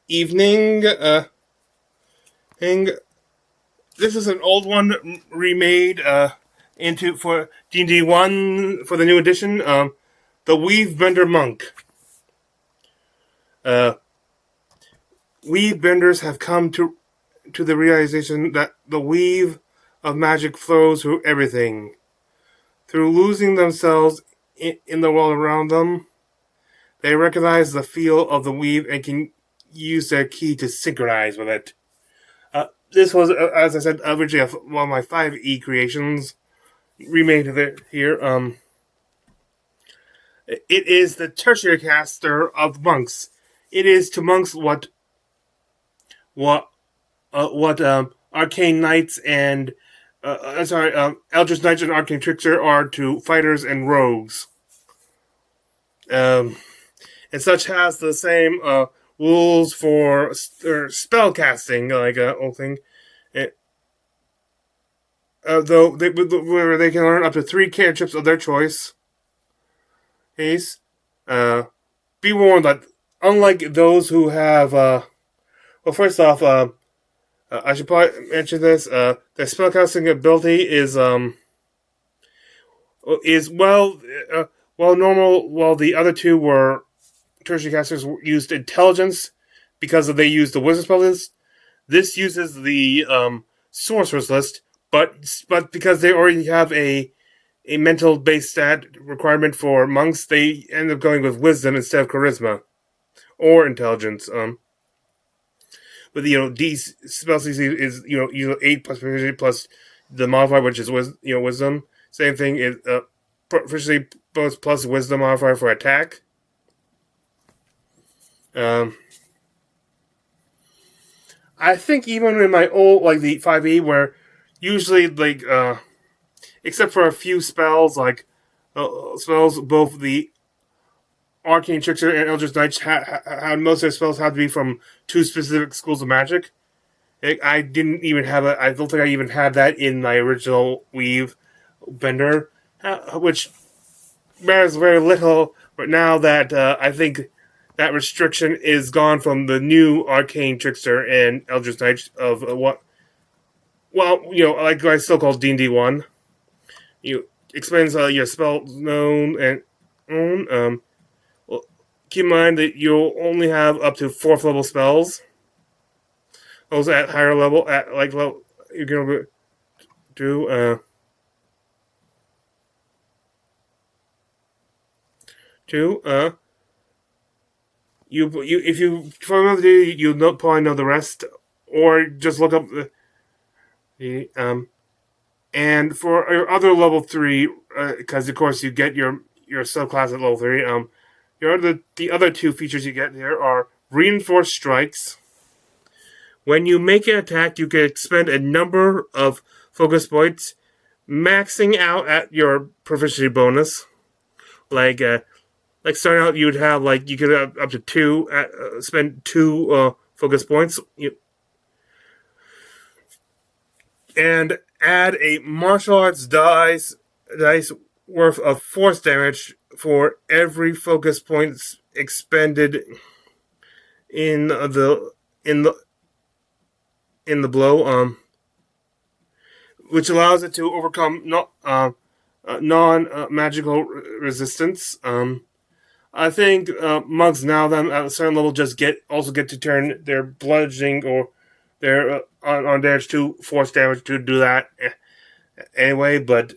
evening. This is an old one remade for D&D 1 for the new edition. The Weave Bender Monk. Weave benders have come to the realization that the weave of magic flows through everything. Through losing themselves in the world around them, they recognize the feel of the weave and can use their key to synchronize with it. This was, as I said, originally one of my 5e creations, remade here. It is the tertiary caster of monks. It is to monks what arcane knights and Eldritch Knights and Arcane Trickster are to fighters and rogues. And such has the same rules for spell casting, like old thing. Though where they can learn up to 3 cantrips of their choice. Be warned that unlike those who have, well, first off, I should probably mention this. The spellcasting ability is normal. While the other two were tertiary casters used intelligence because they used the wizard spell list. This uses the sorcerer's list, but because they already have a mental based stat requirement for monks, they end up going with wisdom instead of charisma or intelligence. But D spell CC is 8 plus proficiency plus the modifier, which is wisdom. Same thing is proficiency bonus plus wisdom modifier for attack. I think even in my old the 5e, where usually except for a few spells spells both the Arcane Trickster and Eldritch Knights had most of their spells had to be from 2 specific schools of magic. I didn't even have it. I don't think I even had that in my original Weave Bender, which matters very little. But now that I think that restriction is gone from the new Arcane Trickster and Eldritch Knights of like I still call D&D 1. Explains your spells known and own. Keep in mind that you'll only have up to 4th level spells. Those at higher level, you're gonna do if you you'll probably know the rest, or just look up the and for your other level 3, because of course you get your subclass at level 3. The other 2 features you get there are Reinforced Strikes. When you make an attack, you can expend a number of focus points, maxing out at your proficiency bonus. Like starting out, you'd have you could have up to 2 spend 2 focus points. And add a martial arts dice worth of force damage for every focus points expended in the blow, which allows it to overcome non-magical resistance. I think monks now then at a certain level just get to turn their bludgeoning or their on damage to force damage to do that anyway. But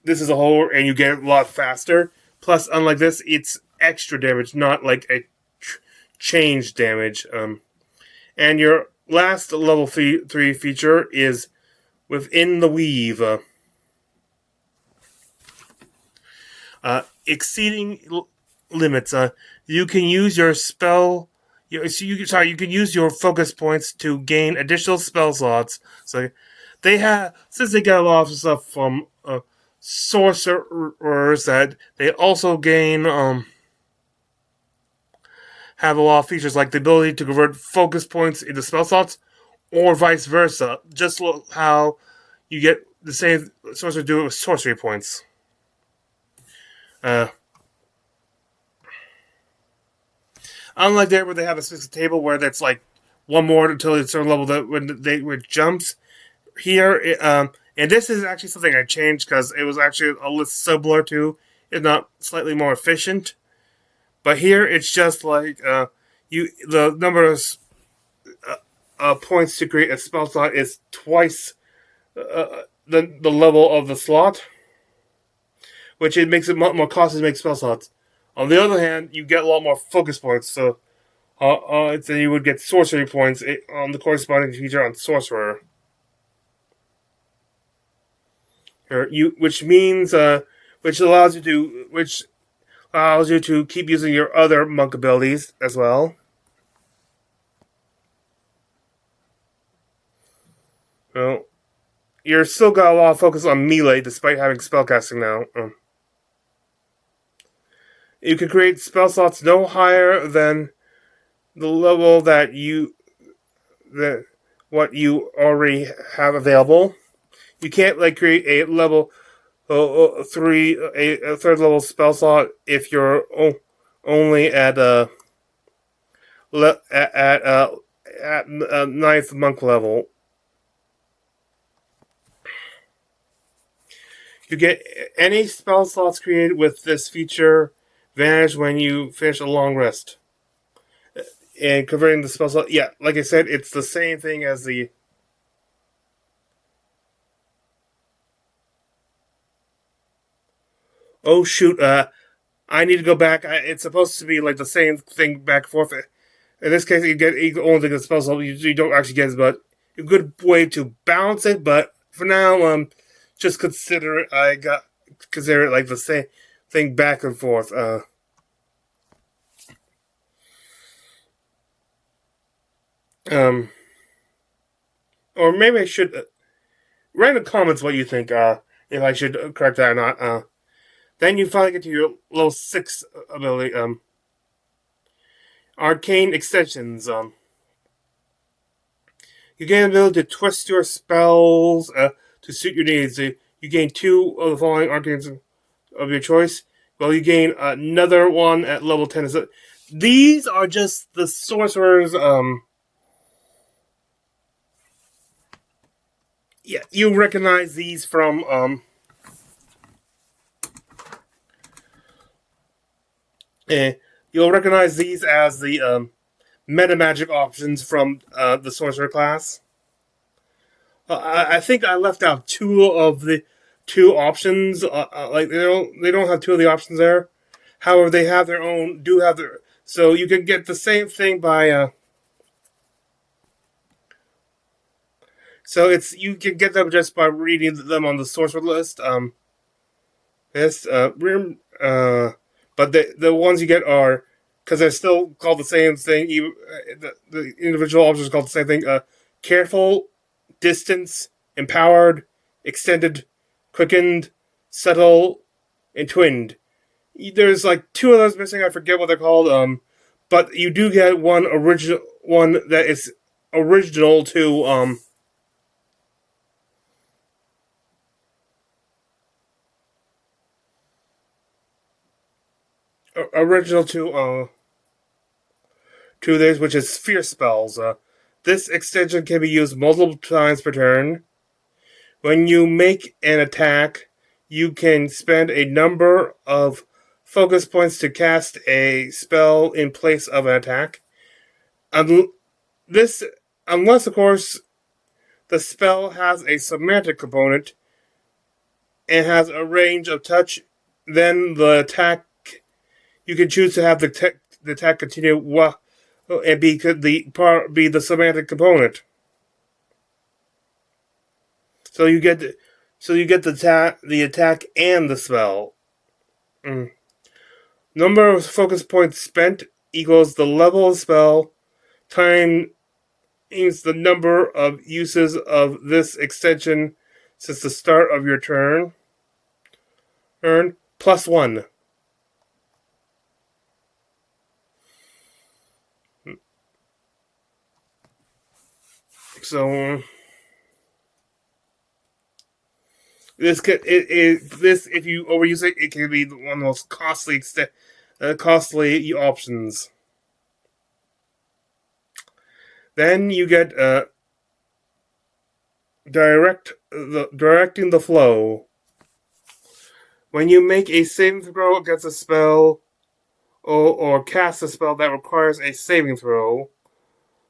this is a whole, and you get it a lot faster. Plus, unlike this, it's extra damage, not like a change damage. And your last level 3 feature is within the weave. Exceeding limits. You can use your spell. You can use your focus points to gain additional spell slots. So since they get a lot of stuff from sorcerers, that they also gain have a lot of features like the ability to convert focus points into spell slots, or vice versa. Just how you get the same sorcerer do it with sorcery points. Unlike there where they have a specific table where that's like one more until it's a certain level that when it jumps. Here, and this is actually something I changed because it was actually a little similar to, if not slightly more efficient. But here it's just like the number of points to create a spell slot is twice the level of the slot, which it makes it more costly to make spell slots. On the other hand, you get a lot more focus points, so then you would get sorcery points on the corresponding feature on sorcerer. Which allows you to keep using your other monk abilities as well. Well, you're still got a lot of focus on melee despite having spellcasting now. You can create spell slots no higher than the level what you already have available. You can't create a level a third level spell slot if you're only at ninth monk level. You get any spell slots created with this feature vanish when you finish a long rest. And converting the spell slot, yeah, like I said, it's the same thing as the. Oh shoot! I need to go back. It's supposed to be like the same thing back and forth. In this case, you only get the spell slot. You don't actually get it, but a good way to balance it. But for now, just consider it. Consider it like the same thing back and forth. Or maybe I should write in the comments what you think. If I should correct that or not. Then you finally get to your level 6 ability. Arcane extensions. You gain the ability to twist your spells to suit your needs. You gain 2 of the following arcanes of your choice. Well, you gain another one at level 10. So these are just the sorcerer's. Yeah, you recognize these from. You'll recognize these as the meta magic options from the sorcerer class. I think I left out 2 of the 2 options. Like they don't have 2 of the options there. However, they have their own. So you can get the same thing by. So you can get them just by reading them on the sorcerer list. But the ones you get are, because they're still called the same thing, the individual options are called the same thing, careful, distance, empowered, extended, quickened, subtle, and twinned. There's 2 of those missing, I forget what they're called, but you do get one that is original to, this, which is Fierce Spells. This extension can be used multiple times per turn. When you make an attack, you can spend a number of focus points to cast a spell in place of an attack. Unless, of course, the spell has a semantic component and has a range of touch, then the attack. You can choose to have the attack continue and be the semantic component. So you get the attack and the spell. Number of focus points spent equals the level of spell times the number of uses of this extension since the start of your turn. Plus 1. So This if you overuse it, it can be one of the most costly options. Then you get directing the flow. When you make a saving throw against a spell or cast a spell that requires a saving throw,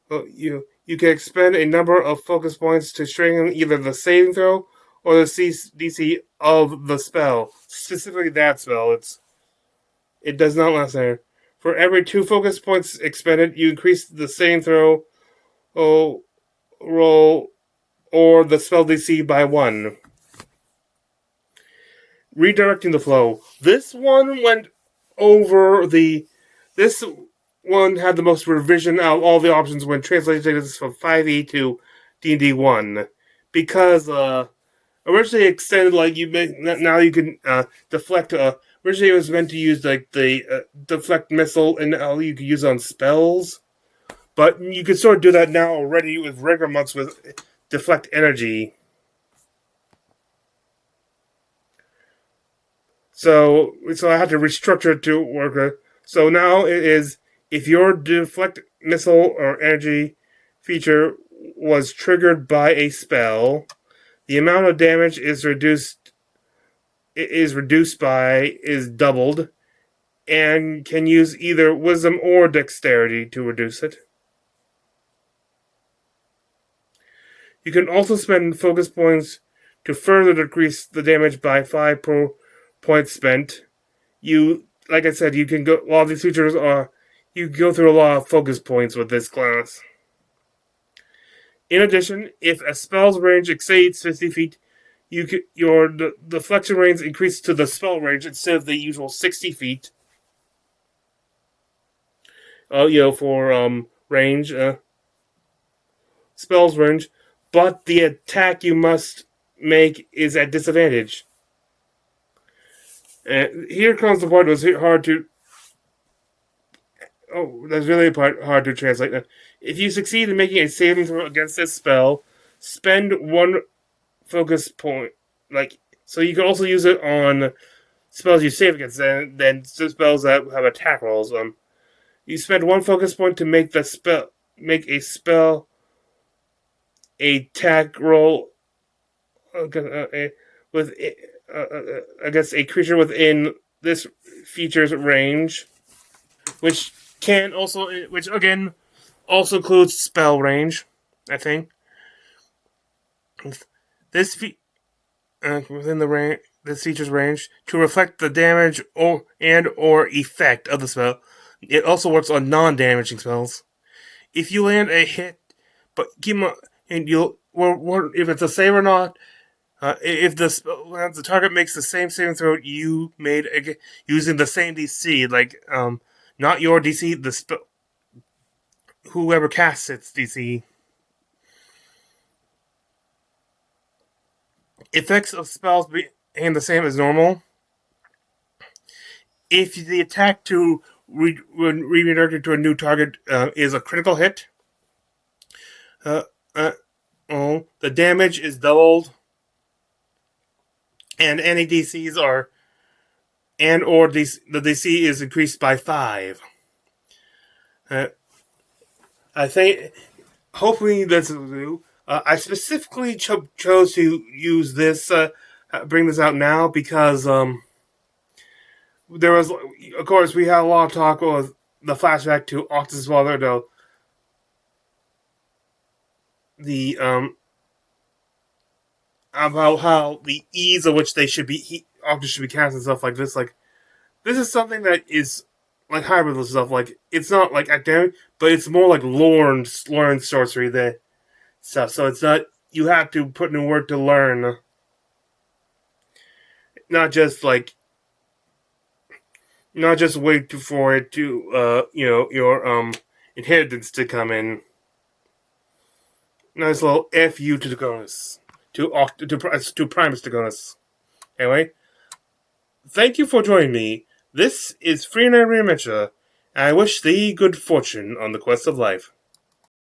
you can expend a number of focus points to strengthen either the saving throw or the DC of the spell. Specifically that spell. It does not last there. For every 2 focus points expended, you increase the saving throw roll or the spell DC by 1. Redirecting the flow. This one had the most revision out of all the options when translating this from 5e to D&D 1. Because originally extended, now you can deflect. Originally it was meant to use the deflect missile, and now you can use it on spells. But you can sort of do that now already with regular monks with deflect energy. So I had to restructure it to work. So now it is, if your deflect missile or energy feature was triggered by a spell, the amount of damage is doubled, and can use either wisdom or dexterity to reduce it. You can also spend focus points to further decrease the damage by 5 per point spent. Like I said, you can go. A lot of these features you can go through a lot of focus points with this class. In addition, if a spell's range exceeds 50 feet, your deflection range increases to the spell range instead of the usual 60 feet. For range, spells range, but the attack you must make is at disadvantage. Here comes the part that was hard to. Oh, that's really hard to translate. If you succeed in making a saving throw against this spell, spend 1 focus point. So you can also use it on spells you save against, then spells that have attack rolls. You spend 1 focus point to make a spell attack roll against a creature within this feature's range, which again also includes spell range, I think. This within this feature's range to reflect the damage or effect of the spell. It also works on non-damaging spells. If you land a hit, but keep on, and if it's a save or not. If the target makes the same saving throw you made using the same DC, not your DC, whoever casts its DC. Effects of spells being the same as normal. If the attack to redirected to a new target is a critical hit, the damage is doubled. And any DCs the DC is increased by 5. I think, hopefully this will do. I specifically chose to use this, bring this out now because there was, of course, we had a lot of talk with the flashback to Octus' father, though. About how the ease of which Octus should be cast and stuff like this. This is something that is like hybrid stuff. It's not like academic, but it's more like learned sorcery that stuff. So it's not, you have to put in work to learn. Not just wait for it to your inheritance to come in. Nice little FU to the Godless. To Primus Decomposed. Anyway, thank you for joining me. This is Free Night Adventure, and I wish thee good fortune on the quest of life.